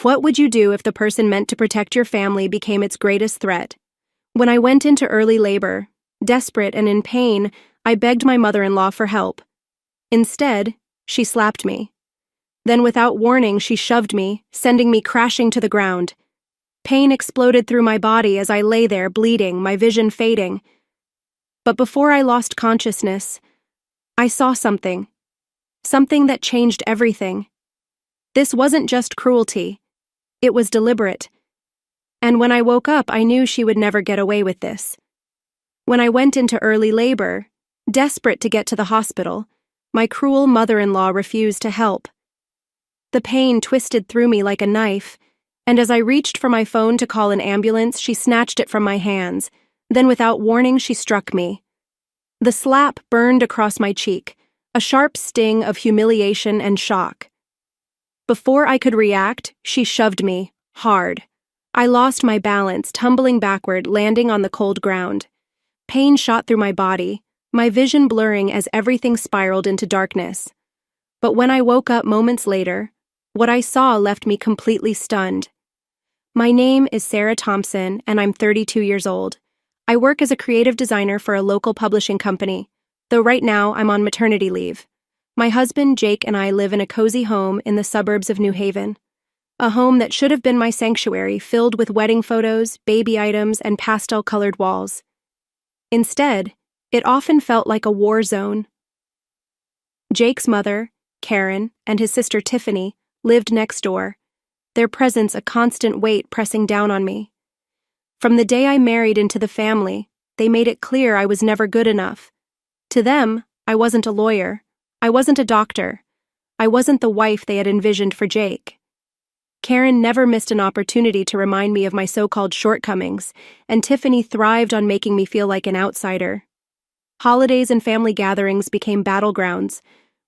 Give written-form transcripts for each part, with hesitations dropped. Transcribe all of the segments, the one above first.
What would you do if the person meant to protect your family became its greatest threat? When I went into early labor, desperate and in pain, I begged my mother-in-law for help. Instead, she slapped me. Then without warning, she shoved me, sending me crashing to the ground. Pain exploded through my body as I lay there bleeding, my vision fading. But before I lost consciousness, I saw something. Something that changed everything. This wasn't just cruelty. It was deliberate. And when I woke up, I knew she would never get away with this. When I went into early labor, desperate to get to the hospital, my cruel mother-in-law refused to help. The pain twisted through me like a knife, and as I reached for my phone to call an ambulance, she snatched it from my hands. Then without warning, she struck me. The slap burned across my cheek, a sharp sting of humiliation and shock. Before I could react, she shoved me, hard. I lost my balance, tumbling backward, landing on the cold ground. Pain shot through my body, my vision blurring as everything spiraled into darkness. But when I woke up moments later, what I saw left me completely stunned. My name is Sarah Thompson, and I'm 32 years old. I work as a creative designer for a local publishing company, though right now I'm on maternity leave. My husband, Jake, and I live in a cozy home in the suburbs of New Haven. A home that should have been my sanctuary, filled with wedding photos, baby items, and pastel-colored walls. Instead, it often felt like a war zone. Jake's mother, Karen, and his sister Tiffany lived next door, their presence a constant weight pressing down on me. From the day I married into the family, they made it clear I was never good enough. To them, I wasn't a lawyer. I wasn't a doctor. I wasn't the wife they had envisioned for Jake. Karen never missed an opportunity to remind me of my so-called shortcomings, and Tiffany thrived on making me feel like an outsider. Holidays and family gatherings became battlegrounds,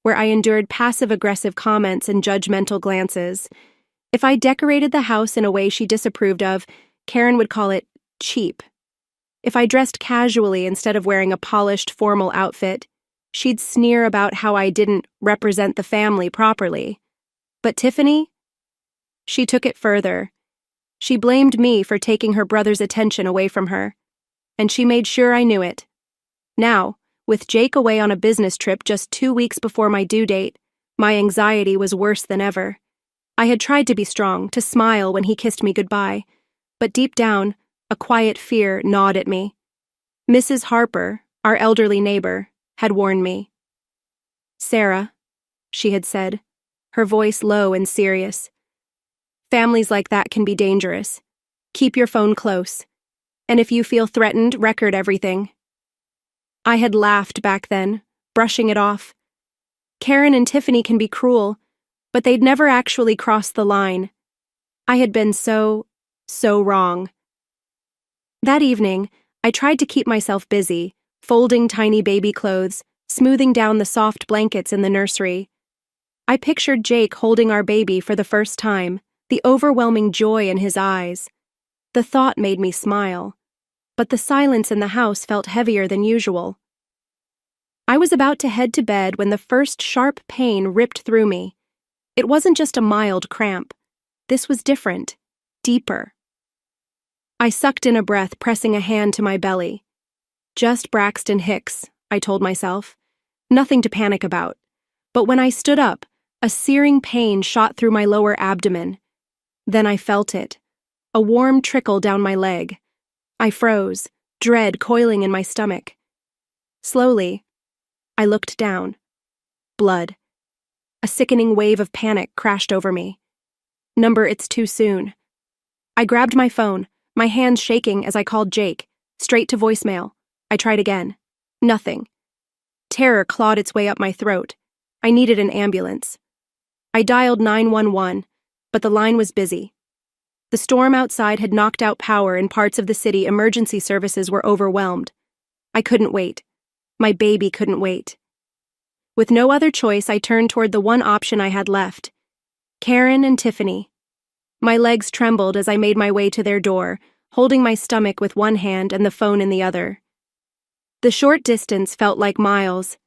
where I endured passive-aggressive comments and judgmental glances. If I decorated the house in a way she disapproved of, Karen would call it cheap. If I dressed casually instead of wearing a polished, formal outfit, she'd sneer about how I didn't represent the family properly. But Tiffany? She took it further. She blamed me for taking her brother's attention away from her, and she made sure I knew it. Now, with Jake away on a business trip just 2 weeks before my due date, my anxiety was worse than ever. I had tried to be strong, to smile when he kissed me goodbye, but deep down, a quiet fear gnawed at me. Mrs. Harper, our elderly neighbor, had warned me. "Sarah," she had said, her voice low and serious. "Families like that can be dangerous. Keep your phone close. And if you feel threatened, record everything." I had laughed back then, brushing it off. Karen and Tiffany can be cruel, but they'd never actually crossed the line. I had been so wrong. That evening, I tried to keep myself busy, folding tiny baby clothes, smoothing down the soft blankets in the nursery. I pictured Jake holding our baby for the first time, the overwhelming joy in his eyes. The thought made me smile, but the silence in the house felt heavier than usual. I was about to head to bed when the first sharp pain ripped through me. It wasn't just a mild cramp. This was different, deeper. I sucked in a breath, pressing a hand to my belly. Just Braxton Hicks, I told myself. Nothing to panic about. But when I stood up, a searing pain shot through my lower abdomen. Then I felt it, a warm trickle down my leg. I froze, dread coiling in my stomach. Slowly, I looked down. Blood. A sickening wave of panic crashed over me. Number, it's too soon. I grabbed my phone, my hands shaking as I called Jake, straight to voicemail. I tried again. Nothing. Terror clawed its way up my throat. I needed an ambulance. I dialed 911, but the line was busy. The storm outside had knocked out power in parts of the city. Emergency services were overwhelmed. I couldn't wait. My baby couldn't wait. With no other choice, I turned toward the one option I had left. Karen and Tiffany. My legs trembled as I made my way to their door, holding my stomach with one hand and the phone in the other. The short distance felt like miles.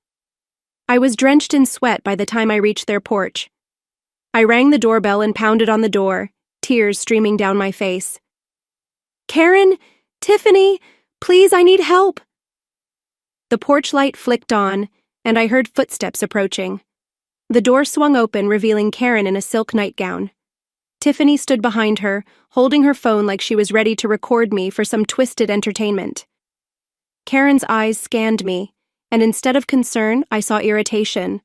I was drenched in sweat by the time I reached their porch. I rang the doorbell and pounded on the door, tears streaming down my face. "Karen! Tiffany! Please, I need help!" The porch light flicked on, and I heard footsteps approaching. The door swung open, revealing Karen in a silk nightgown. Tiffany stood behind her, holding her phone like she was ready to record me for some twisted entertainment. Karen's eyes scanned me, and instead of concern, I saw irritation.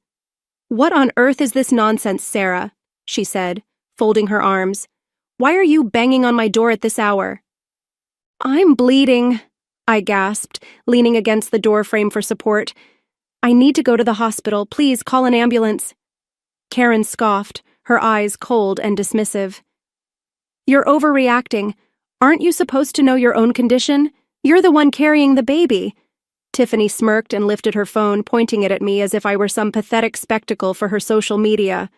"What on earth is this nonsense, Sarah?" she said, folding her arms. "Why are you banging on my door at this hour?" "I'm bleeding," I gasped, leaning against the door frame for support. "I need to go to the hospital. Please call an ambulance." Karen scoffed, her eyes cold and dismissive. "You're overreacting. Aren't you supposed to know your own condition? You're the one carrying the baby." Tiffany smirked and lifted her phone, pointing it at me as if I were some pathetic spectacle for her social media.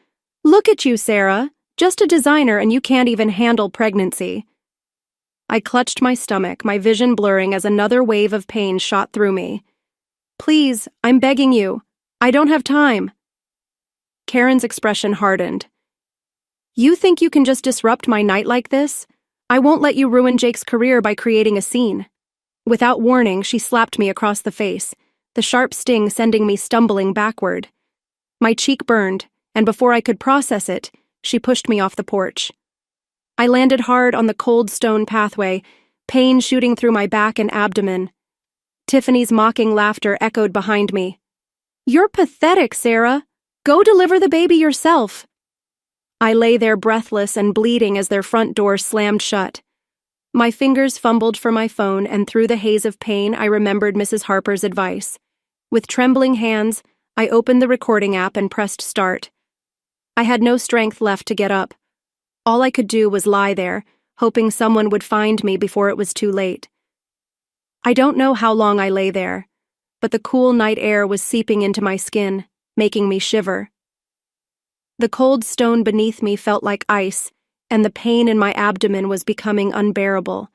"Look at you, Sarah. Just a designer and you can't even handle pregnancy." I clutched my stomach, my vision blurring as another wave of pain shot through me. "Please, I'm begging you. I don't have time." Karen's expression hardened. "You think you can just disrupt my night like this? I won't let you ruin Jake's career by creating a scene." Without warning, she slapped me across the face, the sharp sting sending me stumbling backward. My cheek burned, and before I could process it, she pushed me off the porch. I landed hard on the cold stone pathway, pain shooting through my back and abdomen. Tiffany's mocking laughter echoed behind me. "You're pathetic, Sarah. Go deliver the baby yourself." I lay there breathless and bleeding as their front door slammed shut. My fingers fumbled for my phone, and through the haze of pain, I remembered Mrs. Harper's advice. With trembling hands, I opened the recording app and pressed start. I had no strength left to get up. All I could do was lie there, hoping someone would find me before it was too late. I don't know how long I lay there, but the cool night air was seeping into my skin, making me shiver. The cold stone beneath me felt like ice, and the pain in my abdomen was becoming unbearable.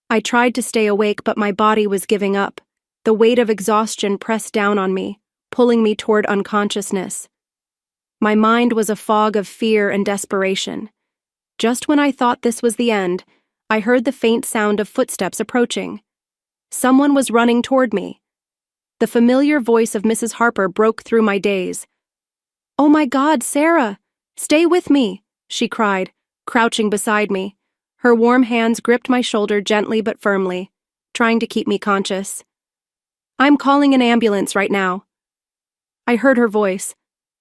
I tried to stay awake, but my body was giving up. The weight of exhaustion pressed down on me, pulling me toward unconsciousness. My mind was a fog of fear and desperation. Just when I thought this was the end, I heard the faint sound of footsteps approaching. Someone was running toward me. The familiar voice of Mrs. Harper broke through my daze. "Oh my God, Sarah! Stay with me!" she cried, crouching beside me. Her warm hands gripped my shoulder gently but firmly, trying to keep me conscious. "I'm calling an ambulance right now." I heard her voice,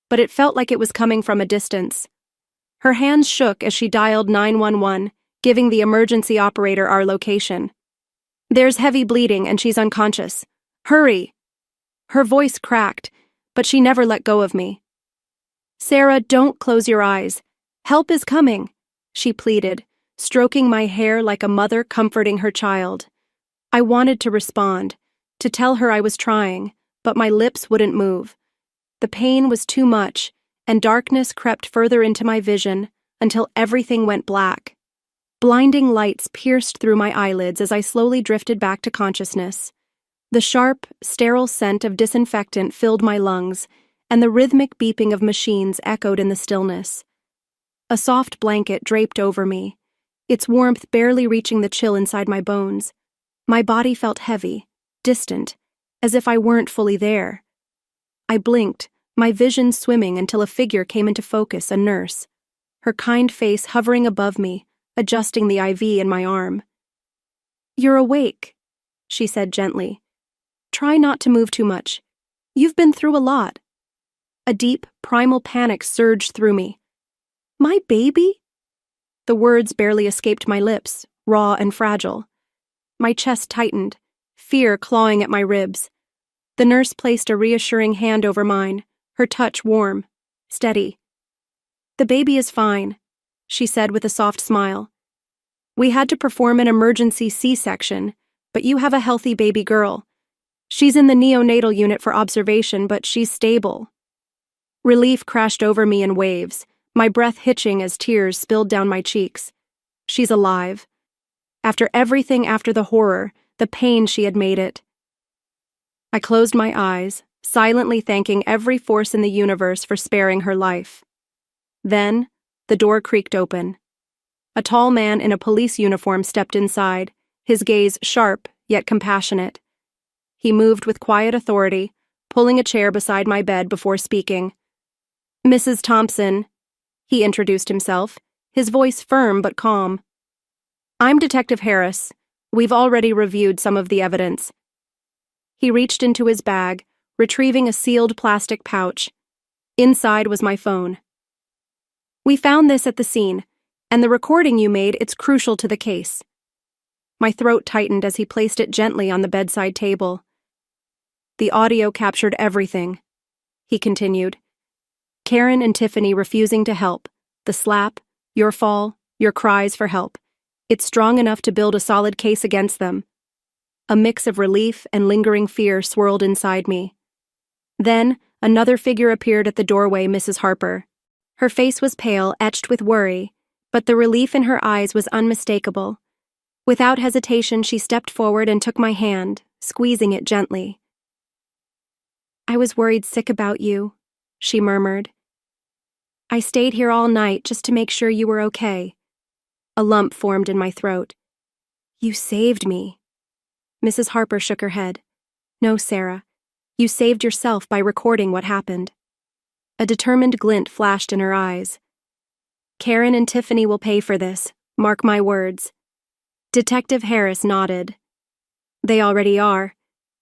but it felt like it was coming from a distance. Her hands shook as she dialed 911, giving the emergency operator our location. "There's heavy bleeding and she's unconscious. Hurry!" Her voice cracked, but she never let go of me. "Sarah, don't close your eyes. Help is coming," she pleaded, stroking my hair like a mother comforting her child. I wanted to respond, to tell her I was trying, but my lips wouldn't move. The pain was too much, and darkness crept further into my vision until everything went black. Blinding lights pierced through my eyelids as I slowly drifted back to consciousness. The sharp, sterile scent of disinfectant filled my lungs, and the rhythmic beeping of machines echoed in the stillness. A soft blanket draped over me, its warmth barely reaching the chill inside my bones. My body felt heavy, distant, as if I weren't fully there. I blinked, my vision swimming until a figure came into focus, a nurse, her kind face hovering above me, adjusting the IV in my arm. "You're awake," she said gently. "Try not to move too much. You've been through a lot." A deep, primal panic surged through me. "My baby?" The words barely escaped my lips, raw and fragile. My chest tightened, fear clawing at my ribs. The nurse placed a reassuring hand over mine, her touch warm, steady. "The baby is fine," she said with a soft smile. "We had to perform an emergency C-section, but you have a healthy baby girl. She's in the neonatal unit for observation, but she's stable." Relief crashed over me in waves, my breath hitching as tears spilled down my cheeks. She's alive. After everything, after the horror, the pain she had made it. I closed my eyes, silently thanking every force in the universe for sparing her life. Then, the door creaked open. A tall man in a police uniform stepped inside, his gaze sharp yet compassionate. He moved with quiet authority, pulling a chair beside my bed before speaking. "Mrs. Thompson," he introduced himself, his voice firm but calm. "I'm Detective Harris. We've already reviewed some of the evidence." He reached into his bag, retrieving a sealed plastic pouch. Inside was my phone. "We found this at the scene, and the recording you made, it's crucial to the case." My throat tightened as he placed it gently on the bedside table. "The audio captured everything," he continued. "Karen and Tiffany refusing to help, the slap, your fall, your cries for help. It's strong enough to build a solid case against them." A mix of relief and lingering fear swirled inside me. Then, another figure appeared at the doorway, Mrs. Harper. Her face was pale, etched with worry, but the relief in her eyes was unmistakable. Without hesitation, she stepped forward and took my hand, squeezing it gently. "I was worried sick about you," she murmured. "I stayed here all night just to make sure you were okay." A lump formed in my throat. "You saved me." Mrs. Harper shook her head. "No, Sarah. You saved yourself by recording what happened." A determined glint flashed in her eyes. "Karen and Tiffany will pay for this, mark my words." Detective Harris nodded. "They already are.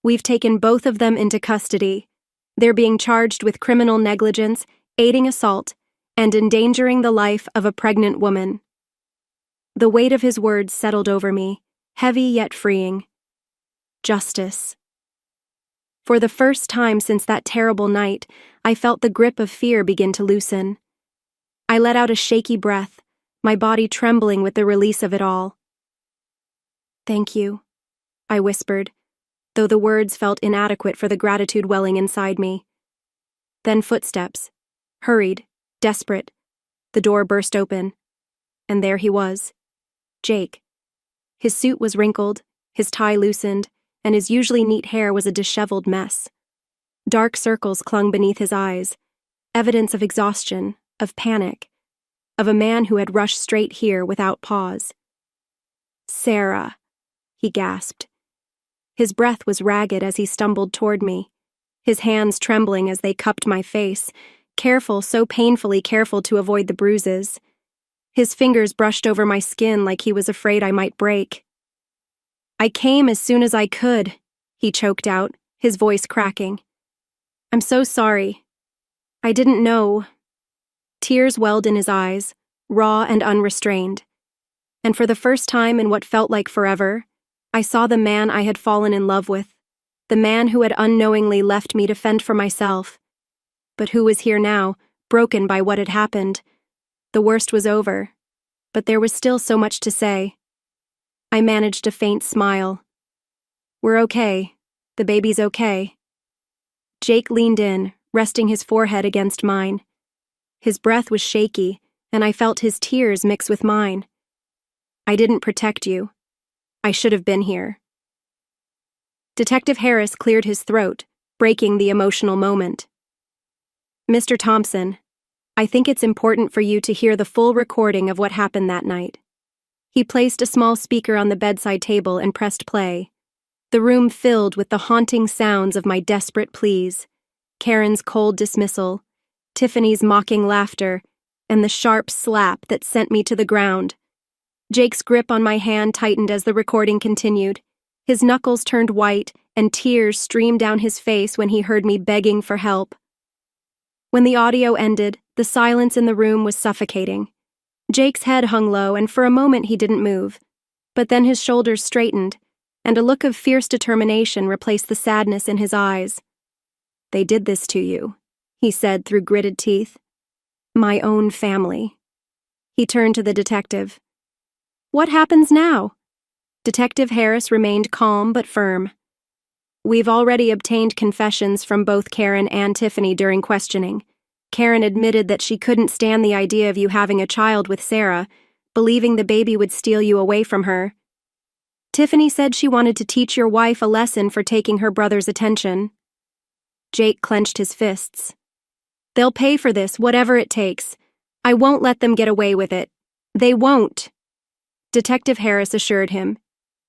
We've taken both of them into custody. They're being charged with criminal negligence, aiding assault, and endangering the life of a pregnant woman." The weight of his words settled over me, heavy yet freeing. Justice. For the first time since that terrible night, I felt the grip of fear begin to loosen. I let out a shaky breath, my body trembling with the release of it all. "Thank you," I whispered, though the words felt inadequate for the gratitude welling inside me. Then footsteps, hurried, desperate. The door burst open, and there he was, Jake. His suit was wrinkled, his tie loosened, and his usually neat hair was a disheveled mess. Dark circles clung beneath his eyes, evidence of exhaustion, of panic, of a man who had rushed straight here without pause. "Sarah," he gasped. His breath was ragged as he stumbled toward me, his hands trembling as they cupped my face, careful, so painfully careful to avoid the bruises. His fingers brushed over my skin like he was afraid I might break. "I came as soon as I could," he choked out, his voice cracking. "I'm so sorry. I didn't know." Tears welled in his eyes, raw and unrestrained. And for the first time in what felt like forever, I saw the man I had fallen in love with, the man who had unknowingly left me to fend for myself, but who was here now, broken by what had happened. The worst was over, but there was still so much to say. I managed a faint smile. "We're okay. The baby's okay." Jake leaned in, resting his forehead against mine. His breath was shaky, and I felt his tears mix with mine. "I didn't protect you. I should have been here." Detective Harris cleared his throat, breaking the emotional moment. "Mr. Thompson, I think it's important for you to hear the full recording of what happened that night." He placed a small speaker on the bedside table and pressed play. The room filled with the haunting sounds of my desperate pleas, Karen's cold dismissal, Tiffany's mocking laughter, and the sharp slap that sent me to the ground. Jake's grip on my hand tightened as the recording continued. His knuckles turned white, and tears streamed down his face when he heard me begging for help. When the audio ended, the silence in the room was suffocating. Jake's head hung low, and for a moment he didn't move. But then his shoulders straightened, and a look of fierce determination replaced the sadness in his eyes. "They did this to you," he said through gritted teeth. "My own family." He turned to the detective. "What happens now?" Detective Harris remained calm but firm. "We've already obtained confessions from both Karen and Tiffany during questioning. Karen admitted that she couldn't stand the idea of you having a child with Sarah, believing the baby would steal you away from her. Tiffany said she wanted to teach your wife a lesson for taking her brother's attention." Jake clenched his fists. "They'll pay for this, whatever it takes. I won't let them get away with it. They won't." Detective Harris assured him.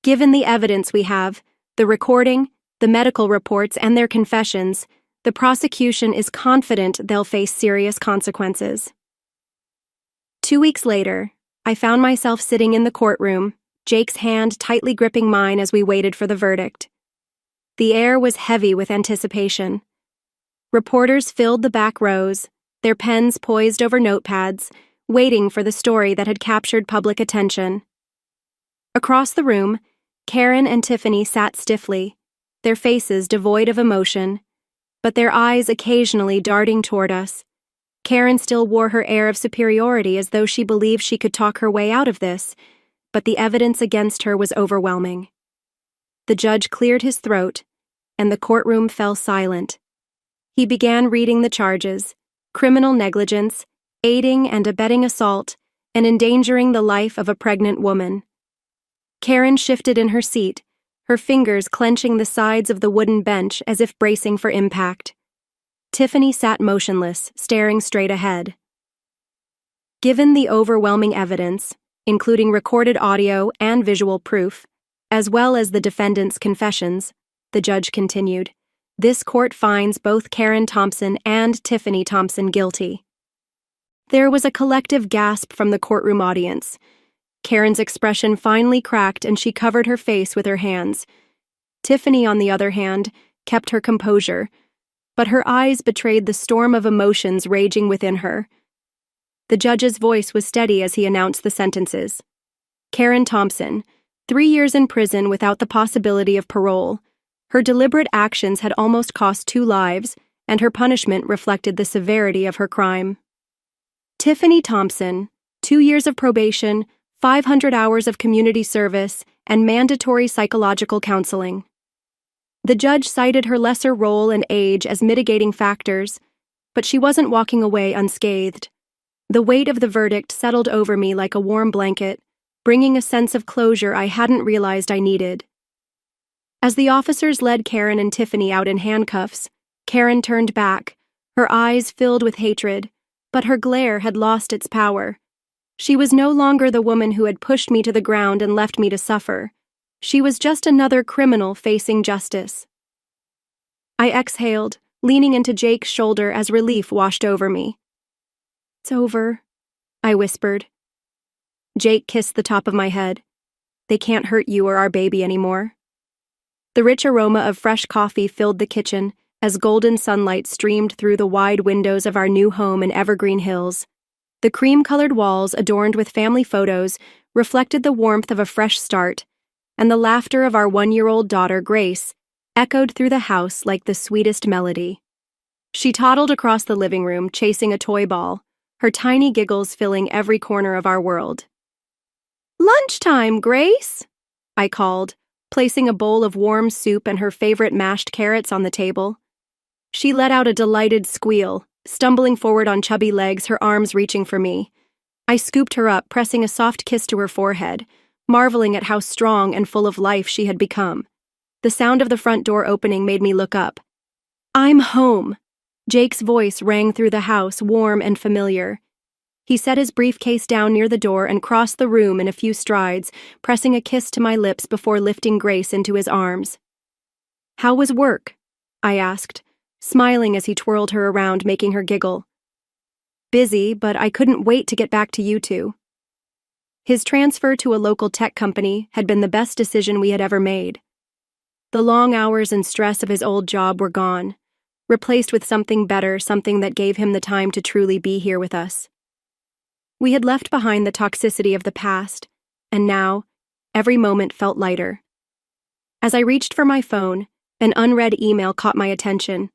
Given the evidence we have, the recording, the medical reports, and their confessions, the prosecution is confident they'll face serious consequences. 2 weeks later, I found myself sitting in the courtroom, Jake's hand tightly gripping mine as we waited for the verdict. The air was heavy with anticipation. Reporters filled the back rows, their pens poised over notepads, waiting for the story that had captured public attention. Across the room, Karen and Tiffany sat stiffly, their faces devoid of emotion, but their eyes occasionally darting toward us. Karen still wore her air of superiority as though she believed she could talk her way out of this, but the evidence against her was overwhelming. The judge cleared his throat, and the courtroom fell silent. He began reading the charges: criminal negligence, aiding and abetting assault, and endangering the life of a pregnant woman. Karen shifted in her seat, her fingers clenching the sides of the wooden bench as if bracing for impact. Tiffany sat motionless, staring straight ahead. Given the overwhelming evidence, including recorded audio and visual proof, as well as the defendant's confessions, the judge continued, this court finds both Karen Thompson and Tiffany Thompson guilty. There was a collective gasp from the courtroom audience. Karen's expression finally cracked and she covered her face with her hands. Tiffany, on the other hand, kept her composure, but her eyes betrayed the storm of emotions raging within her. The judge's voice was steady as he announced the sentences. Karen Thompson, 3 years in prison without the possibility of parole. Her deliberate actions had almost cost 2 lives, and her punishment reflected the severity of her crime. Tiffany Thompson, 2 years of probation, 500 hours of community service, and mandatory psychological counseling. The judge cited her lesser role and age as mitigating factors, but she wasn't walking away unscathed. The weight of the verdict settled over me like a warm blanket, bringing a sense of closure I hadn't realized I needed. As the officers led Karen and Tiffany out in handcuffs, Karen turned back, her eyes filled with hatred, but her glare had lost its power. She was no longer the woman who had pushed me to the ground and left me to suffer. She was just another criminal facing justice. I exhaled, leaning into Jake's shoulder as relief washed over me. "It's over," I whispered. Jake kissed the top of my head. "They can't hurt you or our baby anymore." The rich aroma of fresh coffee filled the kitchen as golden sunlight streamed through the wide windows of our new home in Evergreen Hills. The cream-colored walls, adorned with family photos, reflected the warmth of a fresh start, and the laughter of our 1-year-old daughter, Grace, echoed through the house like the sweetest melody. She toddled across the living room, chasing a toy ball, her tiny giggles filling every corner of our world. "Lunchtime, Grace!" I called, placing a bowl of warm soup and her favorite mashed carrots on the table. She let out a delighted squeal, stumbling forward on chubby legs, her arms reaching for me. I scooped her up, pressing a soft kiss to her forehead, marveling at how strong and full of life she had become. The sound of the front door opening made me look up. "I'm home!" Jake's voice rang through the house, warm and familiar. He set his briefcase down near the door and crossed the room in a few strides, pressing a kiss to my lips before lifting Grace into his arms. "How was work?" I asked, smiling as he twirled her around, making her giggle. "Busy, but I couldn't wait to get back to you two." His transfer to a local tech company had been the best decision we had ever made. The long hours and stress of his old job were gone, replaced with something better, something that gave him the time to truly be here with us. We had left behind the toxicity of the past, and now, every moment felt lighter. As I reached for my phone, an unread email caught my attention.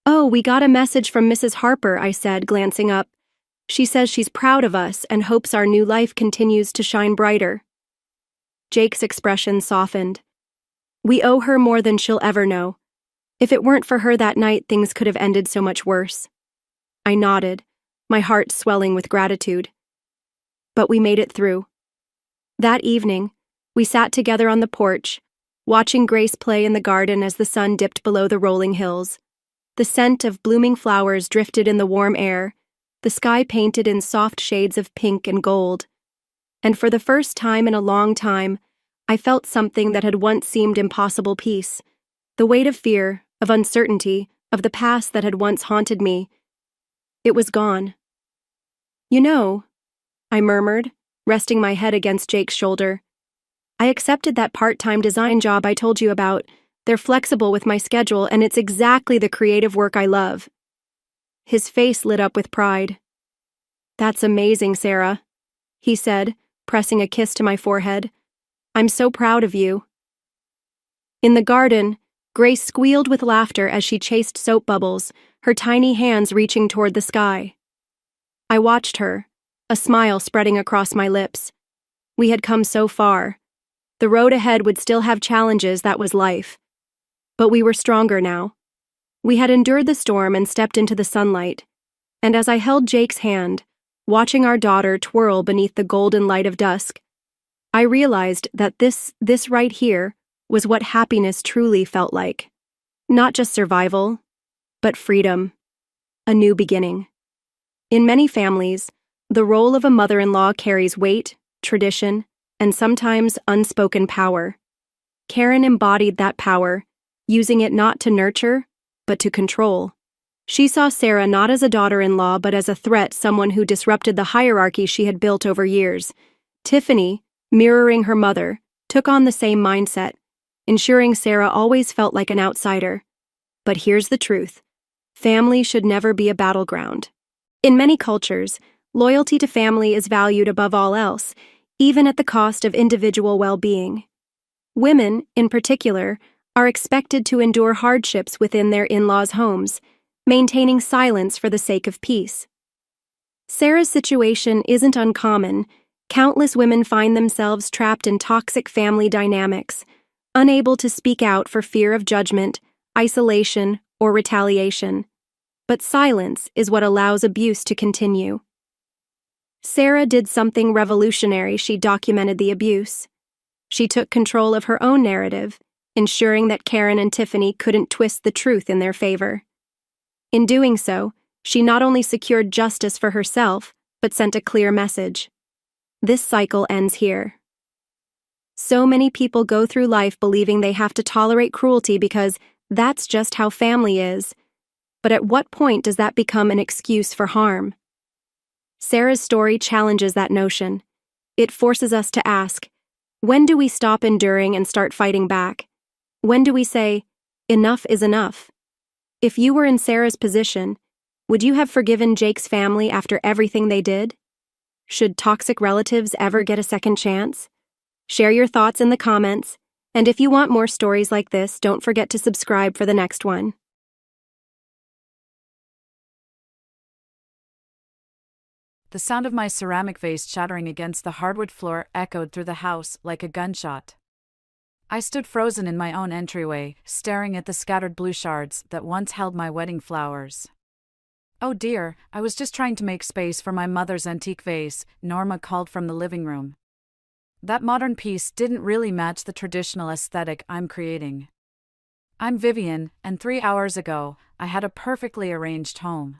"Oh, we got a message from Mrs. Harper," I said, glancing up. "She says she's proud of us and hopes our new life continues to shine brighter." Jake's expression softened. "We owe her more than she'll ever know. If it weren't for her that night, things could have ended so much worse." I nodded, my heart swelling with gratitude. But we made it through. That evening, we sat together on the porch, watching Grace play in the garden as the sun dipped below the rolling hills. The scent of blooming flowers drifted in the warm air, the sky painted in soft shades of pink and gold. And for the first time in a long time, I felt something that had once seemed impossible: peace. The weight of fear, of uncertainty, of the past that had once haunted me. It was gone. "You know," I murmured, resting my head against Jake's shoulder, "I accepted that part-time design job I told you about. They're flexible with my schedule, and it's exactly the creative work I love." His face lit up with pride. "That's amazing, Sarah," he said, pressing a kiss to my forehead. "I'm so proud of you." In the garden, Grace squealed with laughter as she chased soap bubbles, her tiny hands reaching toward the sky. I watched her, a smile spreading across my lips. We had come so far. The road ahead would still have challenges, that was life. But we were stronger now. We had endured the storm and stepped into the sunlight. And as I held Jake's hand, watching our daughter twirl beneath the golden light of dusk, I realized that this right here was what happiness truly felt like. Not just survival, but freedom. A new beginning. In many families, the role of a mother-in-law carries weight, tradition, and sometimes unspoken power. Karen embodied that power, using it not to nurture, but to control. She saw Sarah not as a daughter-in-law but as a threat, someone who disrupted the hierarchy she had built over years. Tiffany, mirroring her mother, took on the same mindset, ensuring Sarah always felt like an outsider. But here's the truth: family should never be a battleground. In many cultures, loyalty to family is valued above all else, even at the cost of individual well-being. Women, in particular, are expected to endure hardships within their in-laws' homes, maintaining silence for the sake of peace. Sarah's situation isn't uncommon. Countless women find themselves trapped in toxic family dynamics, unable to speak out for fear of judgment, isolation, or retaliation. But silence is what allows abuse to continue. Sarah did something revolutionary. She documented the abuse. She took control of her own narrative, ensuring that Karen and Tiffany couldn't twist the truth in their favor. In doing so, she not only secured justice for herself, but sent a clear message. This cycle ends here. So many people go through life believing they have to tolerate cruelty because that's just how family is. But at what point does that become an excuse for harm? Sarah's story challenges that notion. It forces us to ask, when do we stop enduring and start fighting back? When do we say, enough is enough? If you were in Sarah's position, would you have forgiven Jake's family after everything they did? Should toxic relatives ever get a second chance? Share your thoughts in the comments, and if you want more stories like this, don't forget to subscribe for the next one. The sound of my ceramic vase shattering against the hardwood floor echoed through the house like a gunshot. I stood frozen in my own entryway, staring at the scattered blue shards that once held my wedding flowers. "Oh dear, I was just trying to make space for my mother's antique vase," Norma called from the living room. "That modern piece didn't really match the traditional aesthetic I'm creating." I'm Vivian, and 3 hours ago, I had a perfectly arranged home.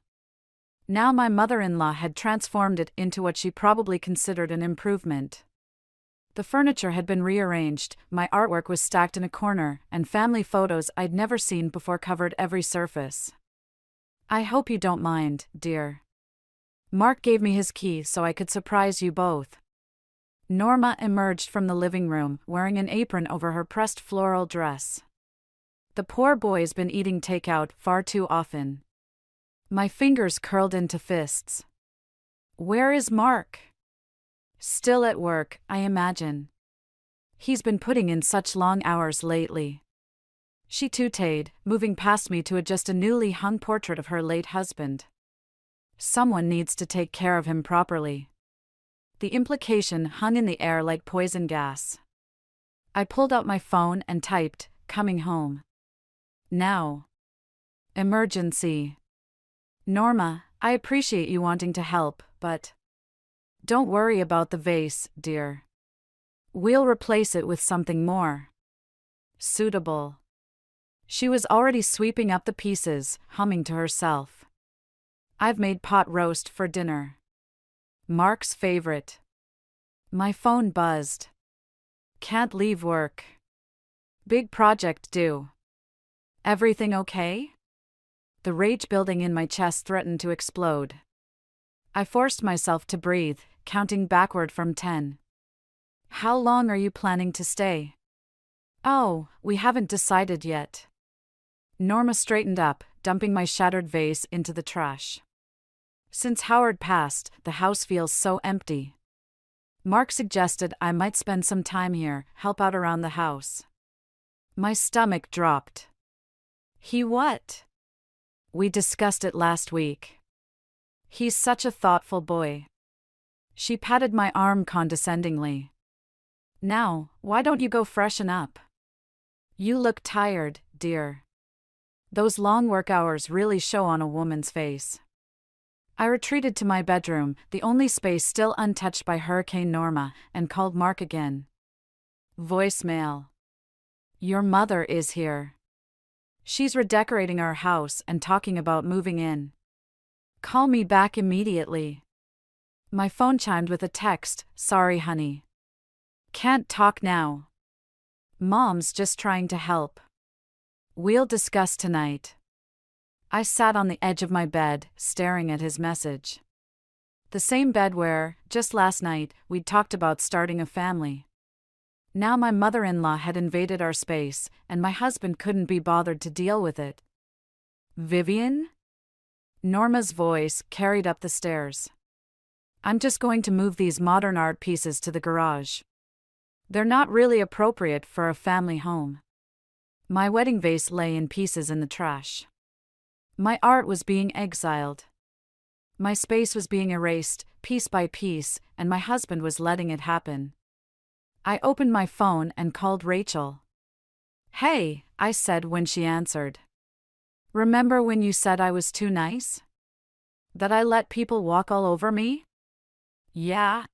Now my mother-in-law had transformed it into what she probably considered an improvement. The furniture had been rearranged, my artwork was stacked in a corner, and family photos I'd never seen before covered every surface. "I hope you don't mind, dear. Mark gave me his key so I could surprise you both." Norma emerged from the living room, wearing an apron over her pressed floral dress. The poor boy's been eating takeout far too often. My fingers curled into fists. Where is Mark? Still at work, I imagine. He's been putting in such long hours lately. She tooted, moving past me to adjust a newly hung portrait of her late husband. Someone needs to take care of him properly. The implication hung in the air like poison gas. I pulled out my phone and typed, "Coming home. Now. Emergency." "Norma, I appreciate you wanting to help, but don't worry about the vase, dear. We'll replace it with something more suitable." She was already sweeping up the pieces, humming to herself. "I've made pot roast for dinner. Mark's favorite." My phone buzzed. Can't leave work. Big project due. Everything okay? The rage building in my chest threatened to explode. I forced myself to breathe, counting backward from 10. How long are you planning to stay? Oh, we haven't decided yet. Norma straightened up, dumping my shattered vase into the trash. Since Howard passed, the house feels so empty. Mark suggested I might spend some time here, help out around the house. My stomach dropped. He what? We discussed it last week. He's such a thoughtful boy. She patted my arm condescendingly. Now, why don't you go freshen up? You look tired, dear. Those long work hours really show on a woman's face. I retreated to my bedroom, the only space still untouched by Hurricane Norma, and called Mark again. Voicemail. Your mother is here. She's redecorating our house and talking about moving in. Call me back immediately. My phone chimed with a text, sorry honey. Can't talk now. Mom's just trying to help. We'll discuss tonight. I sat on the edge of my bed, staring at his message. The same bed where, just last night, we'd talked about starting a family. Now my mother-in-law had invaded our space, and my husband couldn't be bothered to deal with it. Vivian? Norma's voice carried up the stairs. I'm just going to move these modern art pieces to the garage. They're not really appropriate for a family home. My wedding vase lay in pieces in the trash. My art was being exiled. My space was being erased, piece by piece, and my husband was letting it happen. I opened my phone and called Rachel. Hey, I said when she answered. Remember when you said I was too nice? That I let people walk all over me? Yeah.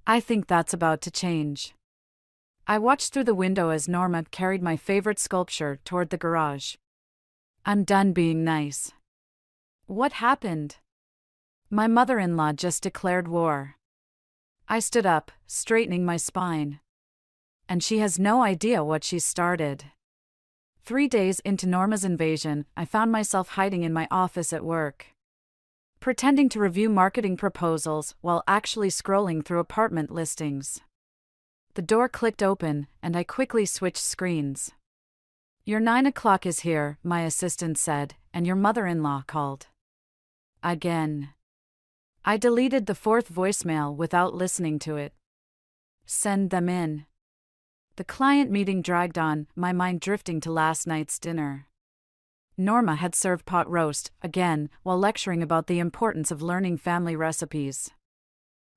I think that's about to change. I watched through the window as Norma carried my favorite sculpture toward the garage. I'm done being nice. What happened? My mother-in-law just declared war. I stood up, straightening my spine. And she has no idea what she's started. 3 days into Norma's invasion, I found myself hiding in my office at work, pretending to review marketing proposals while actually scrolling through apartment listings. The door clicked open, and I quickly switched screens. Your 9 o'clock is here, my assistant said, and your mother-in-law called. Again. I deleted the 4th voicemail without listening to it. Send them in. The client meeting dragged on, my mind drifting to last night's dinner. Norma had served pot roast, again, while lecturing about the importance of learning family recipes.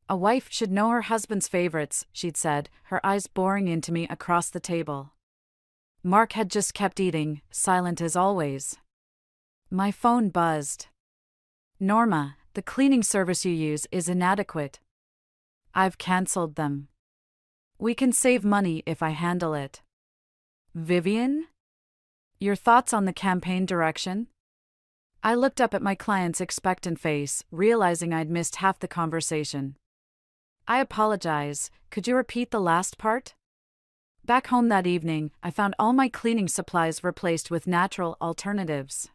A wife should know her husband's favorites, she'd said, her eyes boring into me across the table. Mark had just kept eating, silent as always. My phone buzzed. Norma, the cleaning service you use is inadequate. I've cancelled them. We can save money if I handle it. Vivian? Your thoughts on the campaign direction? I looked up at my client's expectant face, realizing I'd missed half the conversation. I apologize, could you repeat the last part? Back home that evening, I found all my cleaning supplies replaced with natural alternatives.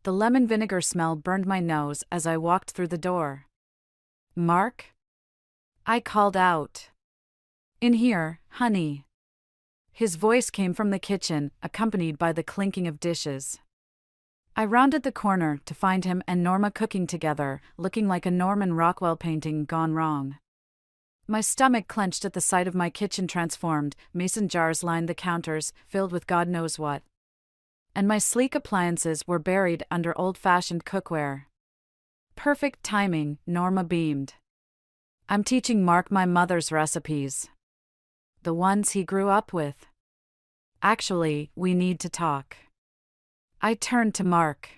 The lemon vinegar smell burned my nose as I walked through the door. Mark? I called out. In here, honey. His voice came from the kitchen, accompanied by the clinking of dishes. I rounded the corner to find him and Norma cooking together, looking like a Norman Rockwell painting gone wrong. My stomach clenched at the sight of my kitchen transformed, mason jars lined the counters, filled with God knows what. And my sleek appliances were buried under old-fashioned cookware. Perfect timing, Norma beamed. I'm teaching Mark my mother's recipes. The ones he grew up with. Actually, we need to talk. I turned to Mark.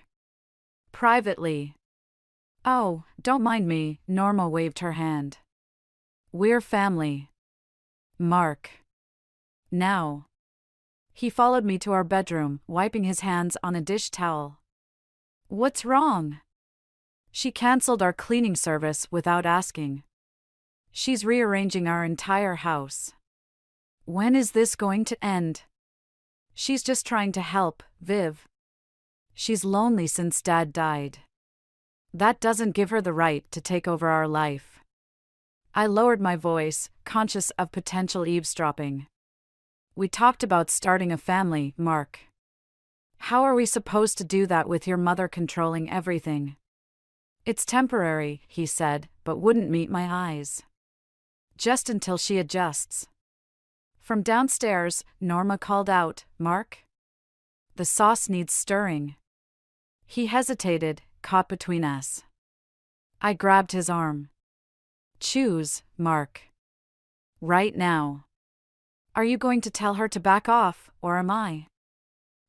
Privately. Oh, don't mind me, Norma waved her hand. We're family. Mark. Now. He followed me to our bedroom, wiping his hands on a dish towel. What's wrong? She cancelled our cleaning service without asking. She's rearranging our entire house. When is this going to end? She's just trying to help, Viv. She's lonely since Dad died. That doesn't give her the right to take over our life. I lowered my voice, conscious of potential eavesdropping. We talked about starting a family, Mark. How are we supposed to do that with your mother controlling everything? It's temporary, he said, but wouldn't meet my eyes. Just until she adjusts. From downstairs, Norma called out, Mark? The sauce needs stirring. He hesitated, caught between us. I grabbed his arm. Choose, Mark. Right now. Are you going to tell her to back off, or am I?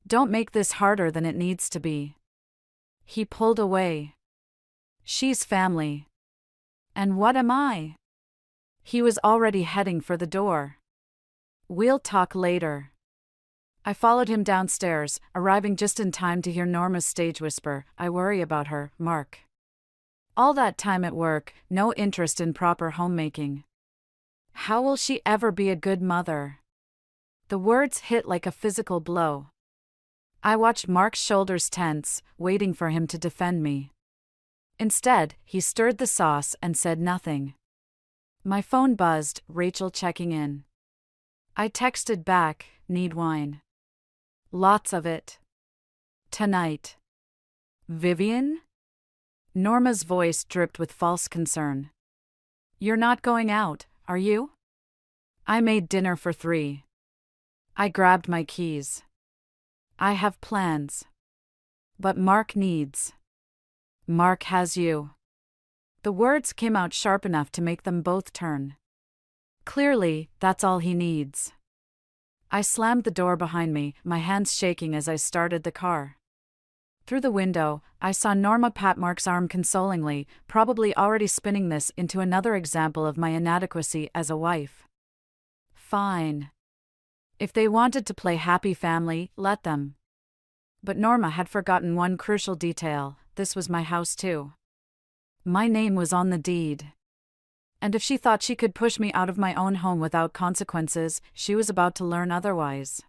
Don't make this harder than it needs to be. He pulled away. She's family. And what am I? He was already heading for the door. We'll talk later. I followed him downstairs, arriving just in time to hear Norma's stage whisper, I worry about her, Mark. All that time at work, no interest in proper homemaking. How will she ever be a good mother? The words hit like a physical blow. I watched Mark's shoulders tense, waiting for him to defend me. Instead, he stirred the sauce and said nothing. My phone buzzed, Rachel checking in. I texted back, need wine. Lots of it. Tonight. Vivian? Norma's voice dripped with false concern. You're not going out, are you? I made dinner for 3. I grabbed my keys. I have plans. But Mark needs. Mark has you. The words came out sharp enough to make them both turn. Clearly, that's all he needs. I slammed the door behind me, my hands shaking as I started the car. Through the window, I saw Norma pat Mark's arm consolingly, probably already spinning this into another example of my inadequacy as a wife. Fine. If they wanted to play happy family, let them. But Norma had forgotten one crucial detail, this was my house too. My name was on the deed. And if she thought she could push me out of my own home without consequences, she was about to learn otherwise.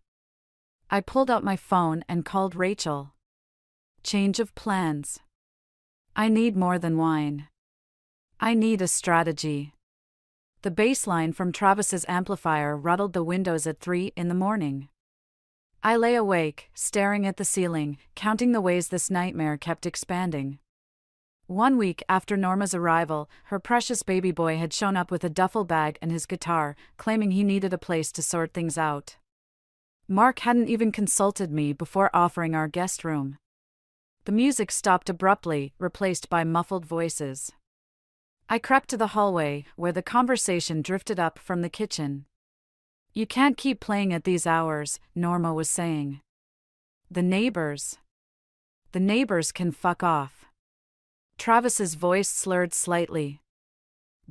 I pulled out my phone and called Rachel. Change of plans. I need more than wine. I need a strategy. The bass line from Travis's amplifier rattled the windows at 3 in the morning. I lay awake, staring at the ceiling, counting the ways this nightmare kept expanding. 1 week after Norma's arrival, her precious baby boy had shown up with a duffel bag and his guitar, claiming he needed a place to sort things out. Mark hadn't even consulted me before offering our guest room. The music stopped abruptly, replaced by muffled voices. I crept to the hallway, where the conversation drifted up from the kitchen. You can't keep playing at these hours, Norma was saying. The neighbors can fuck off. Travis's voice slurred slightly.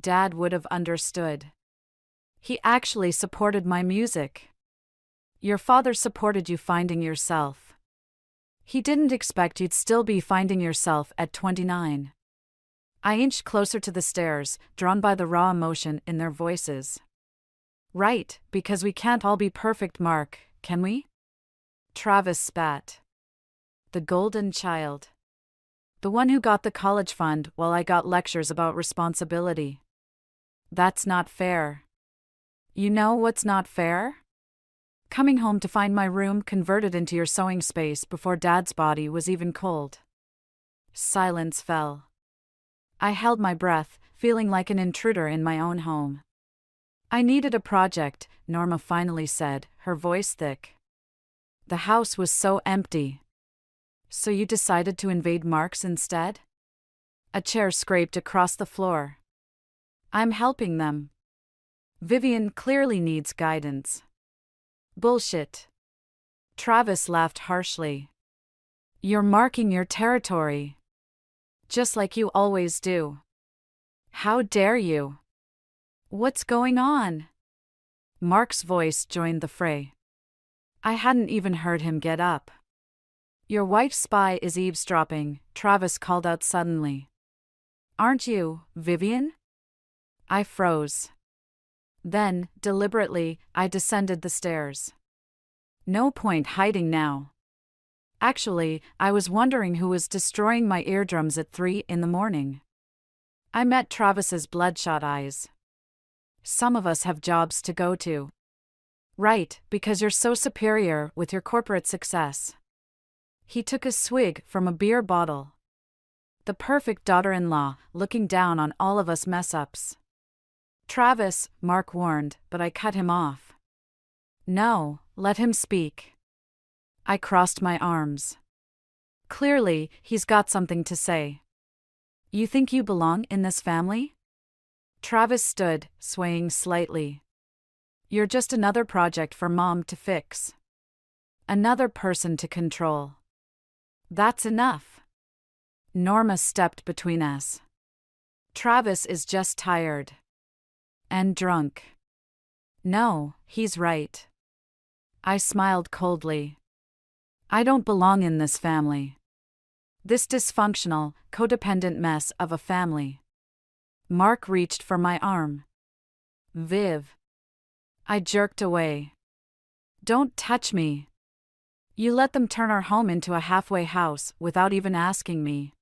Dad would have understood. He actually supported my music. Your father supported you finding yourself. He didn't expect you'd still be finding yourself at 29. I inched closer to the stairs, drawn by the raw emotion in their voices. Right, because we can't all be perfect, Mark, can we? Travis spat. The golden child. The one who got the college fund while I got lectures about responsibility. That's not fair. You know what's not fair? Coming home to find my room converted into your sewing space before Dad's body was even cold. Silence fell. I held my breath, feeling like an intruder in my own home. I needed a project, Norma finally said, her voice thick. The house was so empty. So you decided to invade Mark's instead? A chair scraped across the floor. I'm helping them. Vivian clearly needs guidance. Bullshit. Travis laughed harshly. You're marking your territory. Just like you always do. How dare you? What's going on? Mark's voice joined the fray. I hadn't even heard him get up. Your wife's spy is eavesdropping, Travis called out suddenly. Aren't you, Vivian? I froze. Then, deliberately, I descended the stairs. No point hiding now. Actually, I was wondering who was destroying my eardrums at 3 in the morning. I met Travis's bloodshot eyes. Some of us have jobs to go to. Right, because you're so superior with your corporate success. He took a swig from a beer bottle. The perfect daughter-in-law, looking down on all of us mess-ups. Travis, Mark warned, but I cut him off. No, let him speak. I crossed my arms. Clearly, he's got something to say. You think you belong in this family? Travis stood, swaying slightly. You're just another project for Mom to fix. Another person to control. That's enough. Norma stepped between us. Travis is just tired. And drunk. No, he's right. I smiled coldly. I don't belong in this family. This dysfunctional, codependent mess of a family. Mark reached for my arm. Viv. I jerked away. Don't touch me. You let them turn our home into a halfway house without even asking me.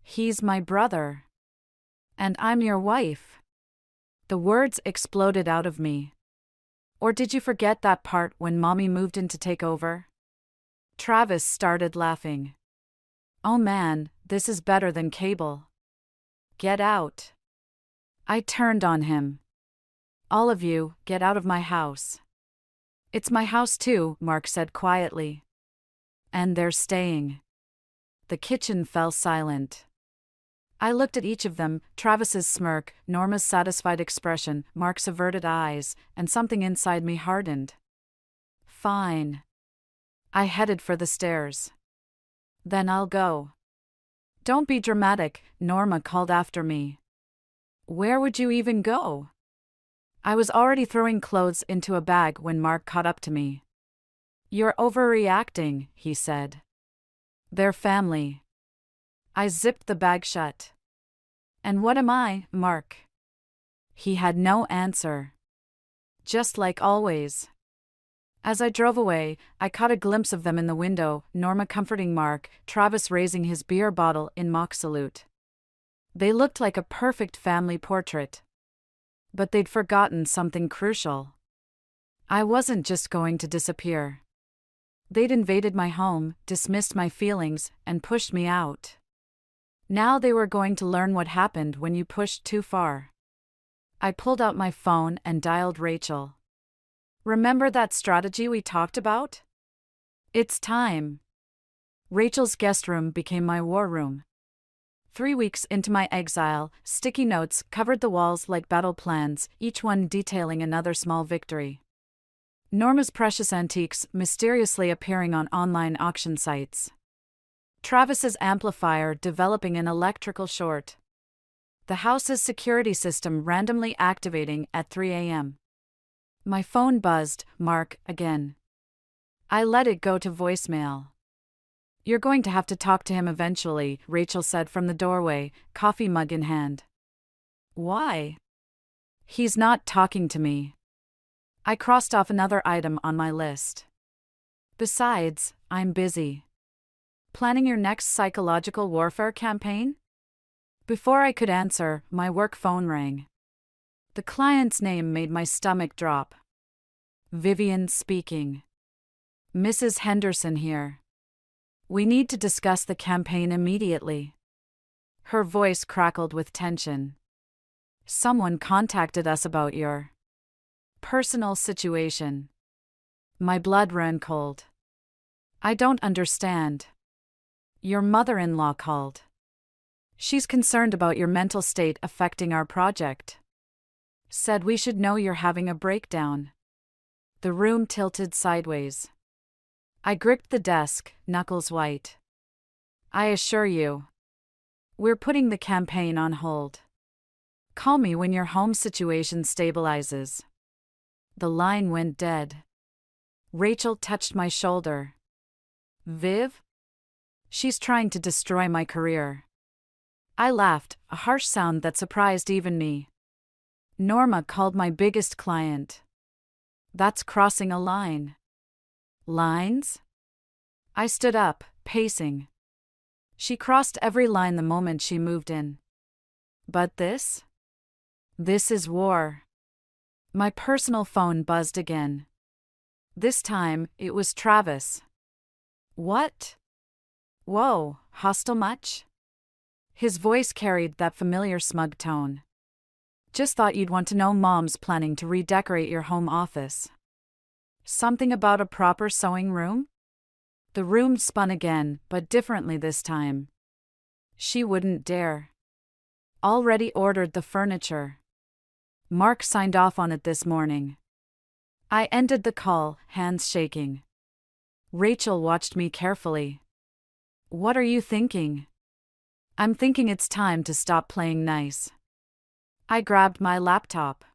He's my brother. And I'm your wife. The words exploded out of me. Or did you forget that part when Mommy moved in to take over? Travis started laughing. Oh man, this is better than cable. Get out. I turned on him. All of you, get out of my house. It's my house too, Mark said quietly. And they're staying. The kitchen fell silent. I looked at each of them, Travis's smirk, Norma's satisfied expression, Mark's averted eyes, and something inside me hardened. Fine. I headed for the stairs. Then I'll go. Don't be dramatic, Norma called after me. Where would you even go? I was already throwing clothes into a bag when Mark caught up to me. You're overreacting, he said. They're family. I zipped the bag shut. And what am I, Mark? He had no answer. Just like always. As I drove away, I caught a glimpse of them in the window, Norma comforting Mark, Travis raising his beer bottle in mock salute. They looked like a perfect family portrait. But they'd forgotten something crucial. I wasn't just going to disappear. They'd invaded my home, dismissed my feelings, and pushed me out. Now they were going to learn what happened when you pushed too far. I pulled out my phone and dialed Rachel. Remember that strategy we talked about? It's time. Rachel's guest room became my war room. 3 weeks into my exile, sticky notes covered the walls like battle plans, each one detailing another small victory. Norma's precious antiques mysteriously appearing on online auction sites. Travis's amplifier developing an electrical short. The house's security system randomly activating at 3 a.m. My phone buzzed, Mark, again. I let it go to voicemail. You're going to have to talk to him eventually, Rachel said from the doorway, coffee mug in hand. Why? He's not talking to me. I crossed off another item on my list. Besides, I'm busy. Planning your next psychological warfare campaign? Before I could answer, my work phone rang. The client's name made my stomach drop. Vivian speaking. Mrs. Henderson here. We need to discuss the campaign immediately. Her voice crackled with tension. Someone contacted us about your personal situation. My blood ran cold. I don't understand. Your mother-in-law called. She's concerned about your mental state affecting our project. Said we should know you're having a breakdown. The room tilted sideways. I gripped the desk, knuckles white. I assure you. We're putting the campaign on hold. Call me when your home situation stabilizes. The line went dead. Rachel touched my shoulder. Viv? She's trying to destroy my career. I laughed, a harsh sound that surprised even me. Norma called my biggest client. That's crossing a line. Lines? I stood up, pacing. She crossed every line the moment she moved in. But this? This is war. My personal phone buzzed again. This time, it was Travis. What? Whoa, hostile much? His voice carried that familiar smug tone. Just thought you'd want to know Mom's planning to redecorate your home office. Something about a proper sewing room? The room spun again, but differently this time. She wouldn't dare. Already ordered the furniture. Mark signed off on it this morning. I ended the call, hands shaking. Rachel watched me carefully. What are you thinking? I'm thinking it's time to stop playing nice. I grabbed my laptop.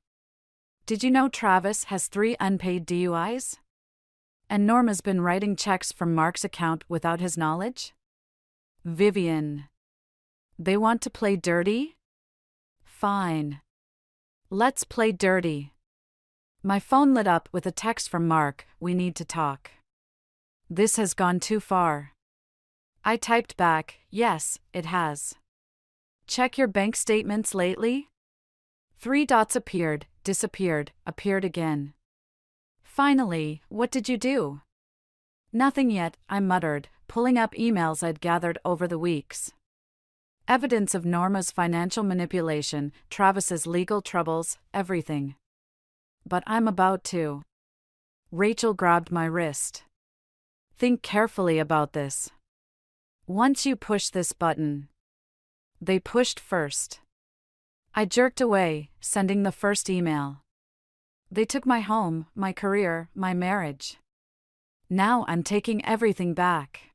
Did you know Travis has 3 unpaid DUIs? And Norma's been writing checks from Mark's account without his knowledge? Vivian. They want to play dirty? Fine. Let's play dirty. My phone lit up with a text from Mark, "We need to talk. This has gone too far." I typed back, "Yes, it has. Check your bank statements lately?" 3 dots appeared, disappeared, appeared again. Finally, what did you do? Nothing yet, I muttered, pulling up emails I'd gathered over the weeks. Evidence of Norma's financial manipulation, Travis's legal troubles, everything. But I'm about to. Rachel grabbed my wrist. Think carefully about this. Once you push this button. They pushed first. I jerked away, sending the first email. They took my home, my career, my marriage. Now I'm taking everything back.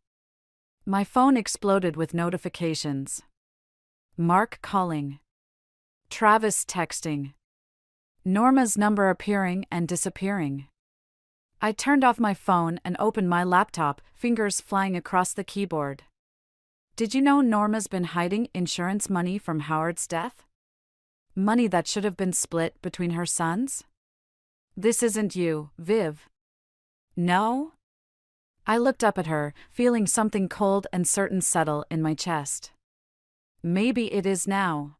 My phone exploded with notifications. Mark calling. Travis texting. Norma's number appearing and disappearing. I turned off my phone and opened my laptop, fingers flying across the keyboard. Did you know Norma's been hiding insurance money from Howard's death? Money that should have been split between her sons? This isn't you, Viv. No? I looked up at her, feeling something cold and certain settle in my chest. Maybe it is now.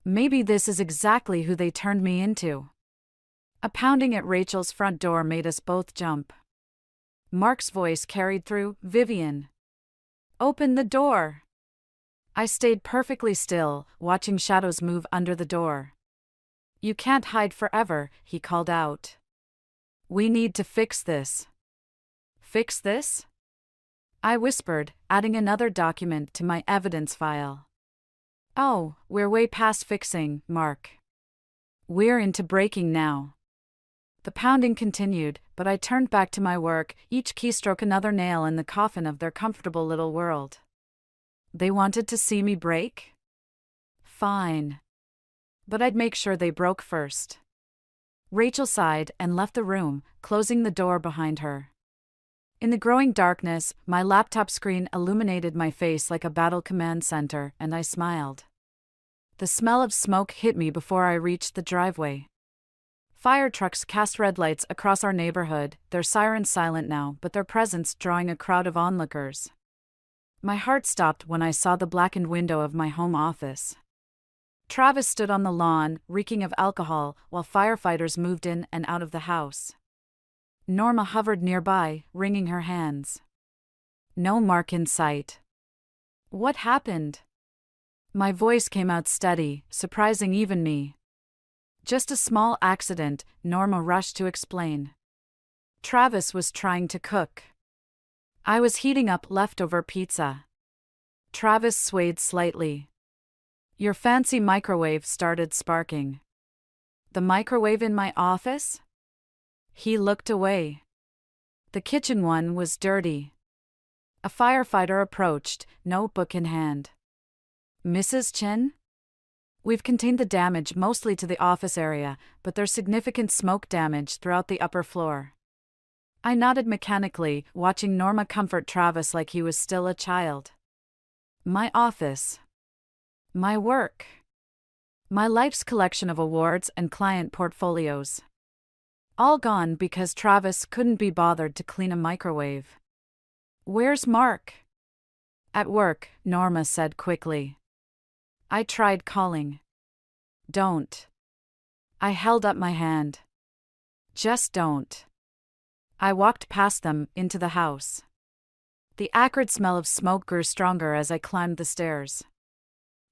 Maybe this is exactly who they turned me into. A pounding at Rachel's front door made us both jump. Mark's voice carried through, "Vivian. Open the door." I stayed perfectly still, watching shadows move under the door. "You can't hide forever," he called out. "We need to fix this." "Fix this?" I whispered, adding another document to my evidence file. "Oh, we're way past fixing, Mark. We're into breaking now." The pounding continued, but I turned back to my work, each keystroke another nail in the coffin of their comfortable little world. They wanted to see me break? Fine. But I'd make sure they broke first. Rachel sighed and left the room, closing the door behind her. In the growing darkness, my laptop screen illuminated my face like a battle command center, and I smiled. The smell of smoke hit me before I reached the driveway. Fire trucks cast red lights across our neighborhood, their sirens silent now, but their presence drawing a crowd of onlookers. My heart stopped when I saw the blackened window of my home office. Travis stood on the lawn, reeking of alcohol, while firefighters moved in and out of the house. Norma hovered nearby, wringing her hands. No Mark in sight. What happened? My voice came out steady, surprising even me. Just a small accident, Norma rushed to explain. Travis was trying to cook. I was heating up leftover pizza. Travis swayed slightly. Your fancy microwave started sparking. The microwave in my office? He looked away. The kitchen one was dirty. A firefighter approached, notebook in hand. Mrs. Chin? We've contained the damage mostly to the office area, but there's significant smoke damage throughout the upper floor. I nodded mechanically, watching Norma comfort Travis like he was still a child. My office. My work. My life's collection of awards and client portfolios. All gone because Travis couldn't be bothered to clean a microwave. Where's Mark? At work, Norma said quickly. I tried calling. Don't. I held up my hand. Just don't. I walked past them, into the house. The acrid smell of smoke grew stronger as I climbed the stairs.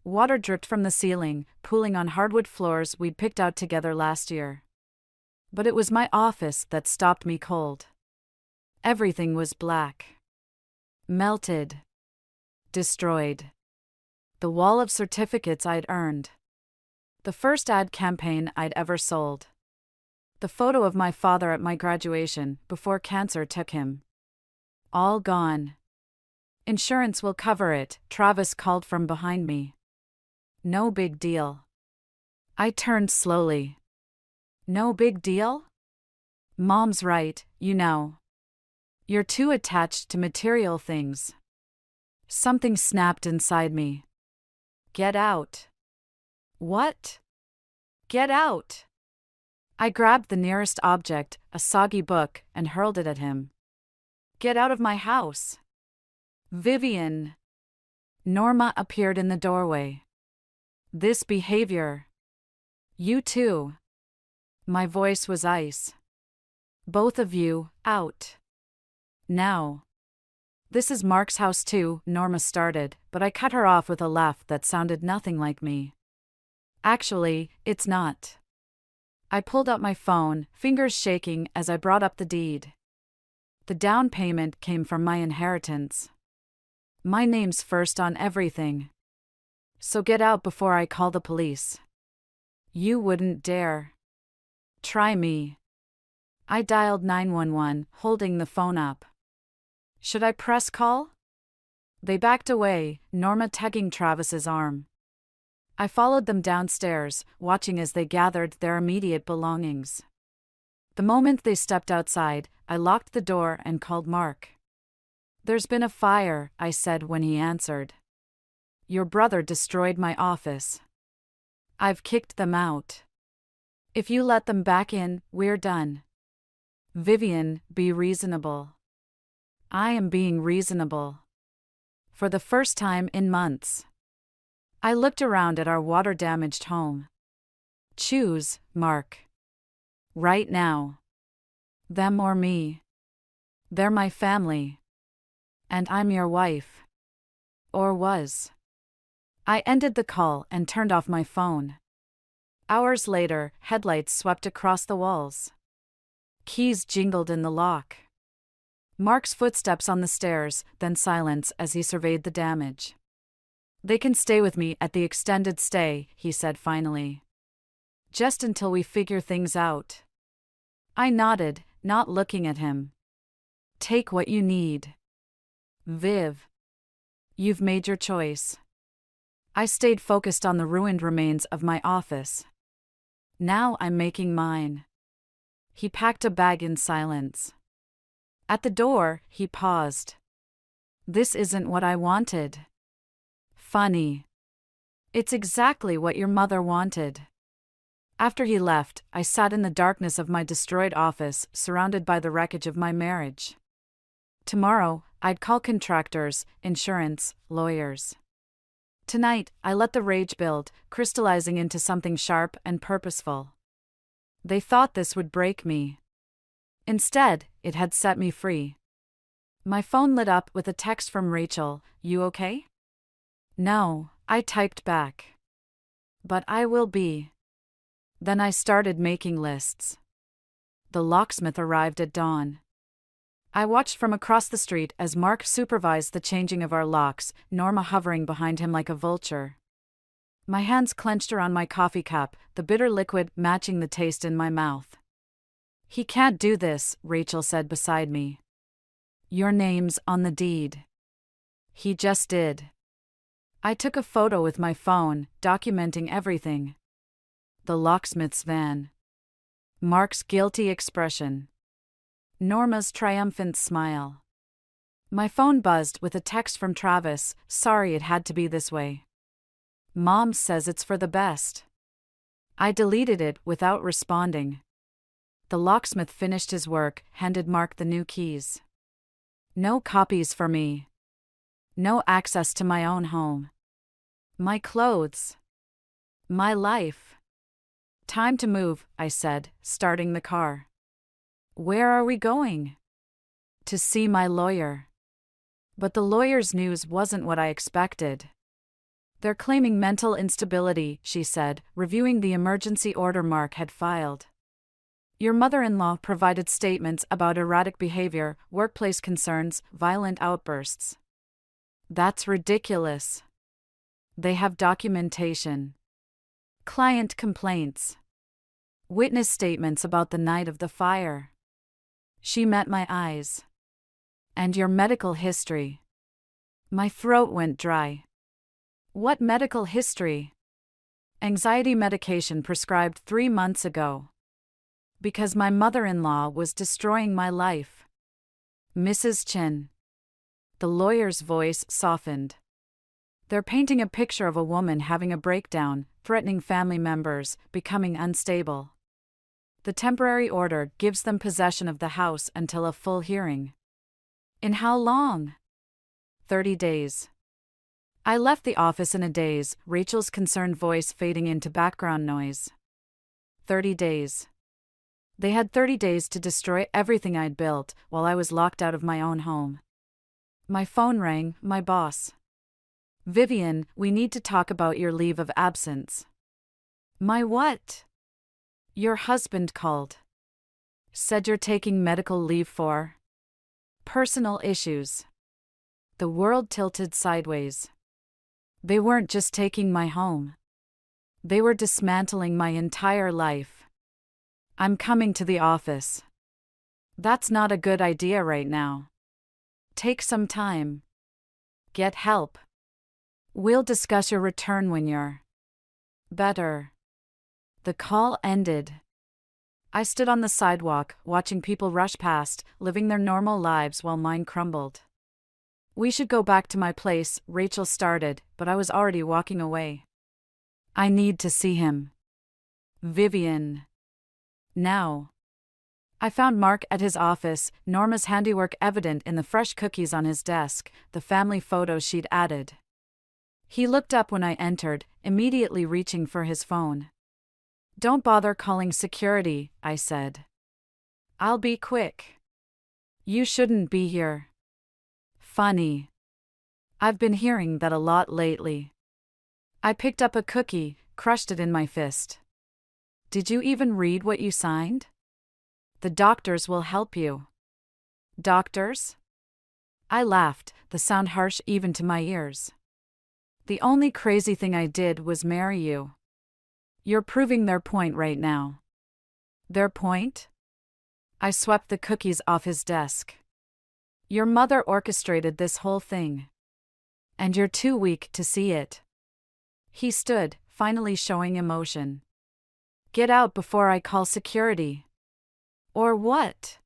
Water dripped from the ceiling, pooling on hardwood floors we'd picked out together last year. But it was my office that stopped me cold. Everything was black. Melted. Destroyed. The wall of certificates I'd earned. The first ad campaign I'd ever sold. The photo of my father at my graduation, before cancer took him. All gone. Insurance will cover it, Travis called from behind me. No big deal. I turned slowly. No big deal? Mom's right, you know. You're too attached to material things. Something snapped inside me. Get out. What? Get out. I grabbed the nearest object, a soggy book, and hurled it at him. Get out of my house. Vivian. Norma appeared in the doorway. This behavior. You too. My voice was ice. Both of you, out. Now. This is Mark's house too, Norma started, but I cut her off with a laugh that sounded nothing like me. Actually, it's not. I pulled out my phone, fingers shaking as I brought up the deed. The down payment came from my inheritance. My name's first on everything. So get out before I call the police. You wouldn't dare. Try me. I dialed 911, holding the phone up. Should I press call? They backed away, Norma tugging Travis's arm. I followed them downstairs, watching as they gathered their immediate belongings. The moment they stepped outside, I locked the door and called Mark. There's been a fire, I said when he answered. Your brother destroyed my office. I've kicked them out. If you let them back in, we're done. Vivian, be reasonable. I am being reasonable. For the first time in months. I looked around at our water-damaged home. Choose, Mark. Right now. Them or me. They're my family. And I'm your wife. Or was. I ended the call and turned off my phone. Hours later, headlights swept across the walls. Keys jingled in the lock. Mark's footsteps on the stairs, then silence as he surveyed the damage. They can stay with me at the extended stay, he said finally. Just until we figure things out. I nodded, not looking at him. Take what you need. Viv. You've made your choice. I stayed focused on the ruined remains of my office. Now I'm making mine. He packed a bag in silence. At the door, he paused. This isn't what I wanted. Funny. It's exactly what your mother wanted. After he left, I sat in the darkness of my destroyed office, surrounded by the wreckage of my marriage. Tomorrow, I'd call contractors, insurance, lawyers. Tonight, I let the rage build, crystallizing into something sharp and purposeful. They thought this would break me. Instead, it had set me free. My phone lit up with a text from Rachel, "You okay?" "No," I typed back. "But I will be." Then I started making lists. The locksmith arrived at dawn. I watched from across the street as Mark supervised the changing of our locks, Norma hovering behind him like a vulture. My hands clenched around my coffee cup, the bitter liquid matching the taste in my mouth. "He can't do this," Rachel said beside me. "Your name's on the deed." He just did. I took a photo with my phone, documenting everything. The locksmith's van. Mark's guilty expression. Norma's triumphant smile. My phone buzzed with a text from Travis, "Sorry it had to be this way. Mom says it's for the best." I deleted it without responding. The locksmith finished his work, handed Mark the new keys. No copies for me. No access to my own home. My clothes. My life. Time to move, I said, starting the car. Where are we going? To see my lawyer. But the lawyer's news wasn't what I expected. They're claiming mental instability, she said, reviewing the emergency order Mark had filed. Your mother-in-law provided statements about erratic behavior, workplace concerns, violent outbursts. That's ridiculous. They have documentation. Client complaints. Witness statements about the night of the fire. She met my eyes. And your medical history. My throat went dry. What medical history? Anxiety medication prescribed 3 months ago. Because my mother-in-law was destroying my life. Mrs. Chin. The lawyer's voice softened. They're painting a picture of a woman having a breakdown, threatening family members, becoming unstable. The temporary order gives them possession of the house until a full hearing. In how long? 30 days. I left the office in a daze, Rachel's concerned voice fading into background noise. 30 days. They had 30 days to destroy everything I'd built while I was locked out of my own home. My phone rang, my boss. Vivian, we need to talk about your leave of absence. My what? Your husband called. Said you're taking medical leave for personal issues. The world tilted sideways. They weren't just taking my home. They were dismantling my entire life. I'm coming to the office. That's not a good idea right now. Take some time. Get help. We'll discuss your return when you're better. The call ended. I stood on the sidewalk, watching people rush past, living their normal lives while mine crumbled. We should go back to my place, Rachel started, but I was already walking away. I need to see him. Vivian. Now. I found Mark at his office, Norma's handiwork evident in the fresh cookies on his desk, the family photos she'd added. He looked up when I entered, immediately reaching for his phone. Don't bother calling security, I said. I'll be quick. You shouldn't be here. Funny. I've been hearing that a lot lately. I picked up a cookie, crushed it in my fist. Did you even read what you signed? The doctors will help you. Doctors? I laughed, the sound harsh even to my ears. The only crazy thing I did was marry you. You're proving their point right now. Their point? I swept the cookies off his desk. Your mother orchestrated this whole thing. And you're too weak to see it. He stood, finally showing emotion. Get out before I call security. Or what?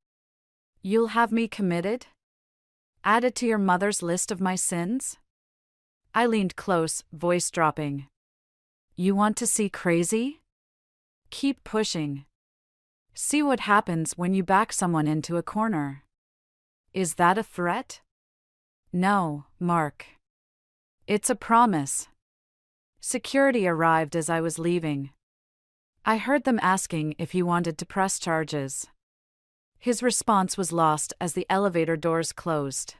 You'll have me committed? Add it to your mother's list of my sins? I leaned close, voice dropping. You want to see crazy? Keep pushing. See what happens when you back someone into a corner. Is that a threat? No, Mark. It's a promise. Security arrived as I was leaving. I heard them asking if he wanted to press charges. His response was lost as the elevator doors closed.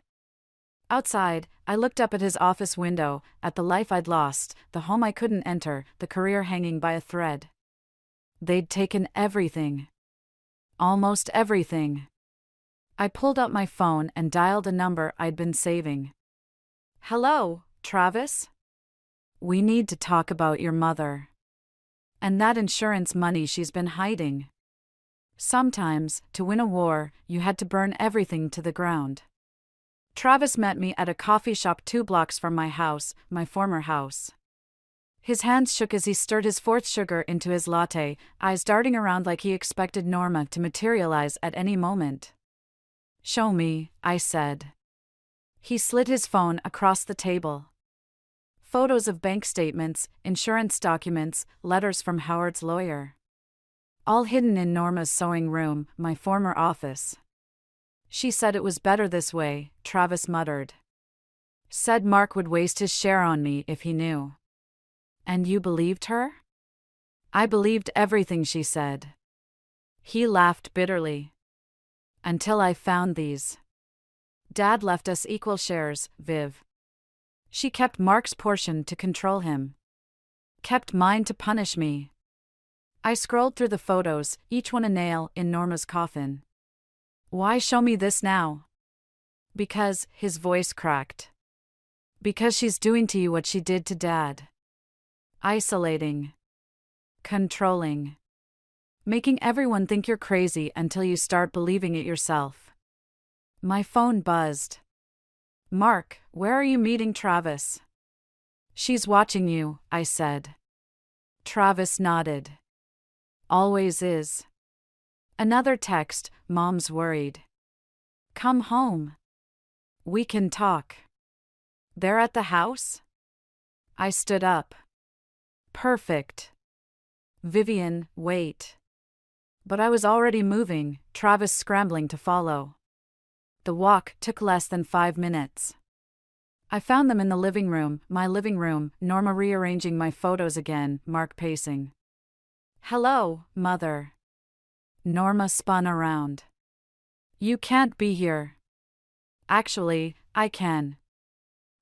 Outside, I looked up at his office window, at the life I'd lost, the home I couldn't enter, the career hanging by a thread. They'd taken everything. Almost everything. I pulled out my phone and dialed a number I'd been saving. Hello, Travis? We need to talk about your mother. And that insurance money she's been hiding. Sometimes, to win a war, you had to burn everything to the ground. Travis met me at a coffee shop 2 blocks from my house, my former house. His hands shook as he stirred his 4th sugar into his latte, eyes darting around like he expected Norma to materialize at any moment. Show me, I said. He slid his phone across the table. Photos of bank statements, insurance documents, letters from Howard's lawyer. All hidden in Norma's sewing room, my former office. She said it was better this way, Travis muttered. Said Mark would waste his share on me if he knew. And you believed her? I believed everything she said. He laughed bitterly. Until I found these. Dad left us equal shares, Viv. She kept Mark's portion to control him. Kept mine to punish me. I scrolled through the photos, each one a nail in Norma's coffin. Why show me this now? Because, his voice cracked. Because she's doing to you what she did to Dad. Isolating. Controlling. Making everyone think you're crazy until you start believing it yourself. My phone buzzed. Mark, where are you meeting Travis? She's watching you, I said. Travis nodded. Always is. Another text, Mom's worried. Come home. We can talk. They're at the house? I stood up. Perfect. Vivian, wait. But I was already moving, Travis scrambling to follow. The walk took less than 5 minutes. I found them in the living room, my living room, Norma rearranging my photos again, Mark pacing. Hello, Mother. Norma spun around. You can't be here. Actually, I can.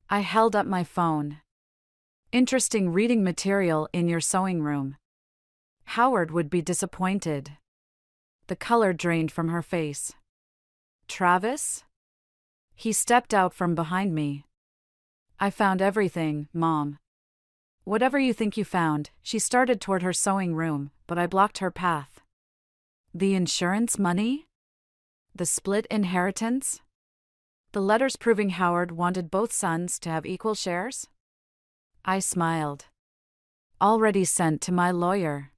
I held up my phone. Interesting reading material in your sewing room. Howard would be disappointed. The color drained from her face. Travis? He stepped out from behind me. I found everything, Mom. Whatever you think you found, she started toward her sewing room, but I blocked her path. The insurance money? The split inheritance? The letters proving Howard wanted both sons to have equal shares? I smiled. Already sent to my lawyer.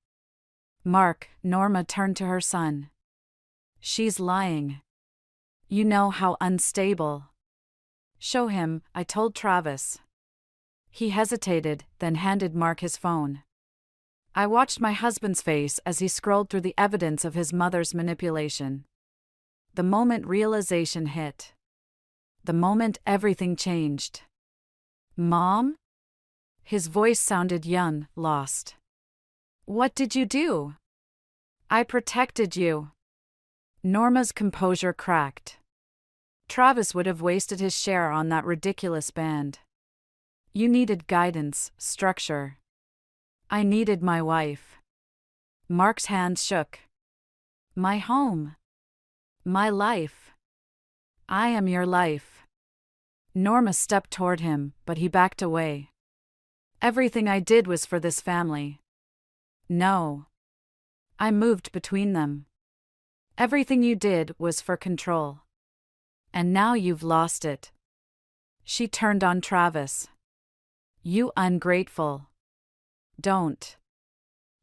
Mark, Norma turned to her son. She's lying. You know how unstable. Show him, I told Travis. He hesitated, then handed Mark his phone. I watched my husband's face as he scrolled through the evidence of his mother's manipulation. The moment realization hit. The moment everything changed. Mom? His voice sounded young, lost. What did you do? I protected you. Norma's composure cracked. Travis would have wasted his share on that ridiculous band. You needed guidance, structure. I needed my wife. Mark's hands shook. My home. My life. I am your life. Norma stepped toward him, but he backed away. Everything I did was for this family. No. I moved between them. Everything you did was for control. And now you've lost it. She turned on Travis. You ungrateful. Don't.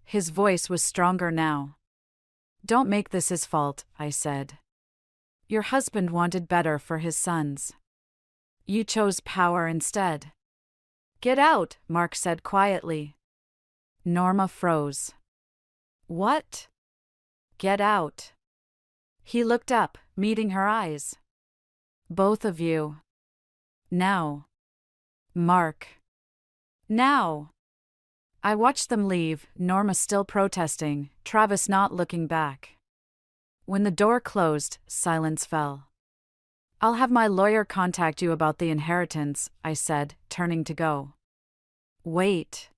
His voice was stronger now. Don't make this his fault, I said. Your husband wanted better for his sons. You chose power instead. Get out, Mark said quietly. Norma froze. What? Get out. He looked up, meeting her eyes. Both of you. Now. Mark. Now. I watched them leave, Norma still protesting, Travis not looking back. When the door closed, silence fell. I'll have my lawyer contact you about the inheritance, I said, turning to go. Wait.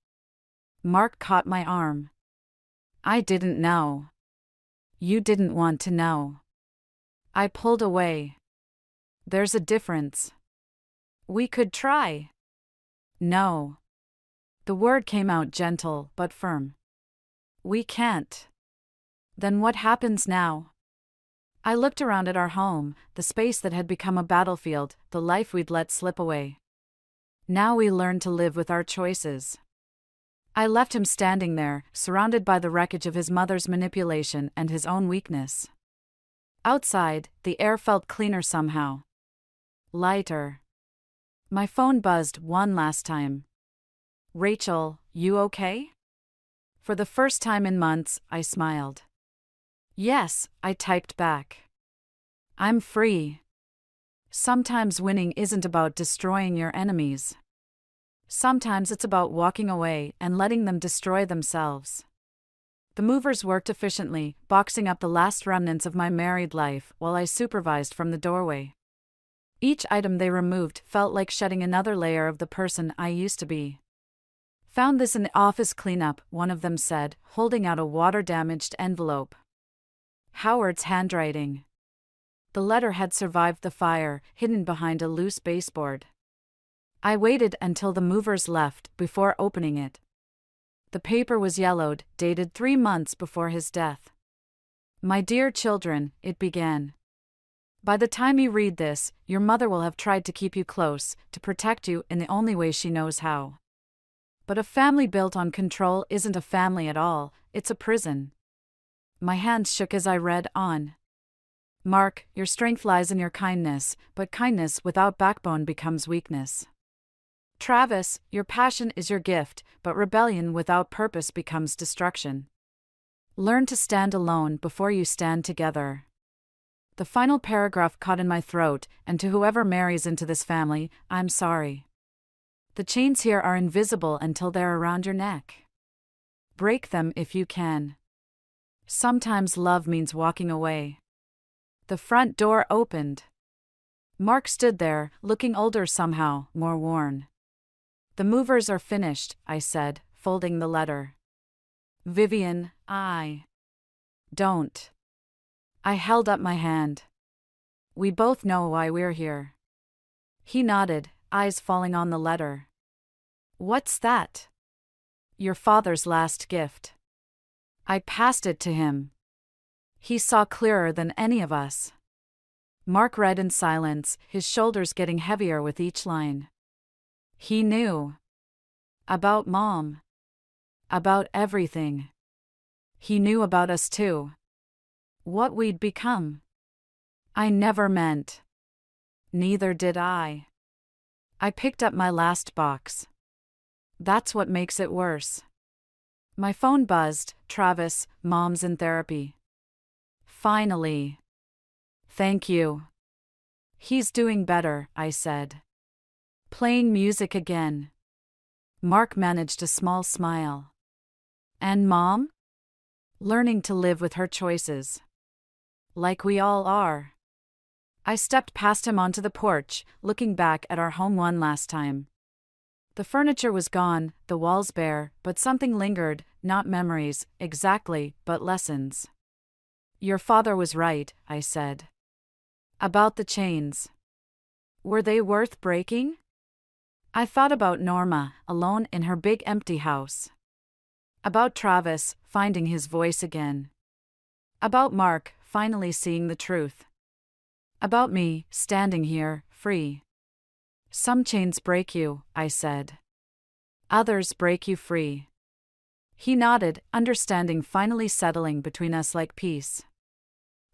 Mark caught my arm. I didn't know. You didn't want to know. I pulled away. There's a difference. We could try. No. The word came out gentle but firm. We can't. Then what happens now? I looked around at our home, the space that had become a battlefield, the life we'd let slip away. Now we learn to live with our choices. I left him standing there, surrounded by the wreckage of his mother's manipulation and his own weakness. Outside, the air felt cleaner somehow. Lighter. My phone buzzed one last time. Rachel, you okay? For the first time in months, I smiled. Yes, I typed back. I'm free. Sometimes winning isn't about destroying your enemies. Sometimes it's about walking away and letting them destroy themselves. The movers worked efficiently, boxing up the last remnants of my married life while I supervised from the doorway. Each item they removed felt like shedding another layer of the person I used to be. Found this in the office cleanup, one of them said, holding out a water-damaged envelope. Howard's handwriting. The letter had survived the fire, hidden behind a loose baseboard. I waited until the movers left before opening it. The paper was yellowed, dated 3 months before his death. My dear children, it began. By the time you read this, your mother will have tried to keep you close, to protect you in the only way she knows how. But a family built on control isn't a family at all, it's a prison. My hands shook as I read on. Mark, your strength lies in your kindness, but kindness without backbone becomes weakness. Travis, your passion is your gift, but rebellion without purpose becomes destruction. Learn to stand alone before you stand together. The final paragraph caught in my throat, and to whoever marries into this family, I'm sorry. The chains here are invisible until they're around your neck. Break them if you can. Sometimes love means walking away. The front door opened. Mark stood there, looking older somehow, more worn. The movers are finished, I said, folding the letter. Vivian, I don't. I held up my hand. We both know why we're here. He nodded, eyes falling on the letter. What's that? Your father's last gift. I passed it to him. He saw clearer than any of us. Mark read in silence, his shoulders getting heavier with each line. He knew. About Mom. About everything. He knew about us too. What we'd become. I never meant. Neither did I. I picked up my last box. That's what makes it worse. My phone buzzed. Travis, Mom's in therapy. Finally. Thank you. He's doing better, I said. Playing music again. Mark managed a small smile. And Mom? Learning to live with her choices. Like we all are. I stepped past him onto the porch, looking back at our home one last time. The furniture was gone, the walls bare, but something lingered, not memories, exactly, but lessons. Your father was right, I said. About the chains. Were they worth breaking? I thought about Norma, alone in her big empty house. About Travis, finding his voice again. About Mark, finally seeing the truth. About me, standing here, free. Some chains break you, I said. Others break you free. He nodded, understanding finally settling between us like peace.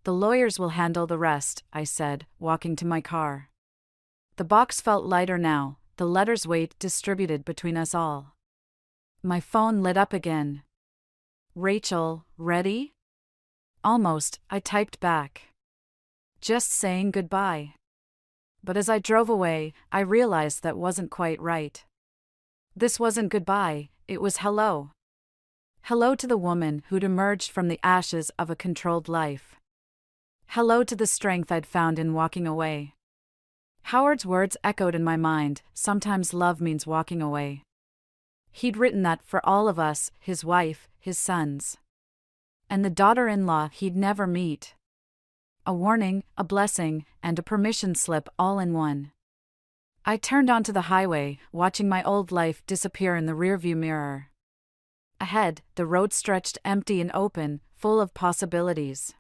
The lawyers will handle the rest, I said, walking to my car. The box felt lighter now, the letter's weight distributed between us all. My phone lit up again. Rachel, ready? Almost, I typed back. Just saying goodbye. But as I drove away, I realized that wasn't quite right. This wasn't goodbye, it was hello. Hello to the woman who'd emerged from the ashes of a controlled life. Hello to the strength I'd found in walking away. Howard's words echoed in my mind, sometimes love means walking away. He'd written that for all of us, his wife, his sons. And the daughter-in-law he'd never meet. A warning, a blessing, and a permission slip all in one. I turned onto the highway, watching my old life disappear in the rearview mirror. Ahead, the road stretched empty and open, full of possibilities.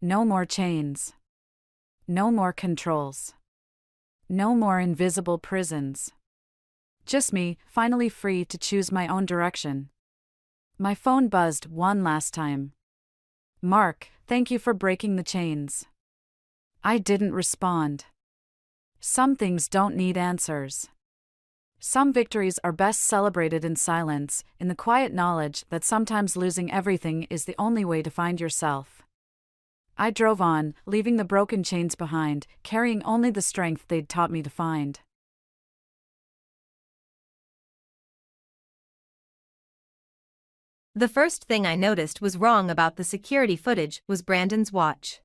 No more chains. No more controls. No more invisible prisons. Just me, finally free to choose my own direction. My phone buzzed one last time. Mark, thank you for breaking the chains. I didn't respond. Some things don't need answers. Some victories are best celebrated in silence, in the quiet knowledge that sometimes losing everything is the only way to find yourself. I drove on, leaving the broken chains behind, carrying only the strength they'd taught me to find. The first thing I noticed was wrong about the security footage was Brandon's watch.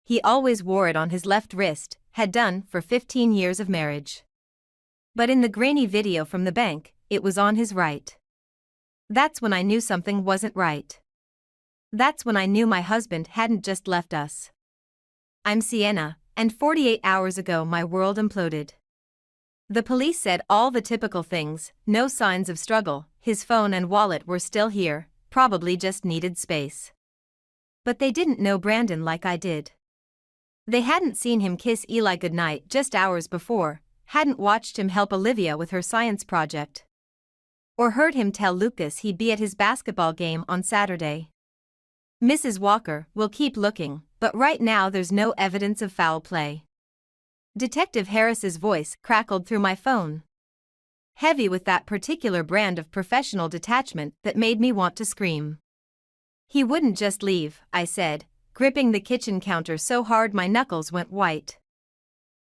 He always wore it on his left wrist, had done for 15 years of marriage. But in the grainy video from the bank, it was on his right. That's when I knew something wasn't right. That's when I knew my husband hadn't just left us. I'm Sienna, and 48 hours ago my world imploded. The police said all the typical things, no signs of struggle, his phone and wallet were still here, probably just needed space. But they didn't know Brandon like I did. They hadn't seen him kiss Eli goodnight just hours before, hadn't watched him help Olivia with her science project, or heard him tell Lucas he'd be at his basketball game on Saturday. Mrs. Walker will keep looking, but right now there's no evidence of foul play. Detective Harris's voice crackled through my phone, heavy with that particular brand of professional detachment that made me want to scream. He wouldn't just leave, I said, gripping the kitchen counter so hard my knuckles went white.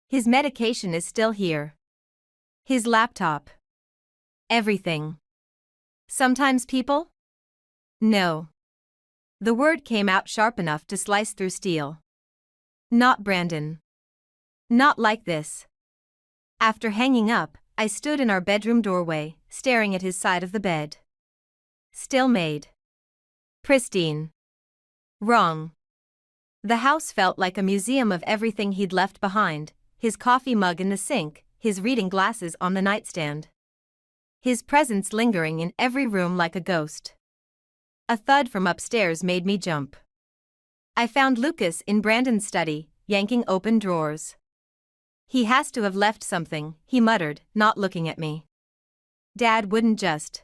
His medication is still here. His laptop. Everything. Sometimes people? No. The word came out sharp enough to slice through steel. Not Brandon. Not like this. After hanging up, I stood in our bedroom doorway, staring at his side of the bed. Still made. Pristine. Wrong. The house felt like a museum of everything he'd left behind, his coffee mug in the sink, his reading glasses on the nightstand. His presence lingering in every room like a ghost. A thud from upstairs made me jump. I found Lucas in Brandon's study, yanking open drawers. He has to have left something, he muttered, not looking at me. Dad wouldn't just.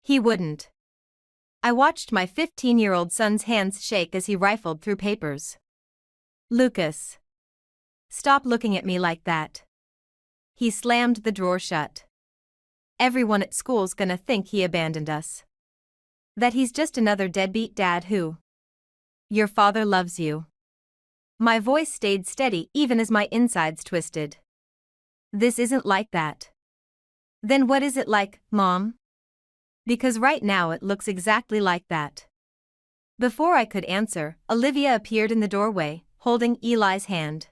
He wouldn't. I watched my 15-year-old son's hands shake as he rifled through papers. Lucas. Stop looking at me like that. He slammed the drawer shut. Everyone at school's gonna think he abandoned us. That he's just another deadbeat dad who. Your father loves you. My voice stayed steady even as my insides twisted. This isn't like that. Then what is it like, Mom? Because right now it looks exactly like that. Before I could answer, Olivia appeared in the doorway, holding Eli's hand.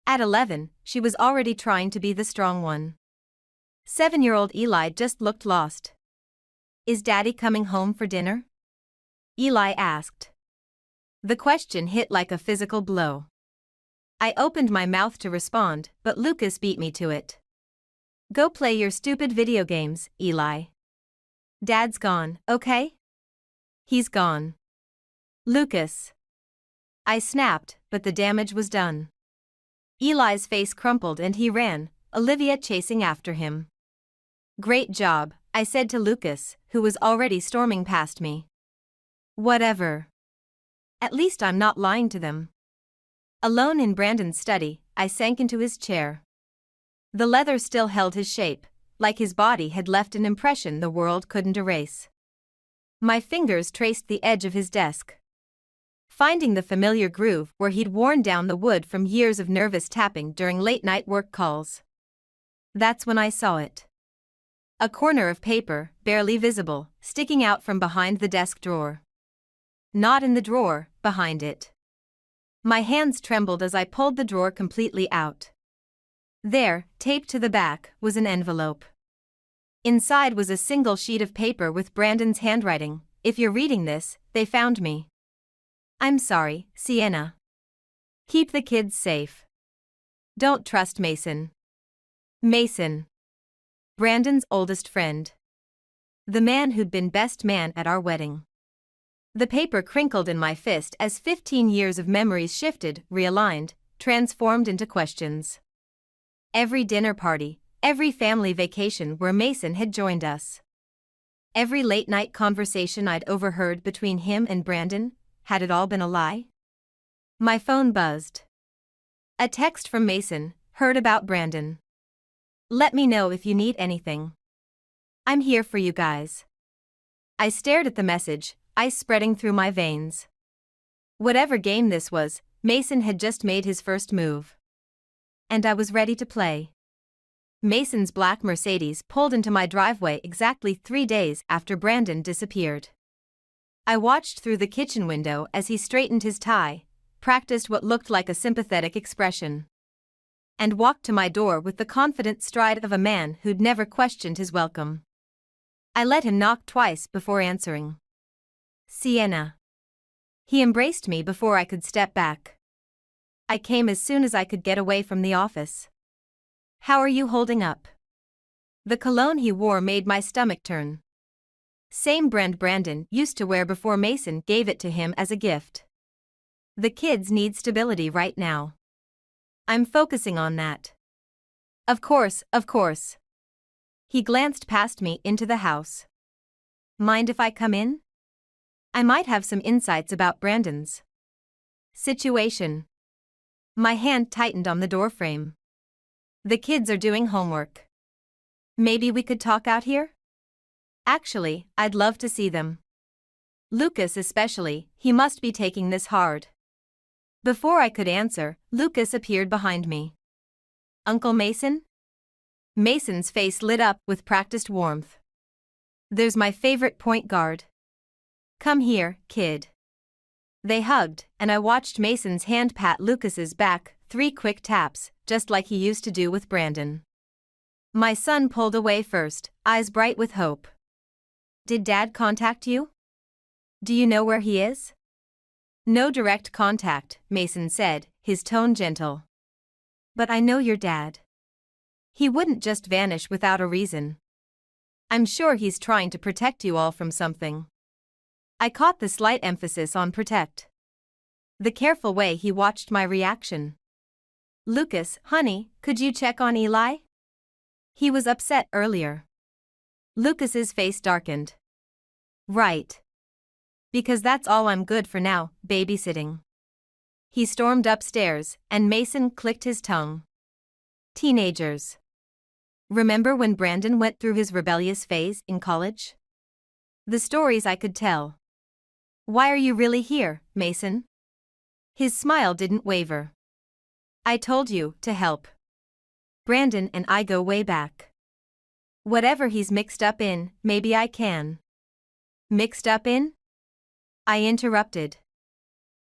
At 11, she was already trying to be the strong one. 7-year-old Eli just looked lost. Is Daddy coming home for dinner? Eli asked. The question hit like a physical blow. I opened my mouth to respond, but Lucas beat me to it. Go play your stupid video games, Eli. Dad's gone, okay? He's gone. Lucas. I snapped, but the damage was done. Eli's face crumpled and he ran, Olivia chasing after him. Great job, I said to Lucas, who was already storming past me. Whatever. At least I'm not lying to them. Alone in Brandon's study, I sank into his chair. The leather still held his shape, like his body had left an impression the world couldn't erase. My fingers traced the edge of his desk, finding the familiar groove where he'd worn down the wood from years of nervous tapping during late-night work calls. That's when I saw it. A corner of paper, barely visible, sticking out from behind the desk drawer. Not in the drawer, behind it. My hands trembled as I pulled the drawer completely out. There, taped to the back, was an envelope. Inside was a single sheet of paper with Brandon's handwriting. If you're reading this, they found me. I'm sorry, Sienna. Keep the kids safe. Don't trust Mason. Mason. Brandon's oldest friend. The man who'd been best man at our wedding. The paper crinkled in my fist as 15 years of memories shifted, realigned, transformed into questions. Every dinner party, every family vacation where Mason had joined us. Every late-night conversation I'd overheard between him and Brandon, had it all been a lie? My phone buzzed. A text from Mason, heard about Brandon. Let me know if you need anything. I'm here for you guys. I stared at the message, ice spreading through my veins. Whatever game this was, Mason had just made his first move. And I was ready to play. Mason's black Mercedes pulled into my driveway exactly 3 days after Brandon disappeared. I watched through the kitchen window as he straightened his tie, practiced what looked like a sympathetic expression, and walked to my door with the confident stride of a man who'd never questioned his welcome. I let him knock twice before answering. Sienna. He embraced me before I could step back. I came as soon as I could get away from the office. How are you holding up? The cologne he wore made my stomach turn. Same brand Brandon used to wear before Mason gave it to him as a gift. The kids need stability right now. I'm focusing on that. Of course, of course. He glanced past me into the house. Mind if I come in? I might have some insights about Brandon's situation. My hand tightened on the doorframe. The kids are doing homework. Maybe we could talk out here? Actually, I'd love to see them. Lucas especially, he must be taking this hard. Before I could answer, Lucas appeared behind me. Uncle Mason? Mason's face lit up with practiced warmth. There's my favorite point guard. Come here, kid. They hugged, and I watched Mason's hand pat Lucas's back, 3 quick taps, just like he used to do with Brandon. My son pulled away first, eyes bright with hope. Did Dad contact you? Do you know where he is? No direct contact, Mason said, his tone gentle. But I know your dad. He wouldn't just vanish without a reason. I'm sure he's trying to protect you all from something. I caught the slight emphasis on protect. The careful way he watched my reaction. Lucas, honey, could you check on Eli? He was upset earlier. Lucas's face darkened. Right. Because that's all I'm good for now, babysitting. He stormed upstairs, and Mason clicked his tongue. Teenagers. Remember when Brandon went through his rebellious phase in college? The stories I could tell. Why are you really here, Mason? His smile didn't waver. I told you, to help. Brandon and I go way back. Whatever he's mixed up in, maybe I can. Mixed up in? I interrupted.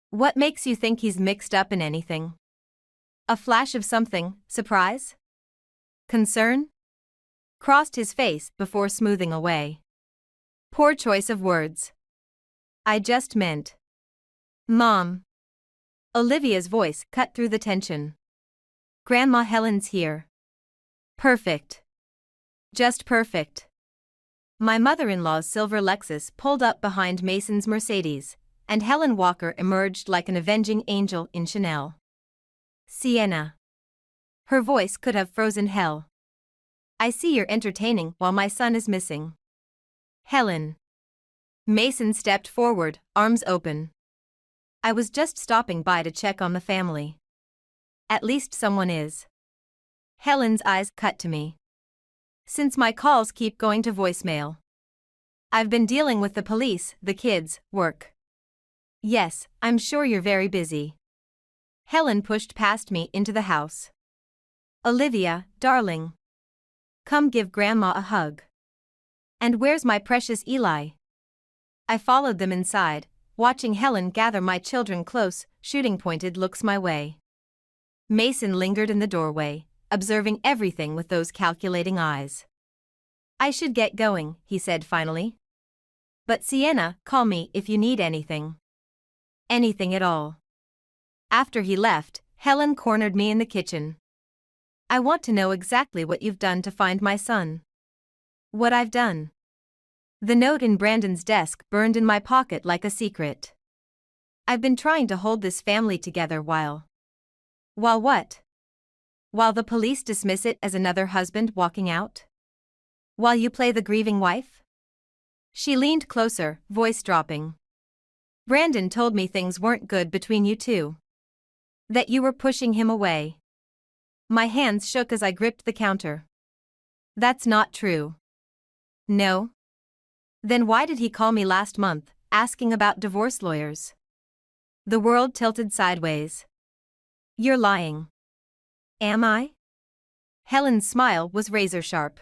What makes you think he's mixed up in anything? A flash of something, surprise? Concern? Crossed his face before smoothing away. Poor choice of words. I just meant. Mom. Olivia's voice cut through the tension. Grandma Helen's here. Perfect. Just perfect. My mother-in-law's silver Lexus pulled up behind Mason's Mercedes, and Helen Walker emerged like an avenging angel in Chanel. Sienna. Her voice could have frozen hell. I see you're entertaining while my son is missing. Helen. Mason stepped forward, arms open. I was just stopping by to check on the family. At least someone is. Helen's eyes cut to me. Since my calls keep going to voicemail. I've been dealing with the police, the kids, work. Yes, I'm sure you're very busy. Helen pushed past me into the house. Olivia, darling. Come give Grandma a hug. And where's my precious Eli? I followed them inside, watching Helen gather my children close, shooting pointed looks my way. Mason lingered in the doorway, observing everything with those calculating eyes. I should get going, he said finally. But Sienna, call me if you need anything. Anything at all. After he left, Helen cornered me in the kitchen. I want to know exactly what you've done to find my son. What I've done. The note in Brandon's desk burned in my pocket like a secret. I've been trying to hold this family together while what? While the police dismiss it as another husband walking out? While you play the grieving wife? She leaned closer, voice dropping. Brandon told me things weren't good between you two. That you were pushing him away. My hands shook as I gripped the counter. That's not true. No? Then why did he call me last month, asking about divorce lawyers? The world tilted sideways. You're lying. Am I? Helen's smile was razor-sharp.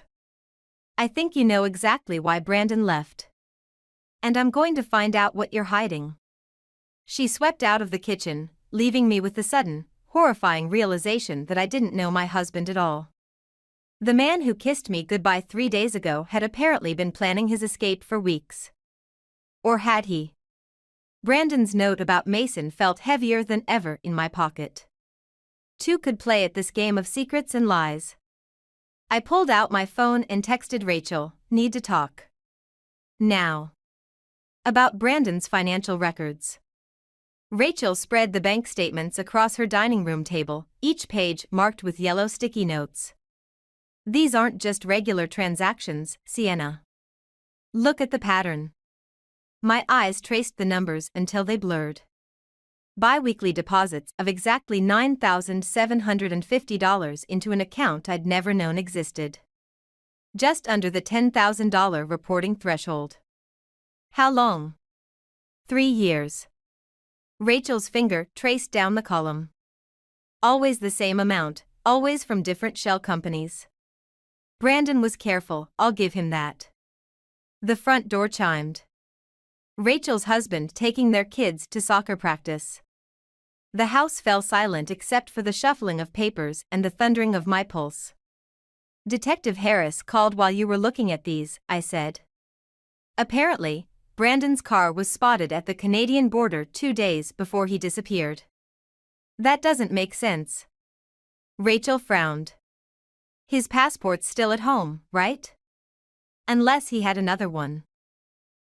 I think you know exactly why Brandon left. And I'm going to find out what you're hiding. She swept out of the kitchen, leaving me with the sudden, horrifying realization that I didn't know my husband at all. The man who kissed me goodbye 3 days ago had apparently been planning his escape for weeks. Or had he? Brandon's note about Mason felt heavier than ever in my pocket. Two could play at this game of secrets and lies. I pulled out my phone and texted Rachel, "Need to talk. Now." About Brandon's financial records. Rachel spread the bank statements across her dining room table, each page marked with yellow sticky notes. These aren't just regular transactions, Sienna. Look at the pattern. My eyes traced the numbers until they blurred. Bi-weekly deposits of exactly $9,750 into an account I'd never known existed. Just under the $10,000 reporting threshold. How long? 3 years. Rachel's finger traced down the column. Always the same amount, always from different shell companies. Brandon was careful, I'll give him that. The front door chimed. Rachel's husband taking their kids to soccer practice. The house fell silent except for the shuffling of papers and the thundering of my pulse. Detective Harris called while you were looking at these, I said. Apparently, Brandon's car was spotted at the Canadian border 2 days before he disappeared. That doesn't make sense. Rachel frowned. His passport's still at home, right? Unless he had another one.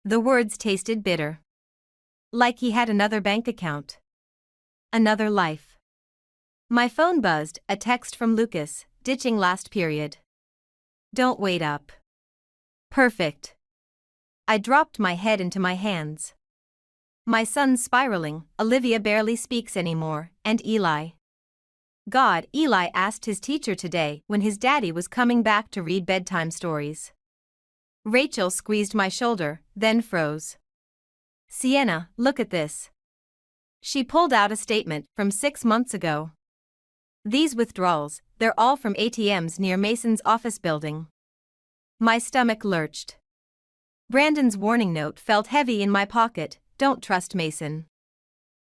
The words tasted bitter. Like he had another bank account. Another life. My phone buzzed, a text from Lucas, ditching last period. Don't wait up. Perfect. I dropped my head into my hands. My son's spiraling, Olivia barely speaks anymore, and Eli. God, Eli asked his teacher today when his daddy was coming back to read bedtime stories. Rachel squeezed my shoulder, then froze. Sienna, look at this. She pulled out a statement from 6 months ago. These withdrawals, they're all from ATMs near Mason's office building. My stomach lurched. Brandon's warning note felt heavy in my pocket, don't trust Mason.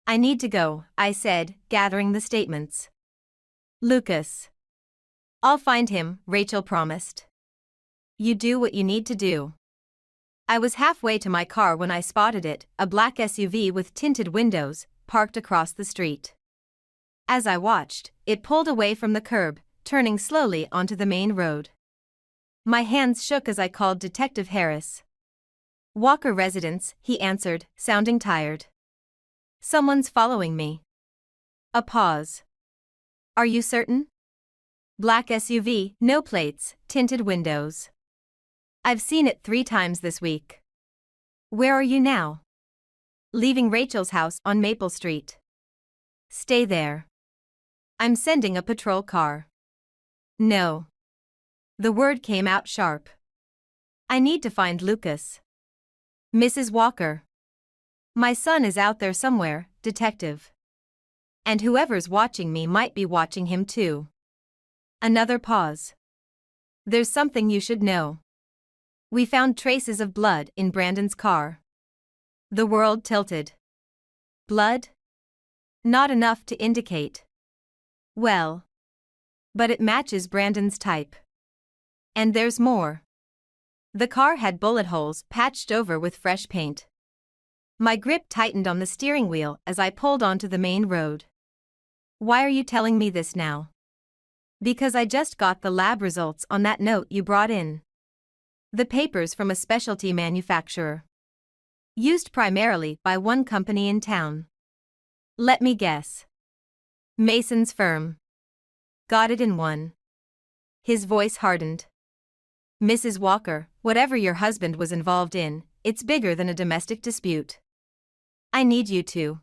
I need to go, I said, gathering the statements. Lucas. I'll find him, Rachel promised. You do what you need to do. I was halfway to my car when I spotted it, a black SUV with tinted windows, parked across the street. As I watched, it pulled away from the curb, turning slowly onto the main road. My hands shook as I called Detective Harris. Walker Residence, he answered, sounding tired. Someone's following me. A pause. Are you certain? Black SUV, no plates, tinted windows. I've seen it 3 times this week. Where are you now? Leaving Rachel's house on Maple Street. Stay there. I'm sending a patrol car. No. The word came out sharp. I need to find Lucas. Mrs. Walker. My son is out there somewhere, detective. And whoever's watching me might be watching him too. Another pause. There's something you should know. We found traces of blood in Brandon's car. The world tilted. Blood? Not enough to indicate. Well. But it matches Brandon's type. And there's more. The car had bullet holes patched over with fresh paint. My grip tightened on the steering wheel as I pulled onto the main road. Why are you telling me this now? Because I just got the lab results on that note you brought in. The papers from a specialty manufacturer. Used primarily by one company in town. Let me guess. Mason's firm. Got it in one. His voice hardened. Mrs. Walker, whatever your husband was involved in, it's bigger than a domestic dispute. I need you to.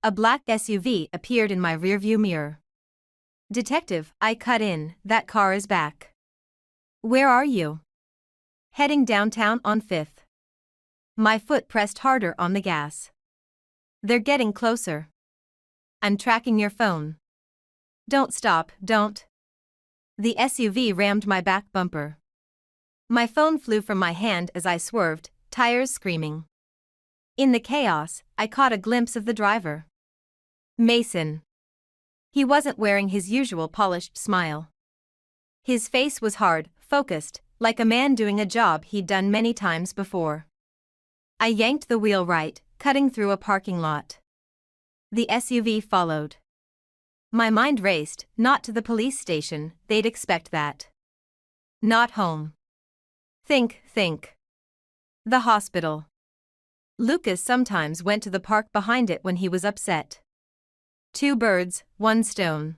A black SUV appeared in my rearview mirror. Detective, I cut in, that car is back. Where are you? Heading downtown on 5th. My foot pressed harder on the gas. They're getting closer. I'm tracking your phone. Don't stop, don't. The SUV rammed my back bumper. My phone flew from my hand as I swerved, tires screaming. In the chaos, I caught a glimpse of the driver. Mason. He wasn't wearing his usual polished smile. His face was hard, focused, like a man doing a job he'd done many times before. I yanked the wheel right, cutting through a parking lot. The SUV followed. My mind raced, not to the police station, they'd expect that. Not home. Think. The hospital. Lucas sometimes went to the park behind it when he was upset. 2 birds, 1 stone.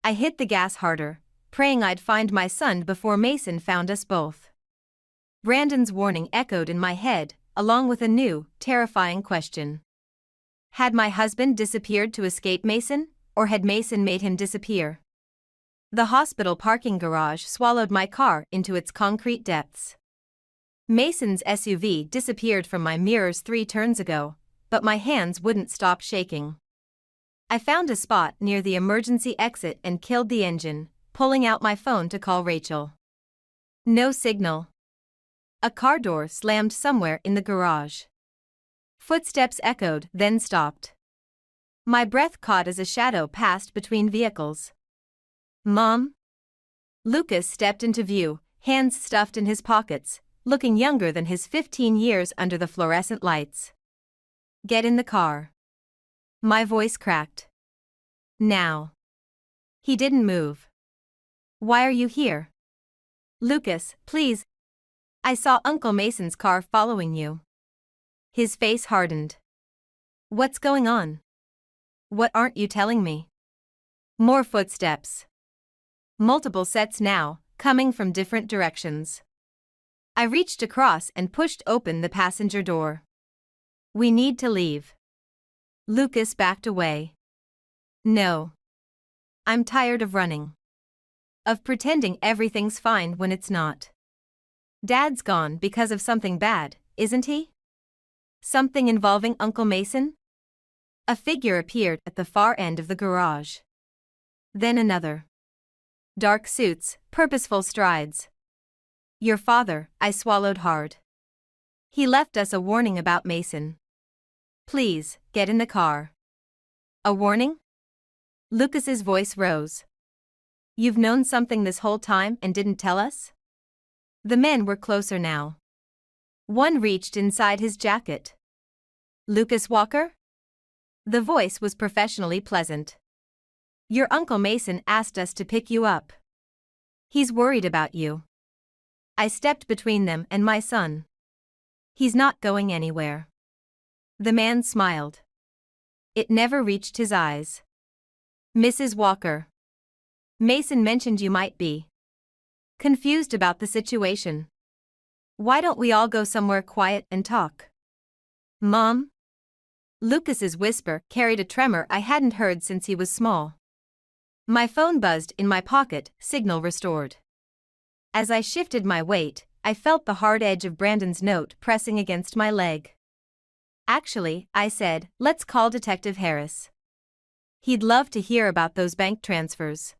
I hit the gas harder, praying I'd find my son before Mason found us both. Brandon's warning echoed in my head, along with a new, terrifying question. Had my husband disappeared to escape Mason, or had Mason made him disappear? The hospital parking garage swallowed my car into its concrete depths. Mason's SUV disappeared from my mirrors 3 turns ago, but my hands wouldn't stop shaking. I found a spot near the emergency exit and killed the engine, pulling out my phone to call Rachel. No signal. A car door slammed somewhere in the garage. Footsteps echoed, then stopped. My breath caught as a shadow passed between vehicles. Mom? Lucas stepped into view, hands stuffed in his pockets, looking younger than his 15 years under the fluorescent lights. Get in the car. My voice cracked. Now. He didn't move. Why are you here? Lucas, please. I saw Uncle Mason's car following you. His face hardened. What's going on? What aren't you telling me? More footsteps. Multiple sets now, coming from different directions. I reached across and pushed open the passenger door. We need to leave. Lucas backed away. No. I'm tired of running. Of pretending everything's fine when it's not. Dad's gone because of something bad, isn't he? Something involving Uncle Mason? A figure appeared at the far end of the garage. Then another. Dark suits, purposeful strides. Your father, I swallowed hard. He left us a warning about Mason. Please, get in the car. A warning? Lucas's voice rose. You've known something this whole time and didn't tell us? The men were closer now. One reached inside his jacket. Lucas Walker? The voice was professionally pleasant. Your Uncle Mason asked us to pick you up. He's worried about you. I stepped between them and my son. He's not going anywhere. The man smiled. It never reached his eyes. Mrs. Walker. Mason mentioned you might be confused about the situation. Why don't we all go somewhere quiet and talk? Mom? Lucas's whisper carried a tremor I hadn't heard since he was small. My phone buzzed in my pocket, signal restored. As I shifted my weight, I felt the hard edge of Brandon's note pressing against my leg. Actually, I said, let's call Detective Harris. He'd love to hear about those bank transfers.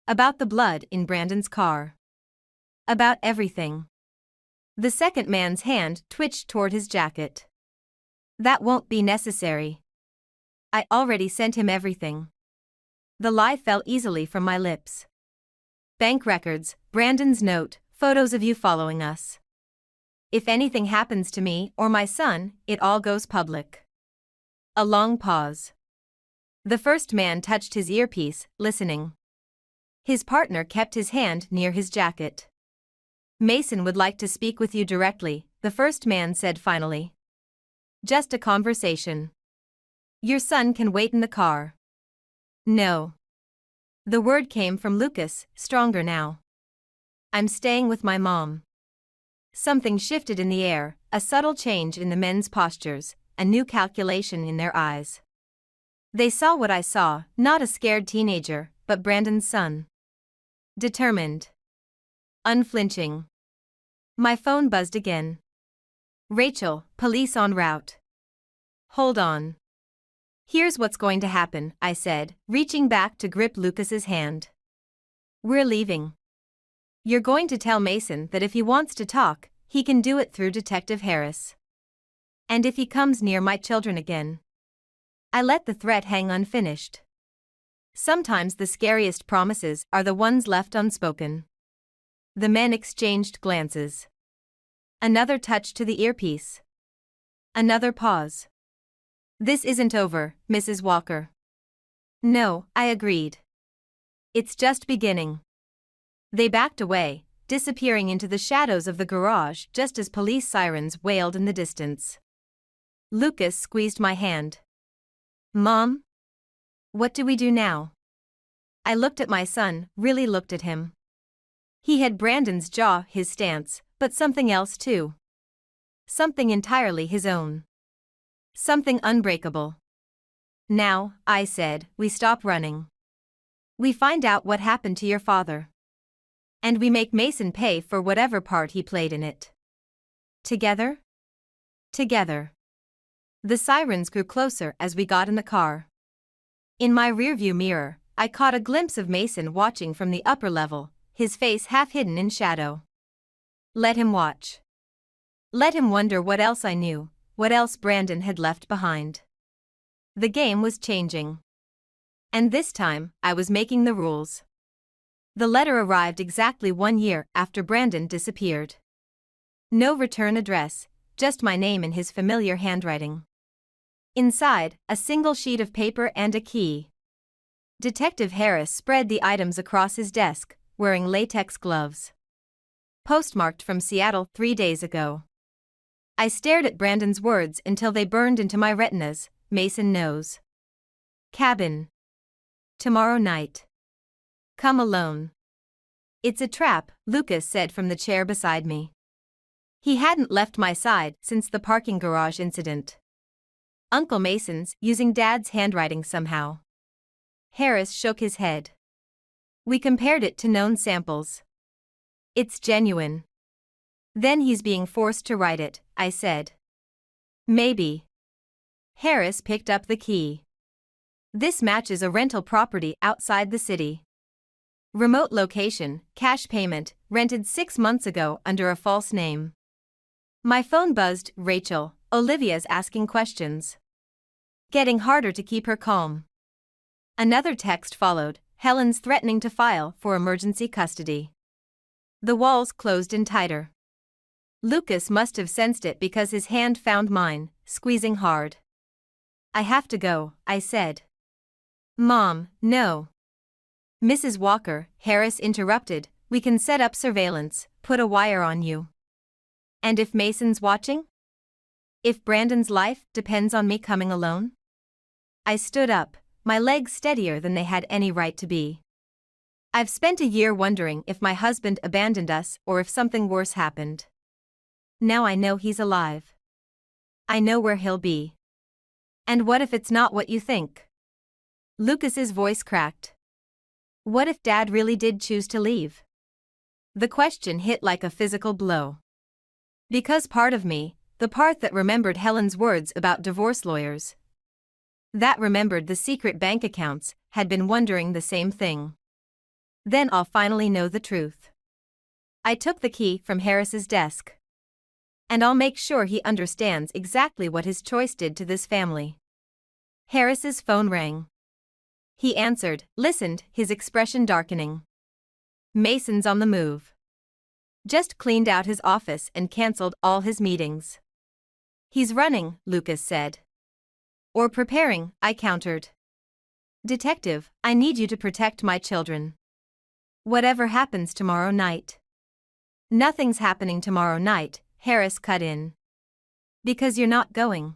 About the blood in Brandon's car. About everything. The second man's hand twitched toward his jacket. That won't be necessary. I already sent him everything. The lie fell easily from my lips. Bank records, Brandon's note, photos of you following us. If anything happens to me or my son, it all goes public. A long pause. The first man touched his earpiece, listening. His partner kept his hand near his jacket. Mason would like to speak with you directly, the first man said finally. Just a conversation. Your son can wait in the car. No. The word came from Lucas, stronger now. I'm staying with my mom. Something shifted in the air, a subtle change in the men's postures, a new calculation in their eyes. They saw what I saw, not a scared teenager, but Brandon's son. Determined. unflinching. My phone buzzed again. Rachel, police en route. Hold on. Here's what's going to happen, I said, reaching back to grip Lucas's hand. We're leaving. You're going to tell Mason that if he wants to talk, he can do it through Detective Harris. And if he comes near my children again. I let the threat hang unfinished. Sometimes the scariest promises are the ones left unspoken. The men exchanged glances. Another touch to the earpiece. Another pause. This isn't over, Mrs. Walker. No, I agreed. It's just beginning. They backed away, disappearing into the shadows of the garage just as police sirens wailed in the distance. Lucas squeezed my hand. Mom? What do we do now? I looked at my son, really looked at him. He had Brandon's jaw, his stance, but something else too. Something entirely his own. Something unbreakable. Now, I said, we stop running. We find out what happened to your father. And we make Mason pay for whatever part he played in it. Together? Together. The sirens grew closer as we got in the car. In my rearview mirror, I caught a glimpse of Mason watching from the upper level, his face half hidden in shadow. Let him watch. Let him wonder what else I knew, what else Brandon had left behind. The game was changing. And this time, I was making the rules. The letter arrived exactly 1 year after Brandon disappeared. No return address, just my name in his familiar handwriting. Inside, a single sheet of paper and a key. Detective Harris spread the items across his desk, wearing latex gloves. Postmarked from Seattle 3 days ago. I stared at Brandon's words until they burned into my retinas. Mason knows. Cabin. Tomorrow night. Come alone. It's a trap, Lucas said from the chair beside me. He hadn't left my side since the parking garage incident. Uncle Mason's using Dad's handwriting somehow. Harris shook his head. We compared it to known samples. It's genuine. Then he's being forced to write it, I said. Maybe. Harris picked up the key. This matches a rental property outside the city. Remote location, cash payment, rented 6 months ago under a false name. My phone buzzed. Rachel, Olivia's asking questions. Getting harder to keep her calm. Another text followed, Helen's threatening to file for emergency custody. The walls closed in tighter. Lucas must have sensed it because his hand found mine, squeezing hard. I have to go, I said. Mom, no. Mrs. Walker, Harris interrupted, we can set up surveillance, put a wire on you. And if Mason's watching? If Brandon's life depends on me coming alone? I stood up, my legs steadier than they had any right to be. I've spent a year wondering if my husband abandoned us or if something worse happened. Now I know he's alive. I know where he'll be. And what if it's not what you think? Lucas's voice cracked. What if Dad really did choose to leave? The question hit like a physical blow. Because part of me, the part that remembered Helen's words about divorce lawyers, that remembered the secret bank accounts, had been wondering the same thing. Then I'll finally know the truth. I took the key from Harris's desk. And I'll make sure he understands exactly what his choice did to this family. Harris's phone rang. He answered, listened, his expression darkening. Mason's on the move. Just cleaned out his office and cancelled all his meetings. He's running, Lucas said. Or preparing, I countered. Detective, I need you to protect my children. Whatever happens tomorrow night. Nothing's happening tomorrow night, Harris cut in. Because you're not going.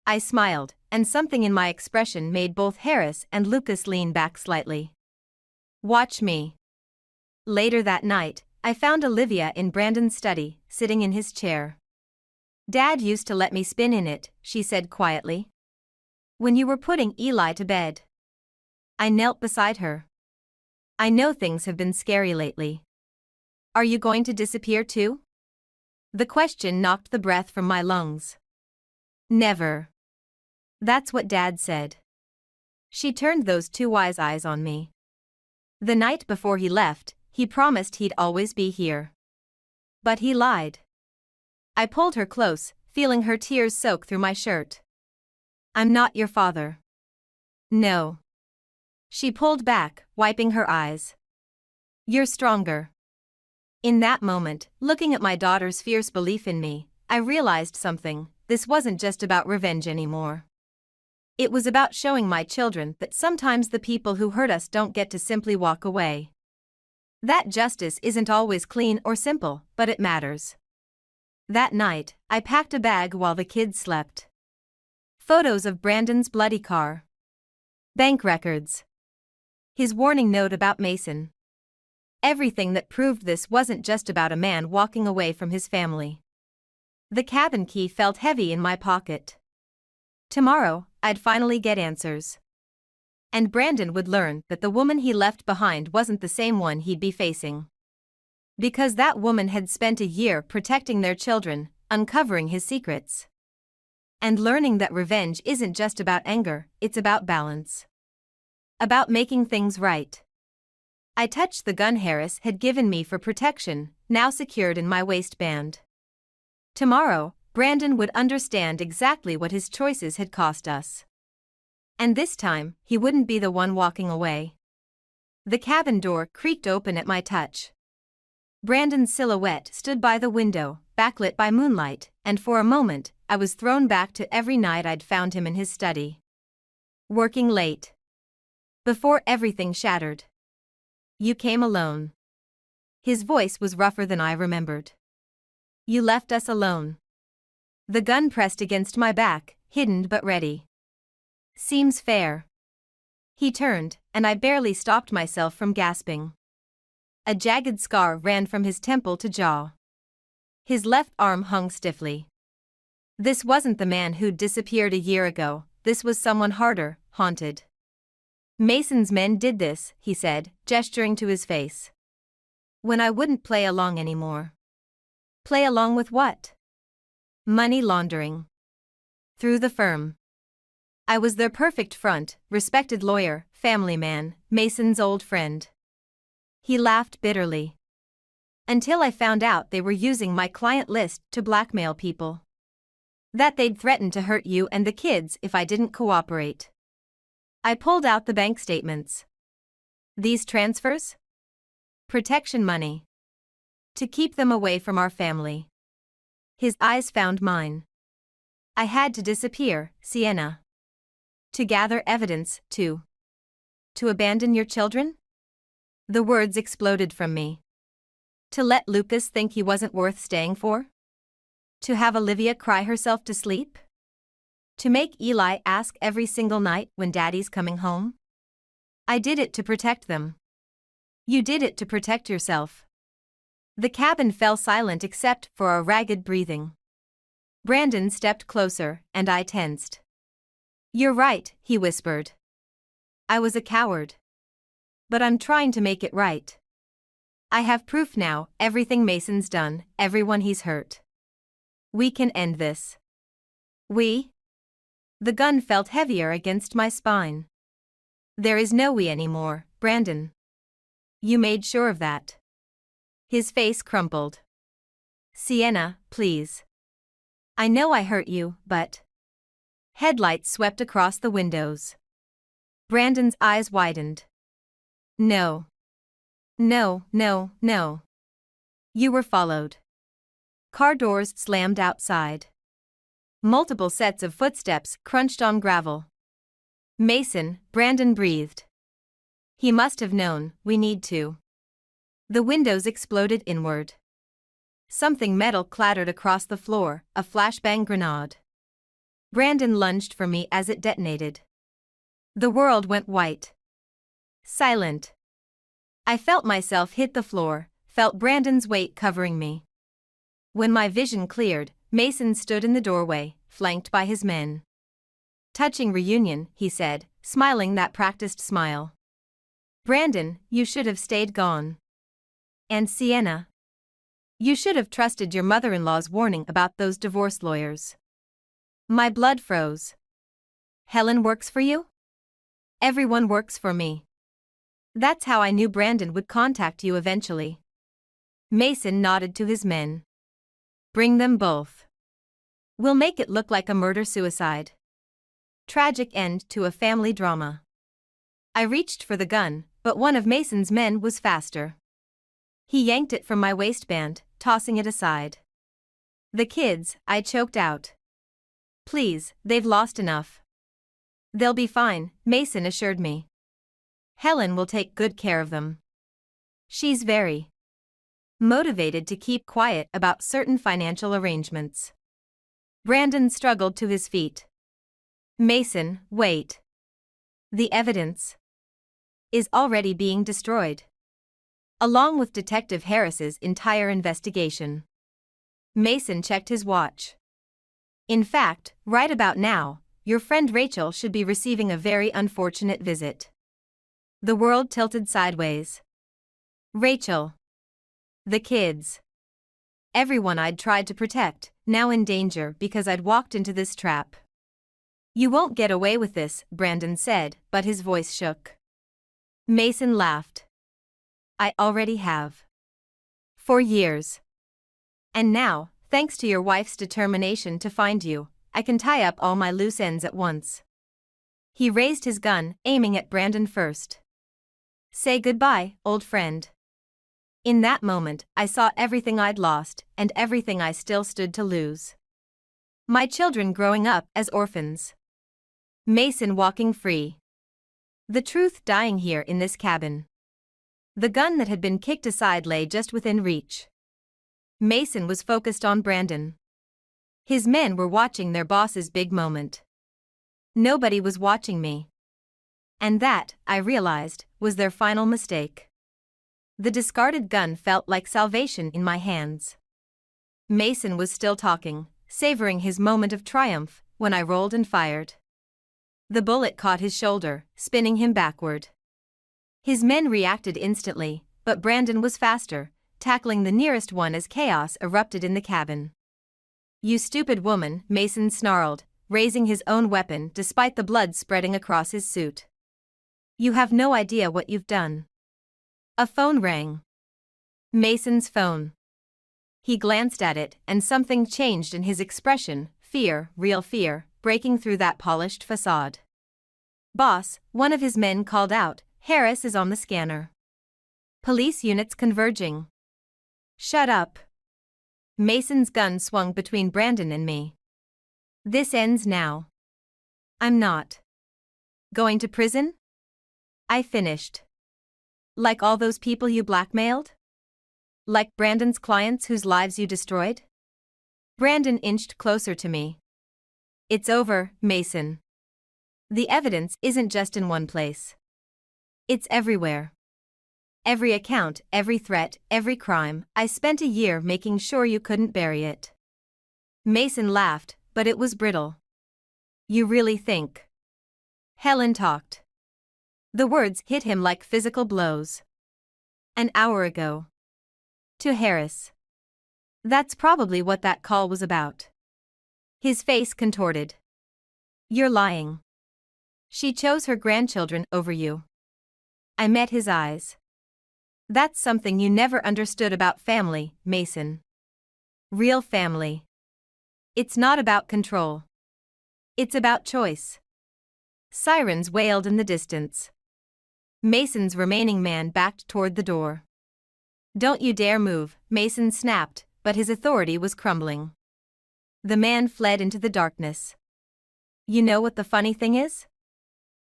I smiled, and something in my expression made both Harris and Lucas lean back slightly. Watch me. Later that night, I found Olivia in Brandon's study, sitting in his chair. Dad used to let me spin in it, she said quietly. When you were putting Eli to bed. I knelt beside her. I know things have been scary lately. Are you going to disappear too? The question knocked the breath from my lungs. Never. That's what Dad said. She turned those two wise eyes on me. The night before he left, he promised he'd always be here. But he lied. I pulled her close, feeling her tears soak through my shirt. I'm not your father. No. She pulled back, wiping her eyes. You're stronger. In that moment, looking at my daughter's fierce belief in me, I realized something. This wasn't just about revenge anymore. It was about showing my children that sometimes the people who hurt us don't get to simply walk away. That justice isn't always clean or simple, but it matters. That night, I packed a bag while the kids slept. Photos of Brandon's bloody car. Bank records. His warning note about Mason. Everything that proved this wasn't just about a man walking away from his family. The cabin key felt heavy in my pocket. Tomorrow, I'd finally get answers. And Brandon would learn that the woman he left behind wasn't the same one he'd be facing. Because that woman had spent a year protecting their children, uncovering his secrets. And learning that revenge isn't just about anger, it's about balance. About making things right. I touched the gun Harris had given me for protection, now secured in my waistband. Tomorrow, Brandon would understand exactly what his choices had cost us. And this time, he wouldn't be the one walking away. The cabin door creaked open at my touch. Brandon's silhouette stood by the window, backlit by moonlight, and for a moment, I was thrown back to every night I'd found him in his study. Working late. Before everything shattered. You came alone. His voice was rougher than I remembered. You left us alone. The gun pressed against my back, hidden but ready. Seems fair. He turned, and I barely stopped myself from gasping. A jagged scar ran from his temple to jaw. His left arm hung stiffly. This wasn't the man who'd disappeared a year ago, this was someone harder, haunted. Mason's men did this, he said, gesturing to his face. When I wouldn't play along anymore. Play along with what? Money laundering. Through the firm. I was their perfect front, respected lawyer, family man, Mason's old friend. He laughed bitterly. Until I found out they were using my client list to blackmail people. That they'd threaten to hurt you and the kids if I didn't cooperate. I pulled out the bank statements. These transfers? Protection money. To keep them away from our family. His eyes found mine. I had to disappear, Sienna. To gather evidence, to abandon your children? The words exploded from me. To let Lucas think he wasn't worth staying for? To have Olivia cry herself to sleep? To make Eli ask every single night when Daddy's coming home? I did it to protect them. You did it to protect yourself. The cabin fell silent except for our ragged breathing. Brandon stepped closer, and I tensed. You're right, he whispered. I was a coward. But I'm trying to make it right. I have proof now, everything Mason's done, everyone he's hurt. We can end this. We? The gun felt heavier against my spine. There is no we anymore, Brandon. You made sure of that. His face crumpled. Sienna, please. I know I hurt you, but... Headlights swept across the windows. Brandon's eyes widened. No. No, no, no. You were followed. Car doors slammed outside. Multiple sets of footsteps crunched on gravel. Mason, Brandon breathed. He must have known, we need to. The windows exploded inward. Something metal clattered across the floor, a flashbang grenade. Brandon lunged for me as it detonated. The world went white. Silent. I felt myself hit the floor, felt Brandon's weight covering me. When my vision cleared, Mason stood in the doorway, flanked by his men. Touching reunion, he said, smiling that practiced smile. Brandon, you should have stayed gone. And Sienna. You should have trusted your mother-in-law's warning about those divorce lawyers. My blood froze. Helen works for you? Everyone works for me. That's how I knew Brandon would contact you eventually. Mason nodded to his men. Bring them both. We'll make it look like a murder-suicide. Tragic end to a family drama. I reached for the gun, but one of Mason's men was faster. He yanked it from my waistband, tossing it aside. The kids, I choked out. Please, they've lost enough. They'll be fine, Mason assured me. Helen will take good care of them. She's very motivated to keep quiet about certain financial arrangements. Brandon struggled to his feet. Mason, wait. The evidence is already being destroyed, along with Detective Harris's entire investigation. Mason checked his watch. In fact, right about now, your friend Rachel should be receiving a very unfortunate visit. The world tilted sideways. Rachel. The kids. Everyone I'd tried to protect, now in danger because I'd walked into this trap. You won't get away with this, Brandon said, but his voice shook. Mason laughed. I already have. For years. And now, thanks to your wife's determination to find you, I can tie up all my loose ends at once. He raised his gun, aiming at Brandon first. Say goodbye, old friend. In that moment, I saw everything I'd lost, and everything I still stood to lose. My children growing up as orphans. Mason walking free. The truth dying here in this cabin. The gun that had been kicked aside lay just within reach. Mason was focused on Brandon. His men were watching their boss's big moment. Nobody was watching me. And that, I realized, was their final mistake. The discarded gun felt like salvation in my hands. Mason was still talking, savoring his moment of triumph, when I rolled and fired. The bullet caught his shoulder, spinning him backward. His men reacted instantly, but Brandon was faster, tackling the nearest one as chaos erupted in the cabin. You stupid woman, Mason snarled, raising his own weapon despite the blood spreading across his suit. You have no idea what you've done. A phone rang. Mason's phone. He glanced at it, and something changed in his expression, fear, real fear, breaking through that polished facade. Boss, one of his men called out, Harris is on the scanner. Police units converging. Shut up. Mason's gun swung between Brandon and me. This ends now. I'm not going to prison? I finished. Like all those people you blackmailed? Like Brandon's clients whose lives you destroyed? Brandon inched closer to me. It's over, Mason. The evidence isn't just in one place. It's everywhere. Every account, every threat, every crime, I spent a year making sure you couldn't bury it. Mason laughed, but it was brittle. You really think? Helen talked. The words hit him like physical blows. An hour ago. To Harris. That's probably what that call was about. His face contorted. You're lying. She chose her grandchildren over you. I met his eyes. That's something you never understood about family, Mason. Real family. It's not about control. It's about choice. Sirens wailed in the distance. Mason's remaining man backed toward the door. Don't you dare move, Mason snapped, but his authority was crumbling. The man fled into the darkness. You know what the funny thing is?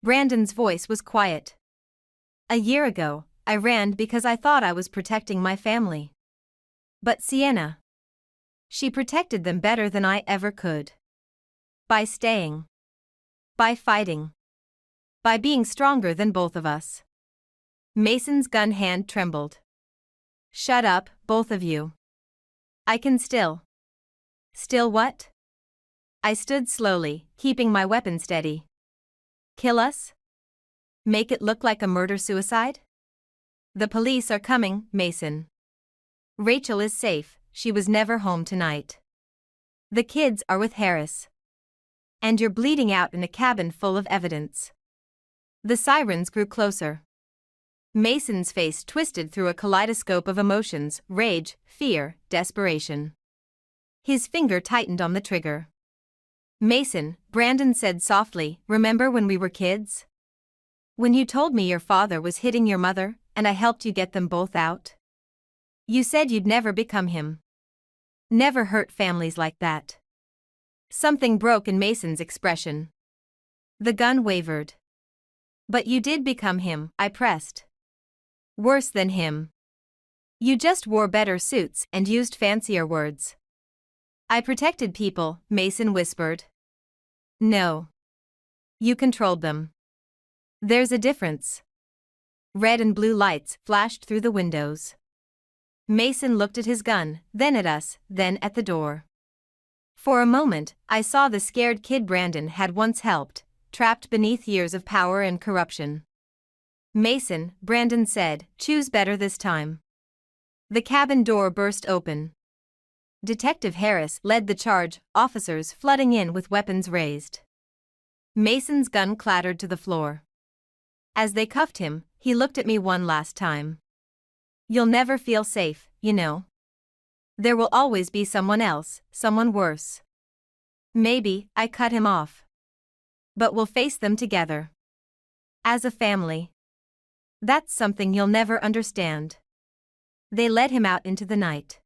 Brandon's voice was quiet. A year ago, I ran because I thought I was protecting my family. But Sienna. She protected them better than I ever could. By staying. By fighting. By being stronger than both of us. Mason's gun hand trembled. Shut up, both of you. I can still. Still what? I stood slowly, keeping my weapon steady. Kill us? Make it look like a murder-suicide? The police are coming, Mason. Rachel is safe, she was never home tonight. The kids are with Harris. And you're bleeding out in a cabin full of evidence. The sirens grew closer. Mason's face twisted through a kaleidoscope of emotions: rage, fear, desperation. His finger tightened on the trigger. Mason, Brandon said softly, remember when we were kids? When you told me your father was hitting your mother, and I helped you get them both out? You said you'd never become him. Never hurt families like that. Something broke in Mason's expression. The gun wavered. But you did become him, I pressed. Worse than him. You just wore better suits and used fancier words. I protected people, Mason whispered. No. You controlled them. There's a difference. Red and blue lights flashed through the windows. Mason looked at his gun, then at us, then at the door. For a moment, I saw the scared kid Brandon had once helped, trapped beneath years of power and corruption. Mason, Brandon said, choose better this time. The cabin door burst open. Detective Harris led the charge, officers flooding in with weapons raised. Mason's gun clattered to the floor. As they cuffed him, he looked at me one last time. You'll never feel safe, you know. There will always be someone else, someone worse. Maybe, I cut him off. But we'll face them together. As a family. That's something you'll never understand. They led him out into the night.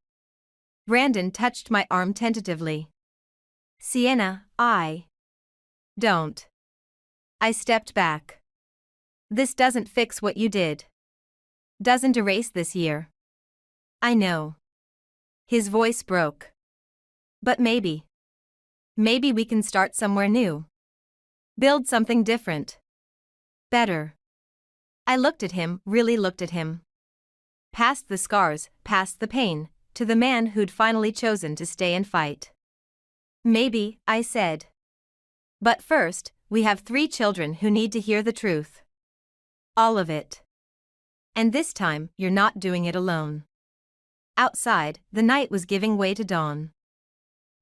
Brandon touched my arm tentatively. Sienna, don't. I stepped back. This doesn't fix what you did. Doesn't erase this year. I know. His voice broke. But maybe. Maybe we can start somewhere new. Build something different. Better. I looked at him, really looked at him. Past the scars, past the pain, to the man who'd finally chosen to stay and fight. Maybe, I said. But first, we have 3 children who need to hear the truth. All of it. And this time, you're not doing it alone. Outside, the night was giving way to dawn.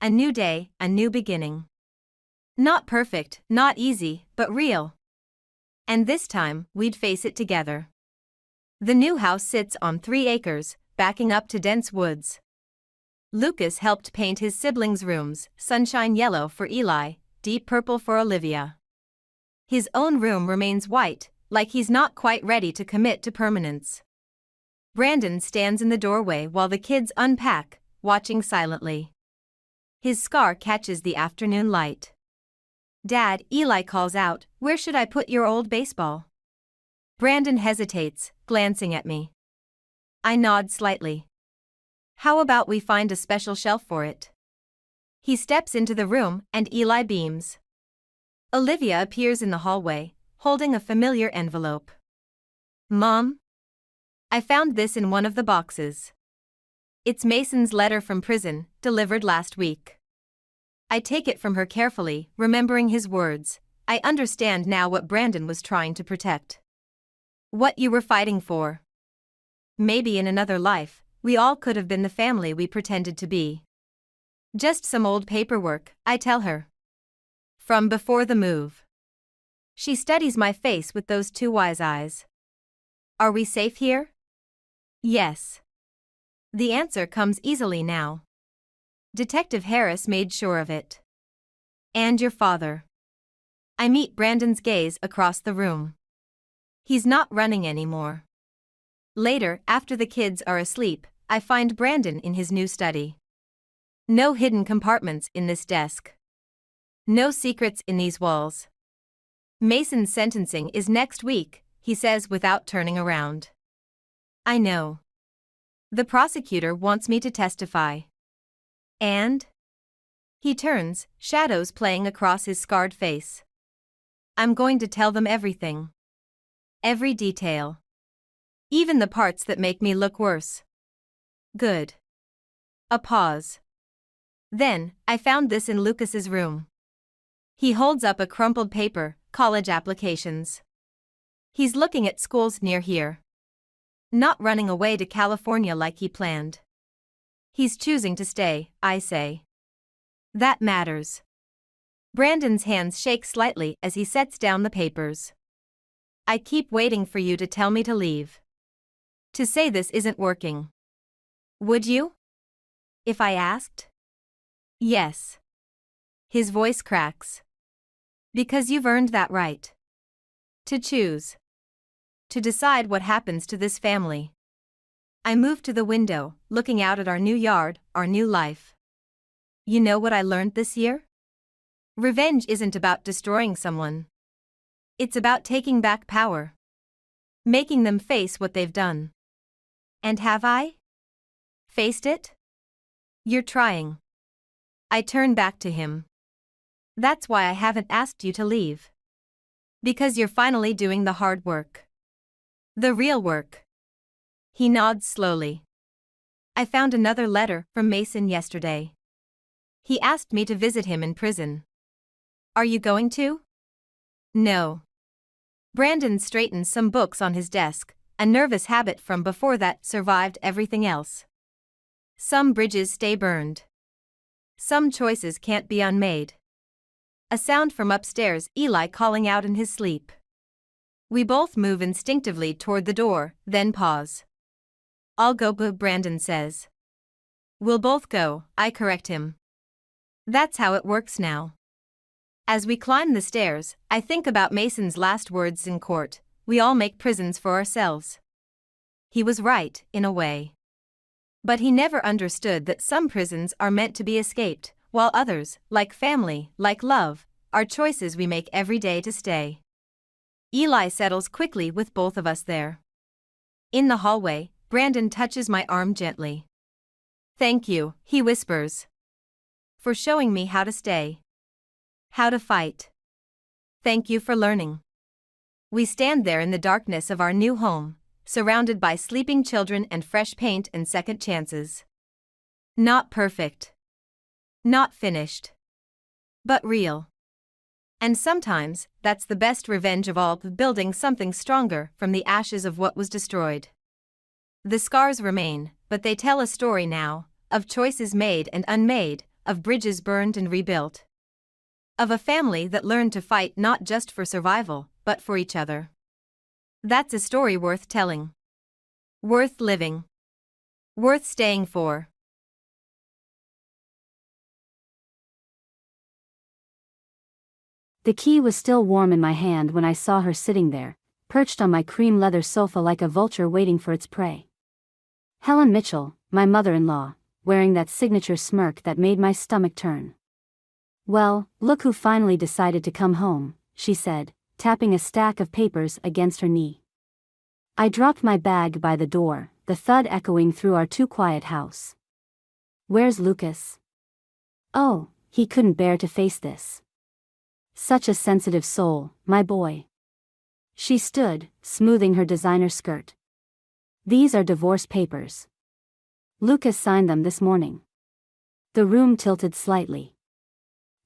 A new day, a new beginning. Not perfect, not easy, but real. And this time, we'd face it together. The new house sits on 3 acres, backing up to dense woods. Lucas helped paint his siblings' rooms, sunshine yellow for Eli, deep purple for Olivia. His own room remains white, like he's not quite ready to commit to permanence. Brandon stands in the doorway while the kids unpack, watching silently. His scar catches the afternoon light. Dad, Eli calls out, where should I put your old baseball? Brandon hesitates, glancing at me. I nod slightly. How about we find a special shelf for it? He steps into the room and Eli beams. Olivia appears in the hallway, holding a familiar envelope. Mom? I found this in one of the boxes. It's Mason's letter from prison, delivered last week. I take it from her carefully, remembering his words. I understand now what Brandon was trying to protect. What you were fighting for. Maybe in another life, we all could have been the family we pretended to be. Just some old paperwork, I tell her. From before the move. She studies my face with those 2 wise eyes. Are we safe here? Yes. The answer comes easily now. Detective Harris made sure of it. And your father. I meet Brandon's gaze across the room. He's not running anymore. Later, after the kids are asleep, I find Brandon in his new study. No hidden compartments in this desk. No secrets in these walls. Mason's sentencing is next week, he says without turning around. I know. The prosecutor wants me to testify. And? He turns, shadows playing across his scarred face. I'm going to tell them everything. Every detail. Even the parts that make me look worse. Good. A pause. Then, I found this in Lucas's room. He holds up a crumpled paper, college applications. He's looking at schools near here. Not running away to California like he planned. He's choosing to stay, I say. That matters. Brandon's hands shake slightly as he sets down the papers. I keep waiting for you to tell me to leave. To say this isn't working. Would you? If I asked? Yes. His voice cracks. Because you've earned that right. To choose. To decide what happens to this family. I move to the window, looking out at our new yard, our new life. You know what I learned this year? Revenge isn't about destroying someone. It's about taking back power. Making them face what they've done. And have I? Faced it? You're trying. I turn back to him. That's why I haven't asked you to leave. Because you're finally doing the hard work. The real work. He nods slowly. I found another letter from Mason yesterday. He asked me to visit him in prison. Are you going to? No. Brandon straightens some books on his desk, a nervous habit from before that survived everything else. Some bridges stay burned. Some choices can't be unmade. A sound from upstairs, Eli calling out in his sleep. We both move instinctively toward the door, then pause. I'll go, Brandon says. We'll both go, I correct him. That's how it works now. As we climb the stairs, I think about Mason's last words in court, we all make prisons for ourselves. He was right, in a way. But he never understood that some prisons are meant to be escaped, while others, like family, like love, are choices we make every day to stay. Eli settles quickly with both of us there. In the hallway, Brandon touches my arm gently. Thank you, he whispers. For showing me how to stay. How to fight. Thank you for learning. We stand there in the darkness of our new home, surrounded by sleeping children and fresh paint and second chances. Not perfect. Not finished. But real. And sometimes, that's the best revenge of all, building something stronger from the ashes of what was destroyed. The scars remain, but they tell a story now, of choices made and unmade, of bridges burned and rebuilt. Of a family that learned to fight not just for survival, but for each other. That's a story worth telling. Worth living. Worth staying for. The key was still warm in my hand when I saw her sitting there, perched on my cream leather sofa like a vulture waiting for its prey. Helen Mitchell, my mother-in-law, wearing that signature smirk that made my stomach turn. Well, look who finally decided to come home, she said, tapping a stack of papers against her knee. I dropped my bag by the door, the thud echoing through our too-quiet house. Where's Lucas? Oh, he couldn't bear to face this. Such a sensitive soul, my boy. She stood, smoothing her designer skirt. These are divorce papers. Lucas signed them this morning. The room tilted slightly.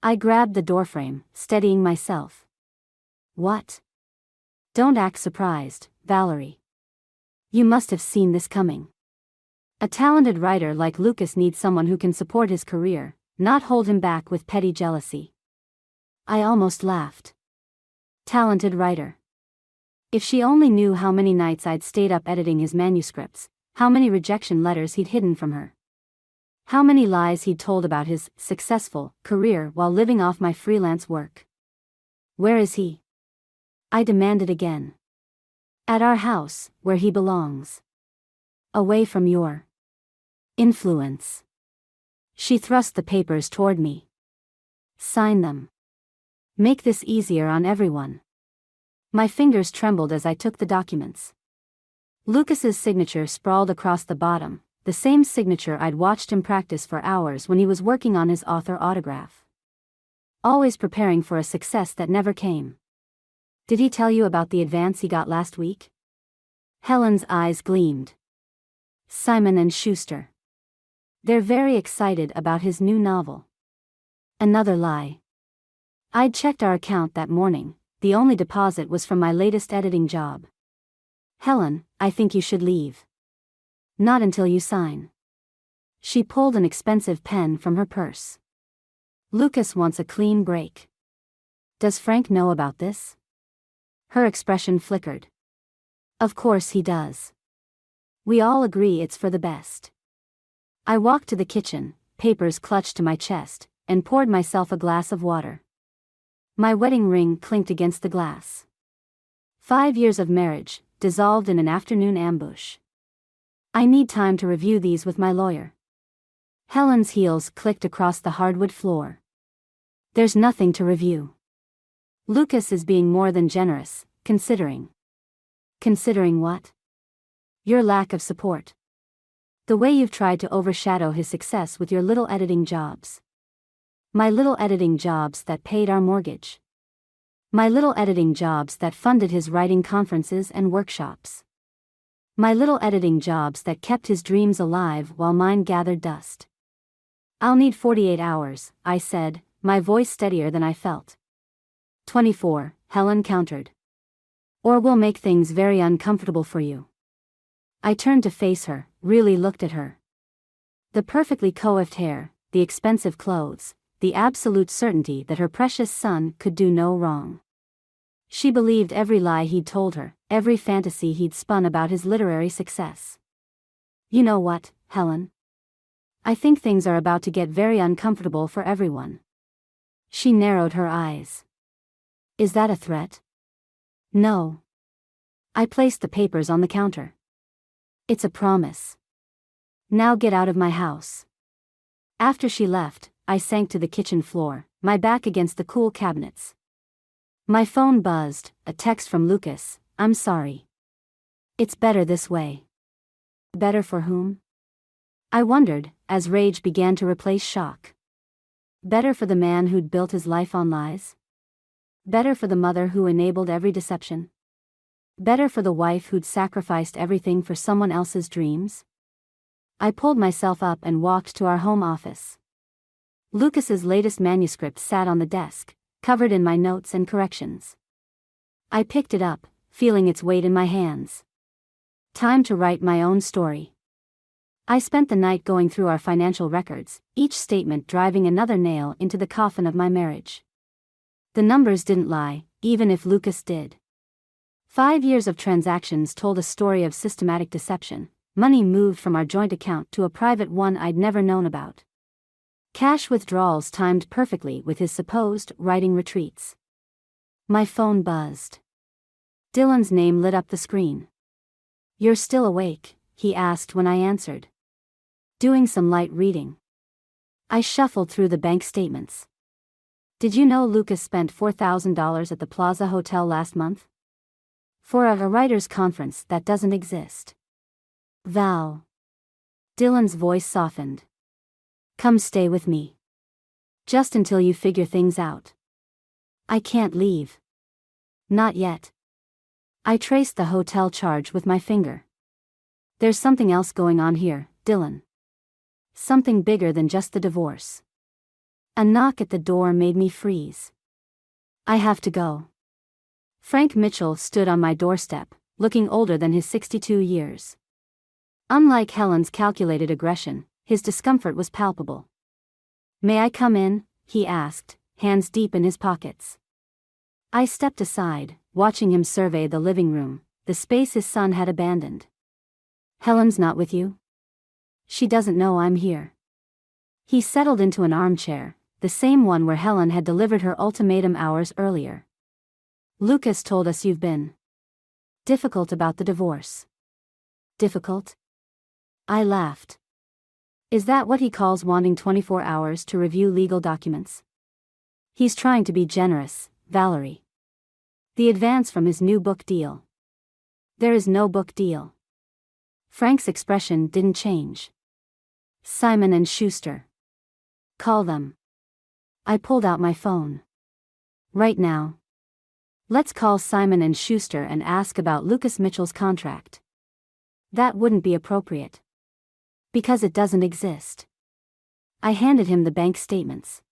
I grabbed the doorframe, steadying myself. What? Don't act surprised, Valerie. You must have seen this coming. A talented writer like Lucas needs someone who can support his career, not hold him back with petty jealousy. I almost laughed. Talented writer. If she only knew how many nights I'd stayed up editing his manuscripts, how many rejection letters he'd hidden from her. How many lies he'd told about his successful career while living off my freelance work. Where is he? I demanded again. At our house, where he belongs. Away from your influence. She thrust the papers toward me. Sign them. Make this easier on everyone. My fingers trembled as I took the documents. Lucas's signature sprawled across the bottom, the same signature I'd watched him practice for hours when he was working on his author autograph. Always preparing for a success that never came. Did he tell you about the advance he got last week? Helen's eyes gleamed. Simon & Schuster. They're very excited about his new novel. Another lie. I'd checked our account that morning, the only deposit was from my latest editing job. Helen, I think you should leave. Not until you sign. She pulled an expensive pen from her purse. Lucas wants a clean break. Does Frank know about this? Her expression flickered. Of course he does. We all agree it's for the best. I walked to the kitchen, papers clutched to my chest, and poured myself a glass of water. My wedding ring clinked against the glass. 5 years of marriage, dissolved in an afternoon ambush. I need time to review these with my lawyer. Helen's heels clicked across the hardwood floor. There's nothing to review. Lucas is being more than generous, considering. Considering what? Your lack of support. The way you've tried to overshadow his success with your little editing jobs. My little editing jobs that paid our mortgage. My little editing jobs that funded his writing conferences and workshops. My little editing jobs that kept his dreams alive while mine gathered dust. I'll need 48 hours, I said, my voice steadier than I felt. 24, Helen countered. Or we'll make things very uncomfortable for you. I turned to face her, really looked at her. The perfectly coiffed hair, the expensive clothes, the absolute certainty that her precious son could do no wrong. She believed every lie he'd told her, every fantasy he'd spun about his literary success. You know what, Helen? I think things are about to get very uncomfortable for everyone. She narrowed her eyes. Is that a threat? No. I placed the papers on the counter. It's a promise. Now get out of my house. After she left, I sank to the kitchen floor, my back against the cool cabinets. My phone buzzed, a text from Lucas, I'm sorry. It's better this way. Better for whom? I wondered, as rage began to replace shock. Better for the man who'd built his life on lies? Better for the mother who enabled every deception? Better for the wife who'd sacrificed everything for someone else's dreams? I pulled myself up and walked to our home office. Lucas's latest manuscript sat on the desk, covered in my notes and corrections. I picked it up, feeling its weight in my hands. Time to write my own story. I spent the night going through our financial records, each statement driving another nail into the coffin of my marriage. The numbers didn't lie, even if Lucas did. 5 years of transactions told a story of systematic deception. Money moved from our joint account to a private one I'd never known about. Cash withdrawals timed perfectly with his supposed writing retreats. My phone buzzed. Dylan's name lit up the screen. You're still awake, he asked when I answered. Doing some light reading. I shuffled through the bank statements. Did you know Lucas spent $4,000 at the Plaza Hotel last month? For a writer's conference that doesn't exist. Val. Dylan's voice softened. Come stay with me. Just until you figure things out. I can't leave. Not yet. I traced the hotel charge with my finger. There's something else going on here, Dylan. Something bigger than just the divorce. A knock at the door made me freeze. I have to go. Frank Mitchell stood on my doorstep, looking older than his 62 years. Unlike Helen's calculated aggression, his discomfort was palpable. May I come in? He asked, hands deep in his pockets. I stepped aside, watching him survey the living room, the space his son had abandoned. Helen's not with you? She doesn't know I'm here. He settled into an armchair, the same one where Helen had delivered her ultimatum hours earlier. Lucas told us you've been difficult about the divorce. Difficult? I laughed. Is that what he calls wanting 24 hours to review legal documents? He's trying to be generous, Valerie. The advance from his new book deal. There is no book deal. Frank's expression didn't change. Simon and Schuster. Call them. I pulled out my phone. Right now. Let's call Simon and Schuster and ask about Lucas Mitchell's contract. That wouldn't be appropriate. Because it doesn't exist. I handed him the bank statements.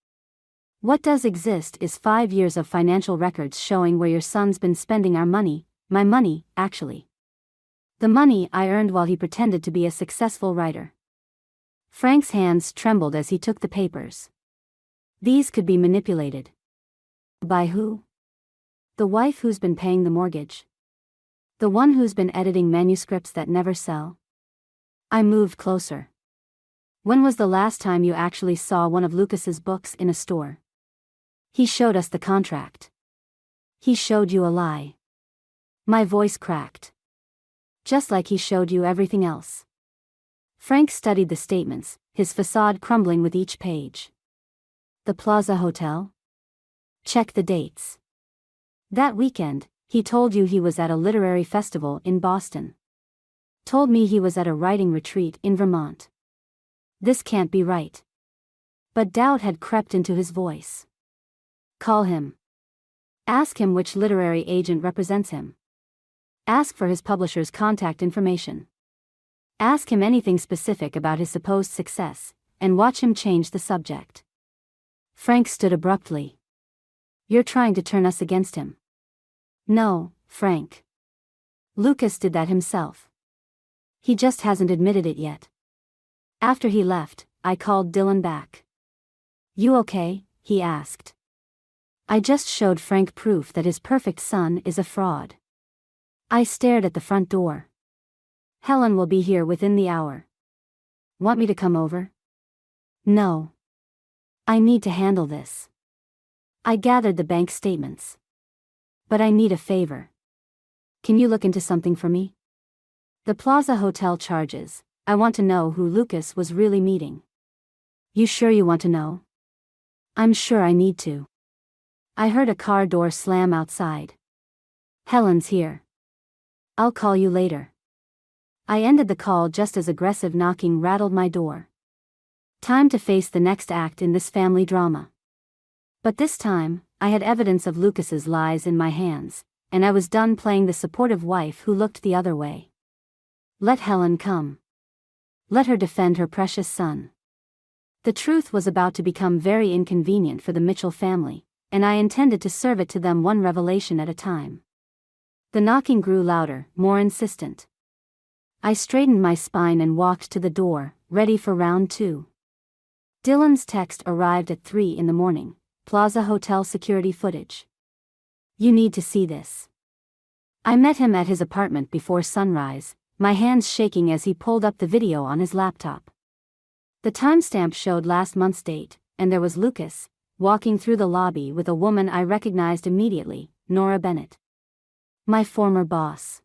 What does exist is 5 years of financial records showing where your son's been spending our money, my money, actually. The money I earned while he pretended to be a successful writer. Frank's hands trembled as he took the papers. These could be manipulated. By who? The wife who's been paying the mortgage? The one who's been editing manuscripts that never sell? I moved closer. When was the last time you actually saw one of Lucas's books in a store? He showed us the contract. He showed you a lie. My voice cracked. Just like he showed you everything else. Frank studied the statements, his facade crumbling with each page. The Plaza Hotel? Check the dates. That weekend, he told you he was at a literary festival in Boston. Told me he was at a writing retreat in Vermont. This can't be right. But doubt had crept into his voice. Call him. Ask him which literary agent represents him. Ask for his publisher's contact information. Ask him anything specific about his supposed success, and watch him change the subject. Frank stood abruptly. You're trying to turn us against him. No, Frank. Lucas did that himself. He just hasn't admitted it yet. After he left, I called Dylan back. You okay? He asked. I just showed Frank proof that his perfect son is a fraud. I stared at the front door. Helen will be here within the hour. Want me to come over? No. I need to handle this. I gathered the bank statements. But I need a favor. Can you look into something for me? The Plaza Hotel charges. I want to know who Lucas was really meeting. You sure you want to know? I'm sure I need to. I heard a car door slam outside. Helen's here. I'll call you later. I ended the call just as aggressive knocking rattled my door. Time to face the next act in this family drama. But this time, I had evidence of Lucas's lies in my hands, and I was done playing the supportive wife who looked the other way. Let Helen come. Let her defend her precious son. The truth was about to become very inconvenient for the Mitchell family, and I intended to serve it to them one revelation at a time. The knocking grew louder, more insistent. I straightened my spine and walked to the door, ready for round 2. Dylan's text arrived at 3 in the morning. Plaza Hotel security footage. You need to see this. I met him at his apartment before sunrise, my hands shaking as he pulled up the video on his laptop. The timestamp showed last month's date, and there was Lucas, walking through the lobby with a woman I recognized immediately, Nora Bennett. My former boss.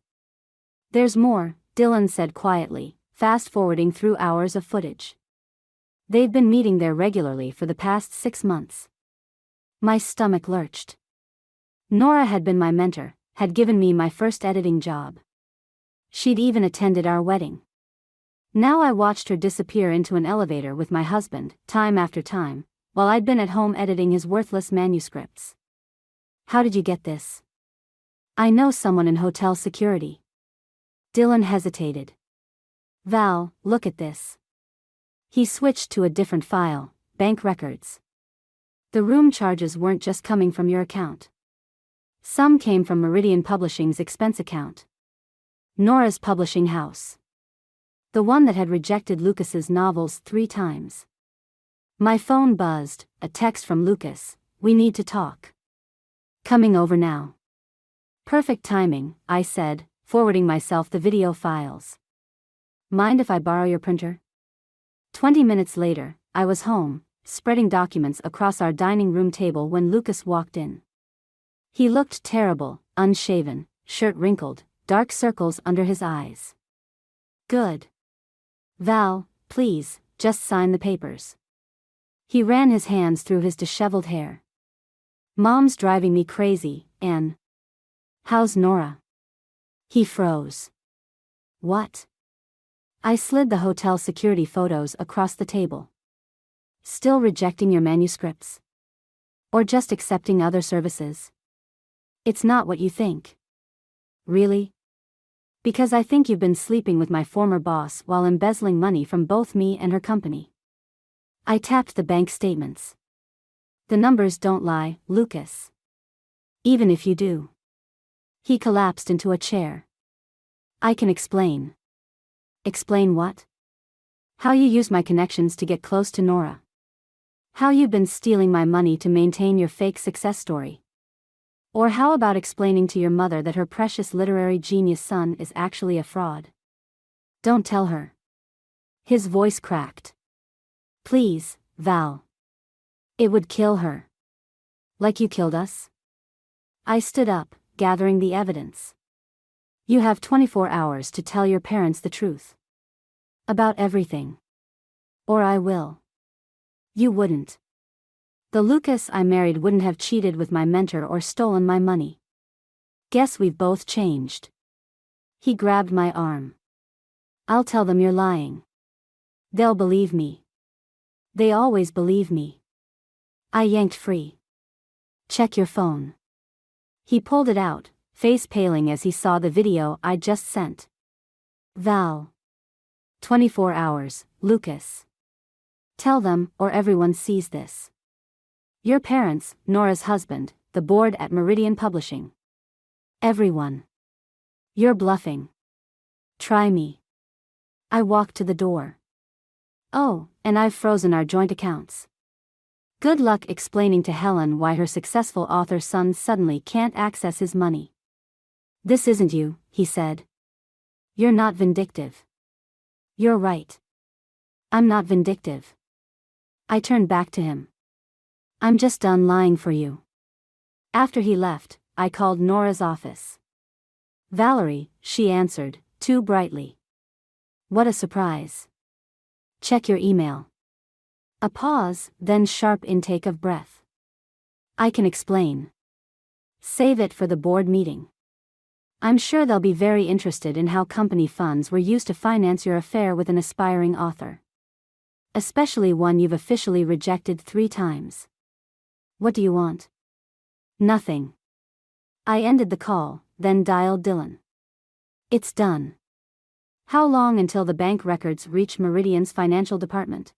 There's more, Dylan said quietly, fast-forwarding through hours of footage. They've been meeting there regularly for the past 6 months. My stomach lurched. Nora had been my mentor, had given me my first editing job. She'd even attended our wedding. Now I watched her disappear into an elevator with my husband, time after time, while I'd been at home editing his worthless manuscripts. How did you get this? I know someone in hotel security. Dylan hesitated. Val, look at this. He switched to a different file, bank records. The room charges weren't just coming from your account. Some came from Meridian Publishing's expense account. Nora's publishing house. The one that had rejected Lucas's novels 3 times. My phone buzzed, a text from Lucas, we need to talk. Coming over now. Perfect timing, I said, forwarding myself the video files. Mind if I borrow your printer? 20 minutes later, I was home, spreading documents across our dining room table when Lucas walked in. He looked terrible, unshaven, shirt wrinkled, dark circles under his eyes. Good. Val, please, just sign the papers. He ran his hands through his disheveled hair. Mom's driving me crazy, Anne. How's Nora? He froze. What? I slid the hotel security photos across the table. Still rejecting your manuscripts? Or just accepting other services? It's not what you think. Really? Because I think you've been sleeping with my former boss while embezzling money from both me and her company. I tapped the bank statements. The numbers don't lie, Lucas. Even if you do. He collapsed into a chair. I can explain. Explain what? How you use my connections to get close to Nora. How you've been stealing my money to maintain your fake success story. Or how about explaining to your mother that her precious literary genius son is actually a fraud? Don't tell her. His voice cracked. Please, Val. It would kill her. Like you killed us? I stood up, gathering the evidence. You have 24 hours to tell your parents the truth. About everything. Or I will. You wouldn't. The Lucas I married wouldn't have cheated with my mentor or stolen my money. Guess we've both changed. He grabbed my arm. I'll tell them you're lying. They'll believe me. They always believe me. I yanked free. Check your phone. He pulled it out, face paling as he saw the video I'd just sent. Val. 24 hours, Lucas. Tell them, or everyone sees this. Your parents, Nora's husband, the board at Meridian Publishing. Everyone. You're bluffing. Try me. I walked to the door. Oh, and I've frozen our joint accounts. Good luck explaining to Helen why her successful author son suddenly can't access his money. This isn't you, he said. You're not vindictive. You're right. I'm not vindictive. I turned back to him. I'm just done lying for you. After he left, I called Nora's office. Valerie, she answered, too brightly. What a surprise. Check your email. A pause, then sharp intake of breath. I can explain. Save it for the board meeting. I'm sure they'll be very interested in how company funds were used to finance your affair with an aspiring author. Especially one you've officially rejected 3 times. What do you want? Nothing. I ended the call, then dialed Dylan. It's done. How long until the bank records reach Meridian's financial department?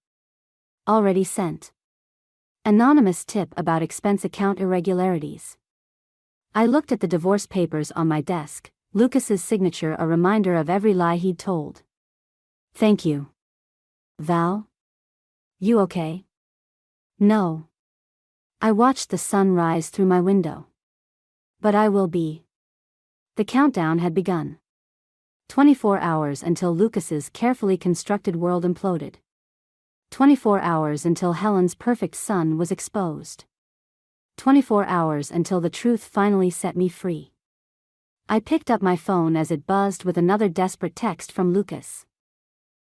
Already sent. Anonymous tip about expense account irregularities. I looked at the divorce papers on my desk, Lucas's signature a reminder of every lie he'd told. Thank you. Val? You okay? No. I watched the sun rise through my window. But I will be. The countdown had begun. 24 hours until Lucas's carefully constructed world imploded. 24 hours until Helen's perfect son was exposed. 24 hours until the truth finally set me free. I picked up my phone as it buzzed with another desperate text from Lucas.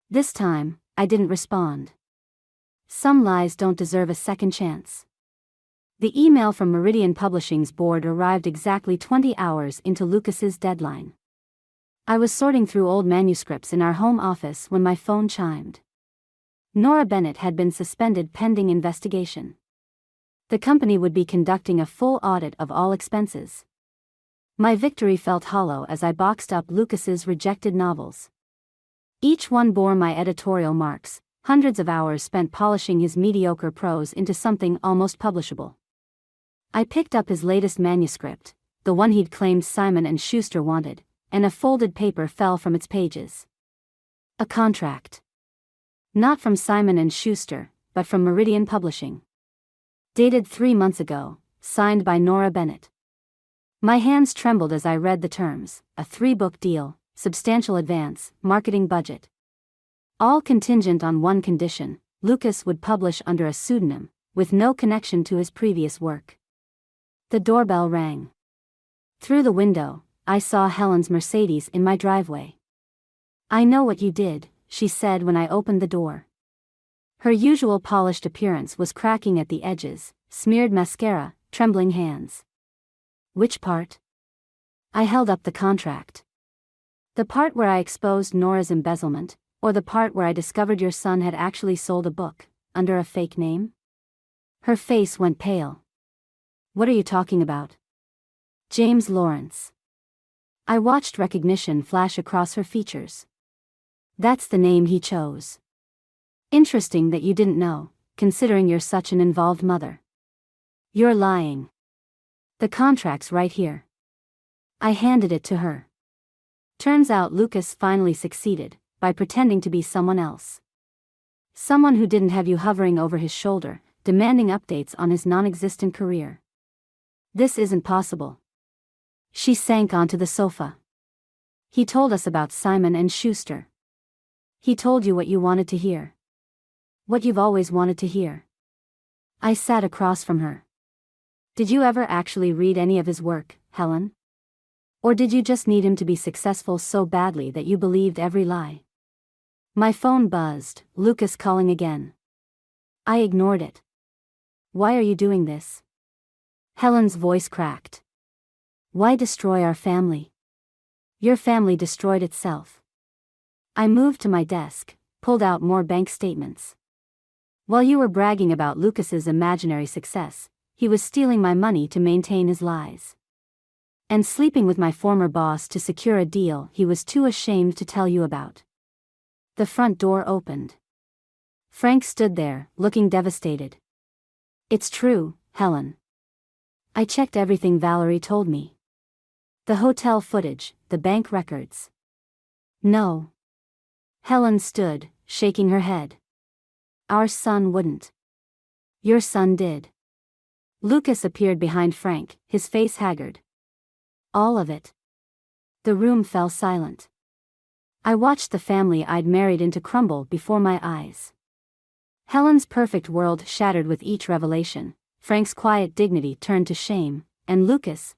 This time, I didn't respond. Some lies don't deserve a second chance. The email from Meridian Publishing's board arrived exactly 20 hours into Lucas's deadline. I was sorting through old manuscripts in our home office when my phone chimed. Nora Bennett had been suspended pending investigation. The company would be conducting a full audit of all expenses. My victory felt hollow as I boxed up Lucas's rejected novels. Each one bore my editorial marks, hundreds of hours spent polishing his mediocre prose into something almost publishable. I picked up his latest manuscript, the one he'd claimed Simon & Schuster wanted, and a folded paper fell from its pages. A contract. Not from Simon & Schuster, but from Meridian Publishing. Dated 3 months ago, signed by Nora Bennett. My hands trembled as I read the terms: a 3-book deal, substantial advance, marketing budget. All contingent on one condition: Lucas would publish under a pseudonym, with no connection to his previous work. The doorbell rang. Through the window, I saw Helen's Mercedes in my driveway. I know what you did, she said when I opened the door. Her usual polished appearance was cracking at the edges, smeared mascara, trembling hands. Which part? I held up the contract. The part where I exposed Nora's embezzlement, or the part where I discovered your son had actually sold a book, under a fake name? Her face went pale. What are you talking about? James Lawrence. I watched recognition flash across her features. That's the name he chose. Interesting that you didn't know, considering you're such an involved mother. You're lying. The contract's right here. I handed it to her. Turns out Lucas finally succeeded, by pretending to be someone else. Someone who didn't have you hovering over his shoulder, demanding updates on his non-existent career. This isn't possible. She sank onto the sofa. He told us about Simon and Schuster. He told you what you wanted to hear. What you've always wanted to hear. I sat across from her. Did you ever actually read any of his work, Helen? Or did you just need him to be successful so badly that you believed every lie? My phone buzzed, Lucas calling again. I ignored it. Why are you doing this? Helen's voice cracked. Why destroy our family? Your family destroyed itself. I moved to my desk, pulled out more bank statements. While you were bragging about Lucas's imaginary success, he was stealing my money to maintain his lies. And sleeping with my former boss to secure a deal he was too ashamed to tell you about. The front door opened. Frank stood there, looking devastated. It's true, Helen. I checked everything Valerie told me. The hotel footage, the bank records. No. Helen stood, shaking her head. Our son wouldn't. Your son did. Lucas appeared behind Frank, his face haggard. All of it. The room fell silent. I watched the family I'd married into crumble before my eyes. Helen's perfect world shattered with each revelation. Frank's quiet dignity turned to shame, and Lucas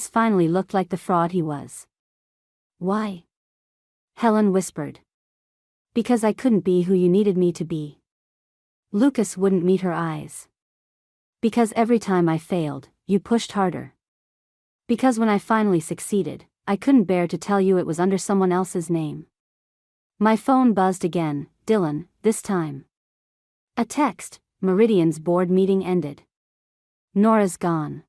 finally looked like the fraud he was. Why? Helen whispered. Because I couldn't be who you needed me to be. Lucas wouldn't meet her eyes. Because every time I failed, you pushed harder. Because when I finally succeeded, I couldn't bear to tell you it was under someone else's name. My phone buzzed again, Dylan, this time. A text, Meridian's board meeting ended. Nora's gone.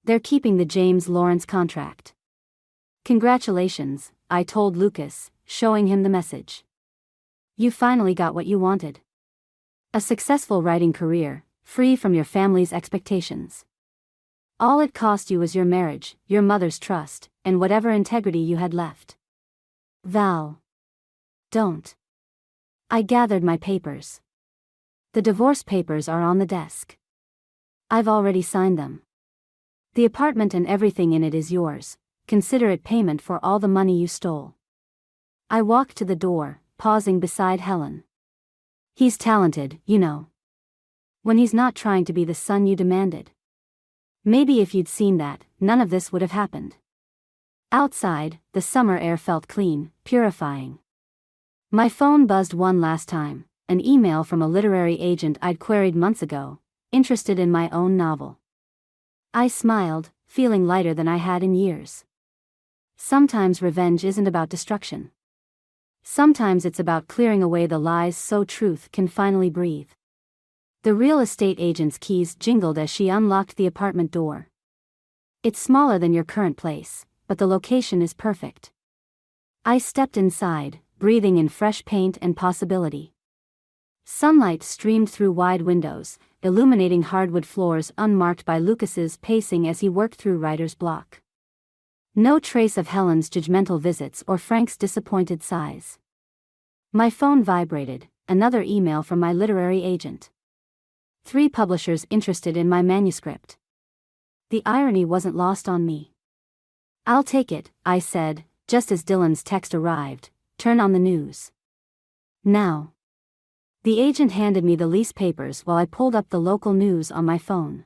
They're keeping the James Lawrence contract. Congratulations, I told Lucas, showing him the message. You finally got what you wanted. A successful writing career, free from your family's expectations. All it cost you was your marriage, your mother's trust, and whatever integrity you had left. Val. Don't. I gathered my papers. The divorce papers are on the desk. I've already signed them. The apartment and everything in it is yours. Consider it payment for all the money you stole. I walked to the door, pausing beside Helen. He's talented, you know. When he's not trying to be the son you demanded. Maybe if you'd seen that, none of this would have happened. Outside, the summer air felt clean, purifying. My phone buzzed one last time, an email from a literary agent I'd queried months ago, interested in my own novel. I smiled, feeling lighter than I had in years. Sometimes revenge isn't about destruction. Sometimes it's about clearing away the lies so truth can finally breathe. The real estate agent's keys jingled as she unlocked the apartment door. It's smaller than your current place, but the location is perfect. I stepped inside, breathing in fresh paint and possibility. Sunlight streamed through wide windows, illuminating hardwood floors unmarked by Lucas's pacing as he worked through writer's block. No trace of Helen's judgmental visits or Frank's disappointed sighs. My phone vibrated, another email from my literary agent. 3 publishers interested in my manuscript. The irony wasn't lost on me. I'll take it, I said, just as Dylan's text arrived. Turn on the news. Now. The agent handed me the lease papers while I pulled up the local news on my phone.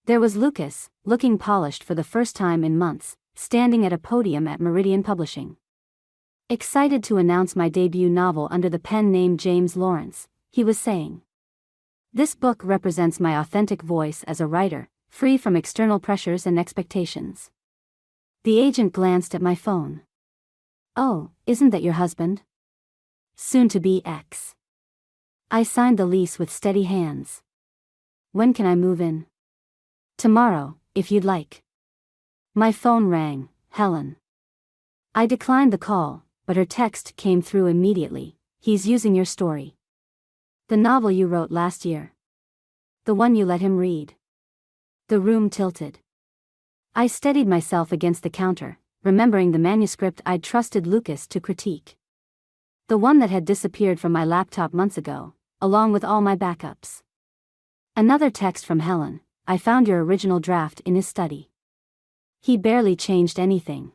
There was Lucas, looking polished for the first time in months, standing at a podium at Meridian Publishing. Excited to announce my debut novel under the pen name James Lawrence, he was saying. This book represents my authentic voice as a writer, free from external pressures and expectations. The agent glanced at my phone. Oh, isn't that your husband? Soon to be ex. I signed the lease with steady hands. When can I move in? Tomorrow, if you'd like. My phone rang, Helen. I declined the call, but her text came through immediately. He's using your story. The novel you wrote last year. The one you let him read. The room tilted. I steadied myself against the counter, remembering the manuscript I'd trusted Lucas to critique. The one that had disappeared from my laptop months ago, along with all my backups. Another text from Helen: I found your original draft in his study. He barely changed anything.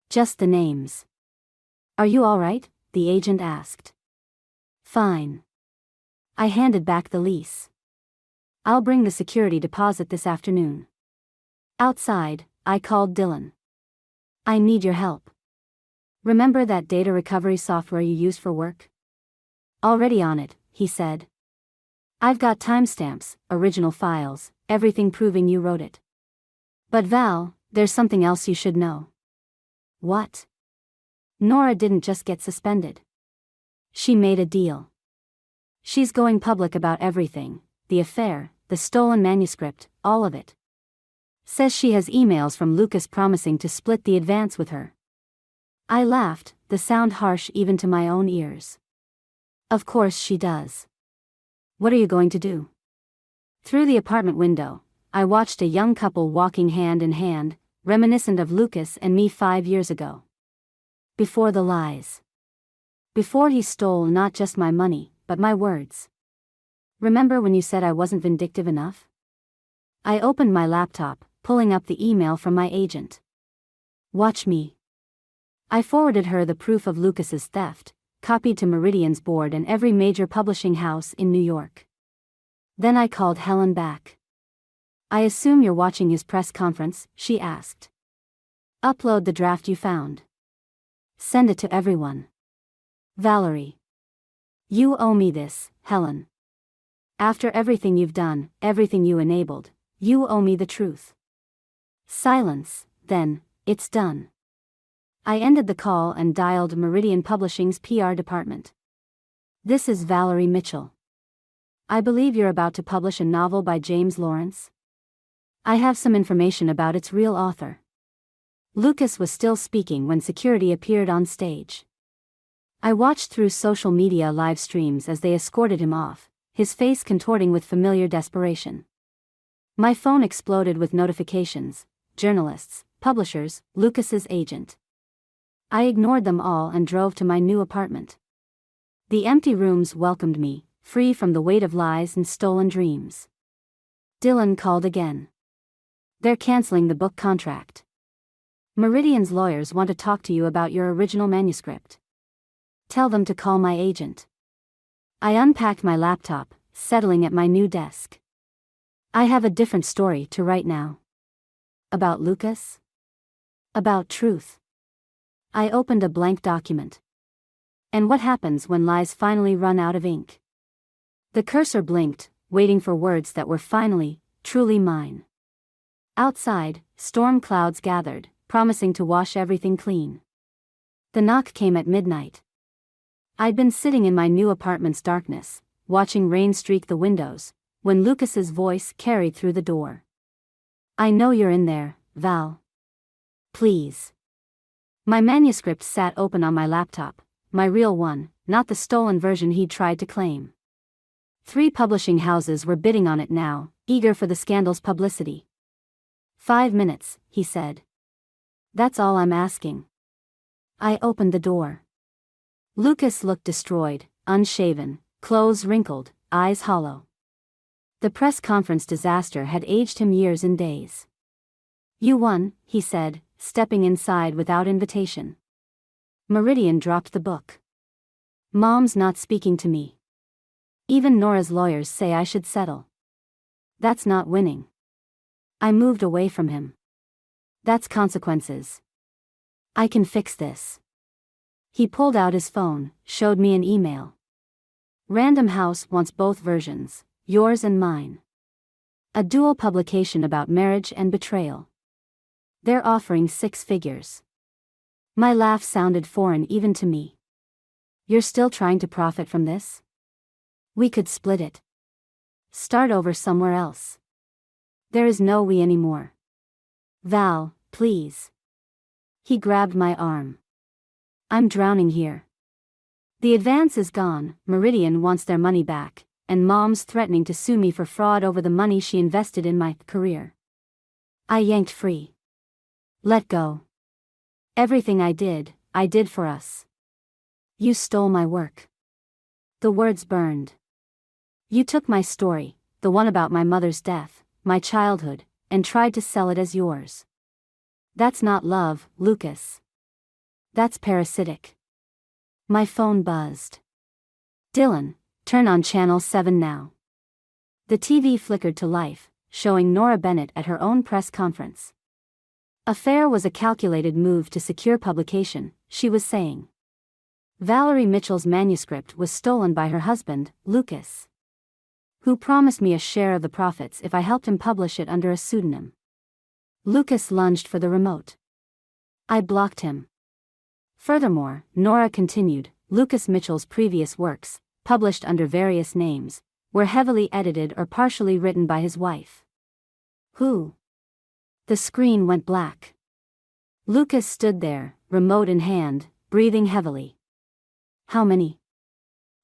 Just the names. Are you all right? The agent asked. Fine. I handed back the lease. I'll bring the security deposit this afternoon. Outside, I called Dylan. I need your help. Remember that data recovery software you used for work? Already on it, he said. I've got timestamps, original files, everything proving you wrote it. But Val, there's something else you should know. What? Nora didn't just get suspended. She made a deal. She's going public about everything, the affair, the stolen manuscript, all of it. Says she has emails from Lucas promising to split the advance with her. I laughed, the sound harsh even to my own ears. Of course she does. What are you going to do? Through the apartment window, I watched a young couple walking hand in hand, reminiscent of Lucas and me 5 years ago. Before the lies. Before he stole not just my money, but my words. Remember when you said I wasn't vindictive enough? I opened my laptop, pulling up the email from my agent. Watch me. I forwarded her the proof of Lucas's theft, copied to Meridian's board and every major publishing house in New York. Then I called Helen back. I assume you're watching his press conference, she asked. Upload the draft you found. Send it to everyone. Valerie. You owe me this, Helen. After everything you've done, everything you enabled, you owe me the truth. Silence, then, it's done. I ended the call and dialed Meridian Publishing's PR department. This is Valerie Mitchell. I believe you're about to publish a novel by James Lawrence. I have some information about its real author. Lucas was still speaking when security appeared on stage. I watched through social media live streams as they escorted him off, his face contorting with familiar desperation. My phone exploded with notifications: journalists, publishers, Lucas's agent. I ignored them all and drove to my new apartment. The empty rooms welcomed me, free from the weight of lies and stolen dreams. Dylan called again. They're canceling the book contract. Meridian's lawyers want to talk to you about your original manuscript. Tell them to call my agent. I unpacked my laptop, settling at my new desk. I have a different story to write now. About Lucas? About truth. I opened a blank document. And what happens when lies finally run out of ink? The cursor blinked, waiting for words that were finally, truly mine. Outside, storm clouds gathered, promising to wash everything clean. The knock came at midnight. I'd been sitting in my new apartment's darkness, watching rain streak the windows, when Lucas's voice carried through the door. I know you're in there, Val. Please. My manuscript sat open on my laptop, my real one, not the stolen version he'd tried to claim. 3 publishing houses were bidding on it now, eager for the scandal's publicity. 5 minutes, he said. That's all I'm asking. I opened the door. Lucas looked destroyed, unshaven, clothes wrinkled, eyes hollow. The press conference disaster had aged him years and days. You won, he said, stepping inside without invitation. Meridian dropped the book. Mom's not speaking to me. Even Nora's lawyers say I should settle. That's not winning. I moved away from him. That's consequences. I can fix this. He pulled out his phone, showed me an email. Random House wants both versions, yours and mine. A dual publication about marriage and betrayal. They're offering 6 figures. My laugh sounded foreign even to me. You're still trying to profit from this? We could split it. Start over somewhere else. There is no we anymore. Val, please. He grabbed my arm. I'm drowning here. The advance is gone, Meridian wants their money back, and Mom's threatening to sue me for fraud over the money she invested in my career. I yanked free. Let go. Everything I did for us. You stole my work. The words burned. You took my story, the one about my mother's death, my childhood, and tried to sell it as yours. That's not love, Lucas. That's parasitic. My phone buzzed. Dylan, turn on channel 7 now. The TV flickered to life, showing Nora Bennett at her own press conference. Affair was a calculated move to secure publication, she was saying. Valerie Mitchell's manuscript was stolen by her husband, Lucas, who promised me a share of the profits if I helped him publish it under a pseudonym. Lucas lunged for the remote. I blocked him. Furthermore, Nora continued, Lucas Mitchell's previous works, published under various names, were heavily edited or partially written by his wife. Who? The screen went black. Lucas stood there, remote in hand, breathing heavily. How many?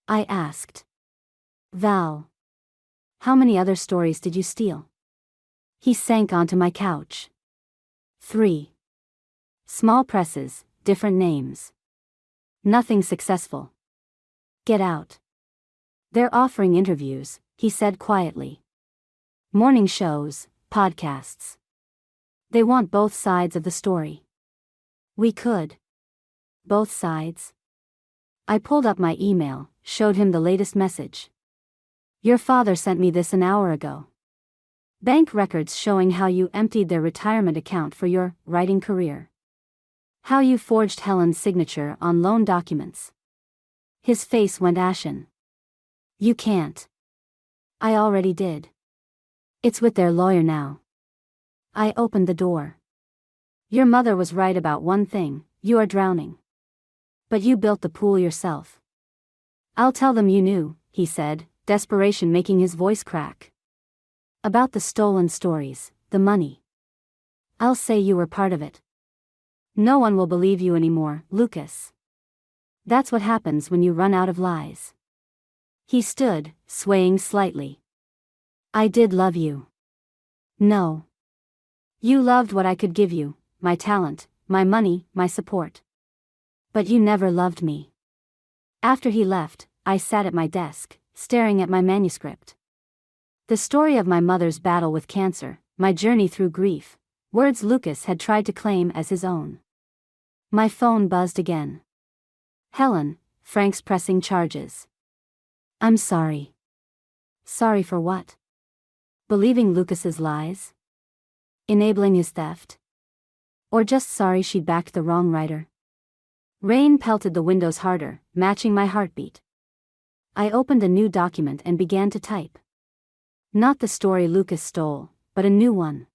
I asked. Val. How many other stories did you steal? He sank onto my couch. 3. Small presses, different names. Nothing successful. Get out. They're offering interviews, he said quietly. Morning shows, podcasts. They want both sides of the story. We could. Both sides? I pulled up my email, showed him the latest message. Your father sent me this an hour ago. Bank records showing how you emptied their retirement account for your writing career. How you forged Helen's signature on loan documents. His face went ashen. You can't. I already did. It's with their lawyer now. I opened the door. Your mother was right about one thing, you are drowning. But you built the pool yourself. I'll tell them you knew, he said, desperation making his voice crack. About the stolen stories, the money. I'll say you were part of it. No one will believe you anymore, Lucas. That's what happens when you run out of lies. He stood, swaying slightly. I did love you. No. You loved what I could give you, my talent, my money, my support. But you never loved me. After he left, I sat at my desk, staring at my manuscript. The story of my mother's battle with cancer, my journey through grief, words Lucas had tried to claim as his own. My phone buzzed again. Helen, Frank's pressing charges. I'm sorry. Sorry for what? Believing Lucas's lies? Enabling his theft? Or just sorry she'd backed the wrong writer? Rain pelted the windows harder, matching my heartbeat. I opened a new document and began to type. Not the story Lucas stole, but a new one.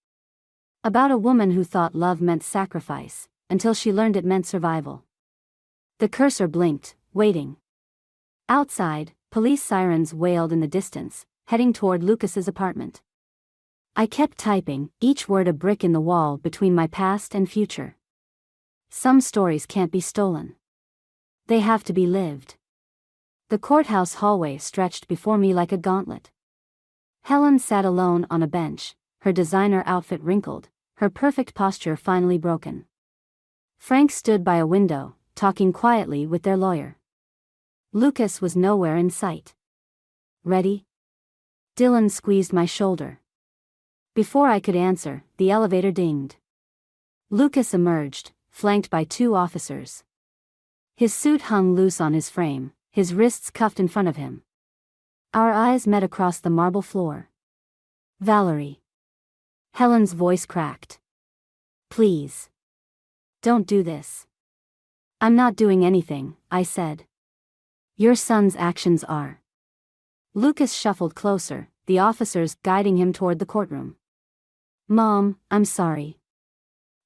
About a woman who thought love meant sacrifice, until she learned it meant survival. The cursor blinked, waiting. Outside, police sirens wailed in the distance, heading toward Lucas's apartment. I kept typing, each word a brick in the wall between my past and future. Some stories can't be stolen. They have to be lived. The courthouse hallway stretched before me like a gauntlet. Helen sat alone on a bench, her designer outfit wrinkled, her perfect posture finally broken. Frank stood by a window, talking quietly with their lawyer. Lucas was nowhere in sight. Ready? Dylan squeezed my shoulder. Before I could answer, the elevator dinged. Lucas emerged, flanked by 2 officers. His suit hung loose on his frame, his wrists cuffed in front of him. Our eyes met across the marble floor. Valerie. Helen's voice cracked. Please. Don't do this. I'm not doing anything, I said. Your son's actions are. Lucas shuffled closer, the officers guiding him toward the courtroom. Mom, I'm sorry.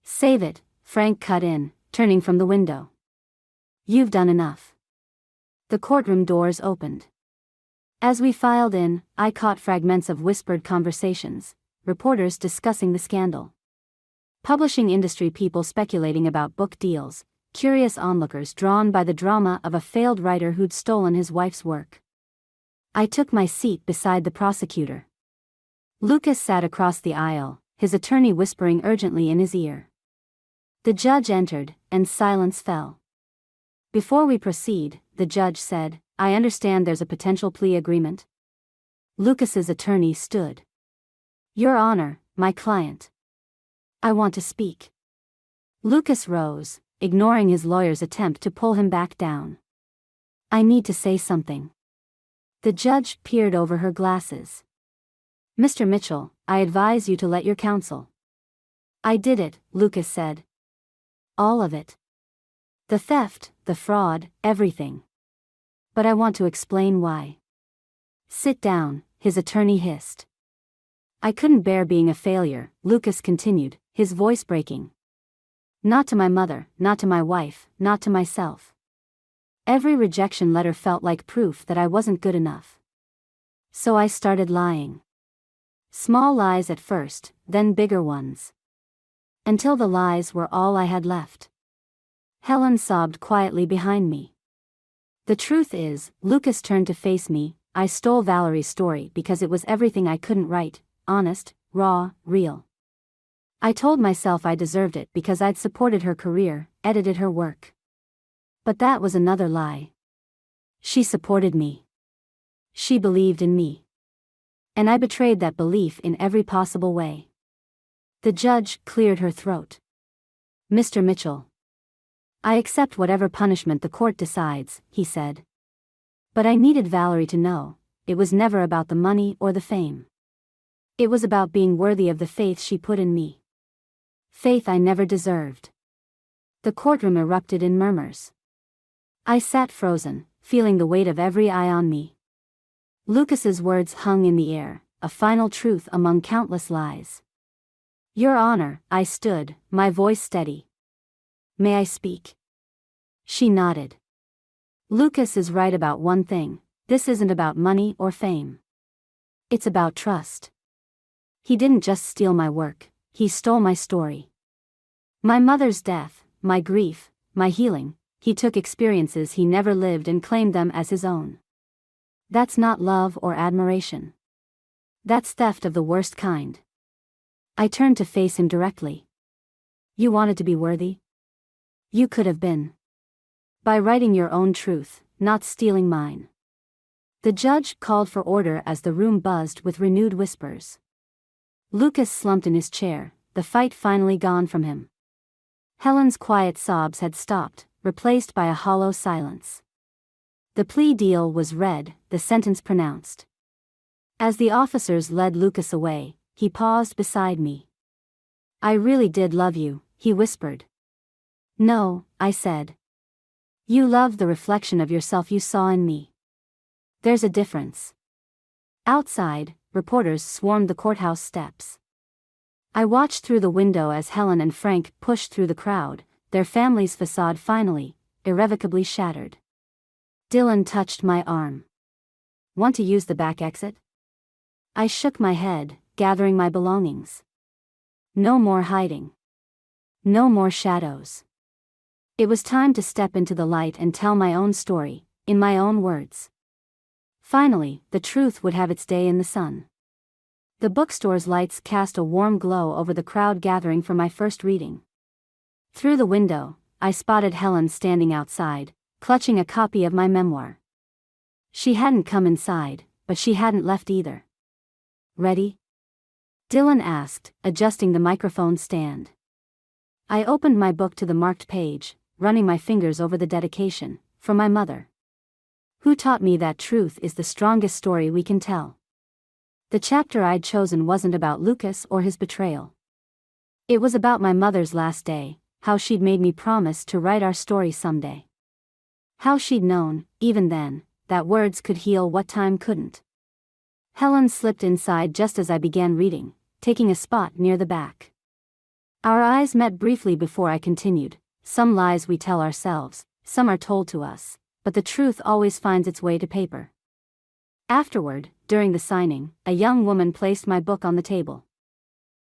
Save it, Frank cut in, turning from the window. You've done enough. The courtroom doors opened. As we filed in, I caught fragments of whispered conversations, reporters discussing the scandal. Publishing industry people speculating about book deals, curious onlookers drawn by the drama of a failed writer who'd stolen his wife's work. I took my seat beside the prosecutor. Lucas sat across the aisle, his attorney whispering urgently in his ear. The judge entered, and silence fell. Before we proceed, the judge said, I understand there's a potential plea agreement. Lucas's attorney stood. Your Honor, my client. I want to speak. Lucas rose, ignoring his lawyer's attempt to pull him back down. I need to say something. The judge peered over her glasses. Mr. Mitchell, I advise you to let your counsel. I did it, Lucas said. All of it. The theft, the fraud, everything. But I want to explain why. Sit down, his attorney hissed. I couldn't bear being a failure, Lucas continued, his voice breaking. Not to my mother, not to my wife, not to myself. Every rejection letter felt like proof that I wasn't good enough. So I started lying. Small lies at first, then bigger ones. Until the lies were all I had left. Helen sobbed quietly behind me. The truth is, Lucas turned to face me, I stole Valerie's story because it was everything I couldn't write, honest, raw, real. I told myself I deserved it because I'd supported her career, edited her work. But that was another lie. She supported me. She believed in me. And I betrayed that belief in every possible way. The judge cleared her throat. Mr. Mitchell. I accept whatever punishment the court decides, he said. But I needed Valerie to know, it was never about the money or the fame. It was about being worthy of the faith she put in me. Faith I never deserved. The courtroom erupted in murmurs. I sat frozen, feeling the weight of every eye on me. Lucas's words hung in the air, a final truth among countless lies. Your Honor, I stood, my voice steady. May I speak? She nodded. Lucas is right about one thing, this isn't about money or fame. It's about trust. He didn't just steal my work, he stole my story. My mother's death, my grief, my healing, he took experiences he never lived and claimed them as his own. That's not love or admiration. That's theft of the worst kind. I turned to face him directly. You wanted to be worthy? You could have been. By writing your own truth, not stealing mine. The judge called for order as the room buzzed with renewed whispers. Lucas slumped in his chair, the fight finally gone from him. Helen's quiet sobs had stopped, replaced by a hollow silence. The plea deal was read, the sentence pronounced. As the officers led Lucas away, he paused beside me. I really did love you, he whispered. No, I said. You loved the reflection of yourself you saw in me. There's a difference. Outside, reporters swarmed the courthouse steps. I watched through the window as Helen and Frank pushed through the crowd, their family's facade finally, irrevocably shattered. Dylan touched my arm. Want to use the back exit? I shook my head, gathering my belongings. No more hiding. No more shadows. It was time to step into the light and tell my own story, in my own words. Finally, the truth would have its day in the sun. The bookstore's lights cast a warm glow over the crowd gathering for my first reading. Through the window, I spotted Helen standing outside, clutching a copy of my memoir. She hadn't come inside, but she hadn't left either. Ready? Dylan asked, adjusting the microphone stand. I opened my book to the marked page, running my fingers over the dedication, for my mother. Who taught me that truth is the strongest story we can tell. The chapter I'd chosen wasn't about Lucas or his betrayal. It was about my mother's last day, how she'd made me promise to write our story someday. How she'd known, even then, that words could heal what time couldn't. Helen slipped inside just as I began reading, taking a spot near the back. Our eyes met briefly before I continued. Some lies we tell ourselves, some are told to us, but the truth always finds its way to paper. Afterward, during the signing, a young woman placed my book on the table.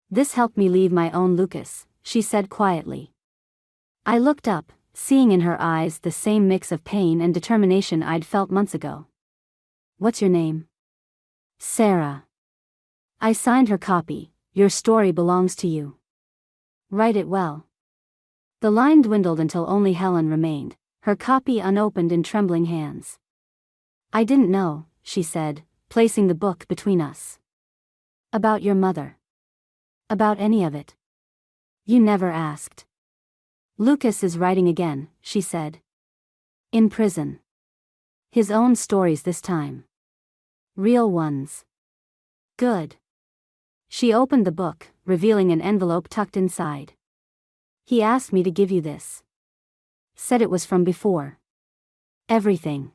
This helped me leave my own Lucas, she said quietly. I looked up, seeing in her eyes the same mix of pain and determination I'd felt months ago. What's your name? Sarah. I signed her copy. Your story belongs to you. Write it well. The line dwindled until only Helen remained, her copy unopened in trembling hands. "I didn't know," she said, placing the book between us. "About your mother. About any of it. You never asked." "Lucas is writing again," she said. "In prison. His own stories this time. Real ones. Good." She opened the book, revealing an envelope tucked inside. "He asked me to give you this. Said it was from before. Everything."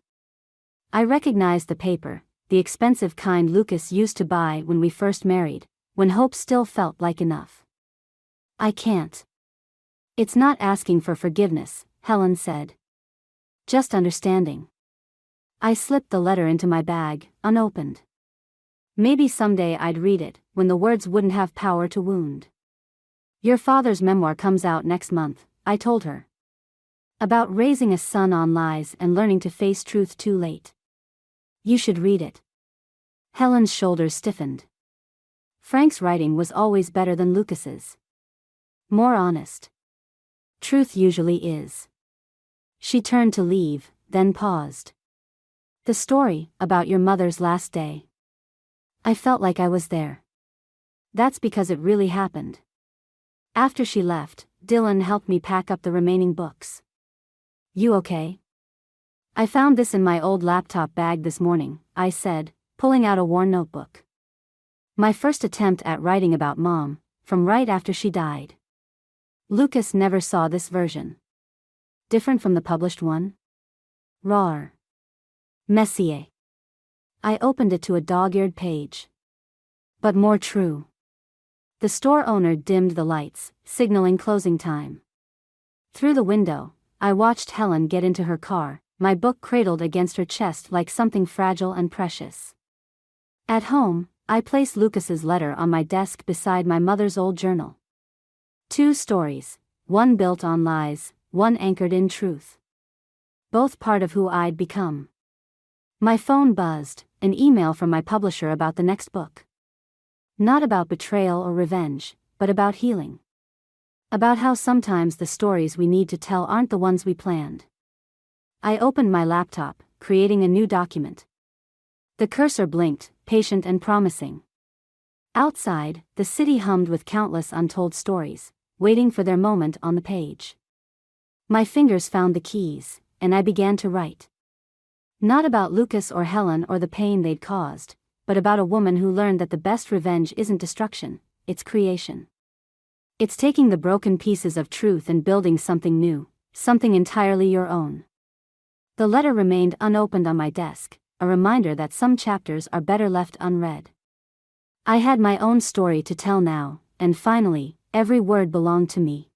I recognized the paper, the expensive kind Lucas used to buy when we first married, when hope still felt like enough. "I can't." "It's not asking for forgiveness," Helen said. "Just understanding." I slipped the letter into my bag, unopened. Maybe someday I'd read it, when the words wouldn't have power to wound. "Your father's memoir comes out next month," I told her. "About raising a son on lies and learning to face truth too late. You should read it." Helen's shoulders stiffened. Frank's writing was always better than Lucas's. More honest. Truth usually is. She turned to leave, then paused. "The story, about your mother's last day. I felt like I was there. That's because it really happened." After she left, Dylan helped me pack up the remaining books. "You okay?" "I found this in my old laptop bag this morning," I said, pulling out a worn notebook. "My first attempt at writing about Mom, from right after she died." Lucas never saw this version. Different from the published one? Rawer. Messier. I opened it to a dog-eared page. But more true. The store owner dimmed the lights, signaling closing time. Through the window, I watched Helen get into her car, my book cradled against her chest like something fragile and precious. At home, I placed Lucas's letter on my desk beside my mother's old journal. 2 stories, one built on lies, one anchored in truth. Both part of who I'd become. My phone buzzed, an email from my publisher about the next book. Not about betrayal or revenge, but about healing. About how sometimes the stories we need to tell aren't the ones we planned. I opened my laptop, creating a new document. The cursor blinked, patient and promising. Outside, the city hummed with countless untold stories, waiting for their moment on the page. My fingers found the keys, and I began to write. Not about Lucas or Helen or the pain they'd caused, but about a woman who learned that the best revenge isn't destruction, it's creation. It's taking the broken pieces of truth and building something new, something entirely your own. The letter remained unopened on my desk, a reminder that some chapters are better left unread. I had my own story to tell now, and finally, every word belonged to me.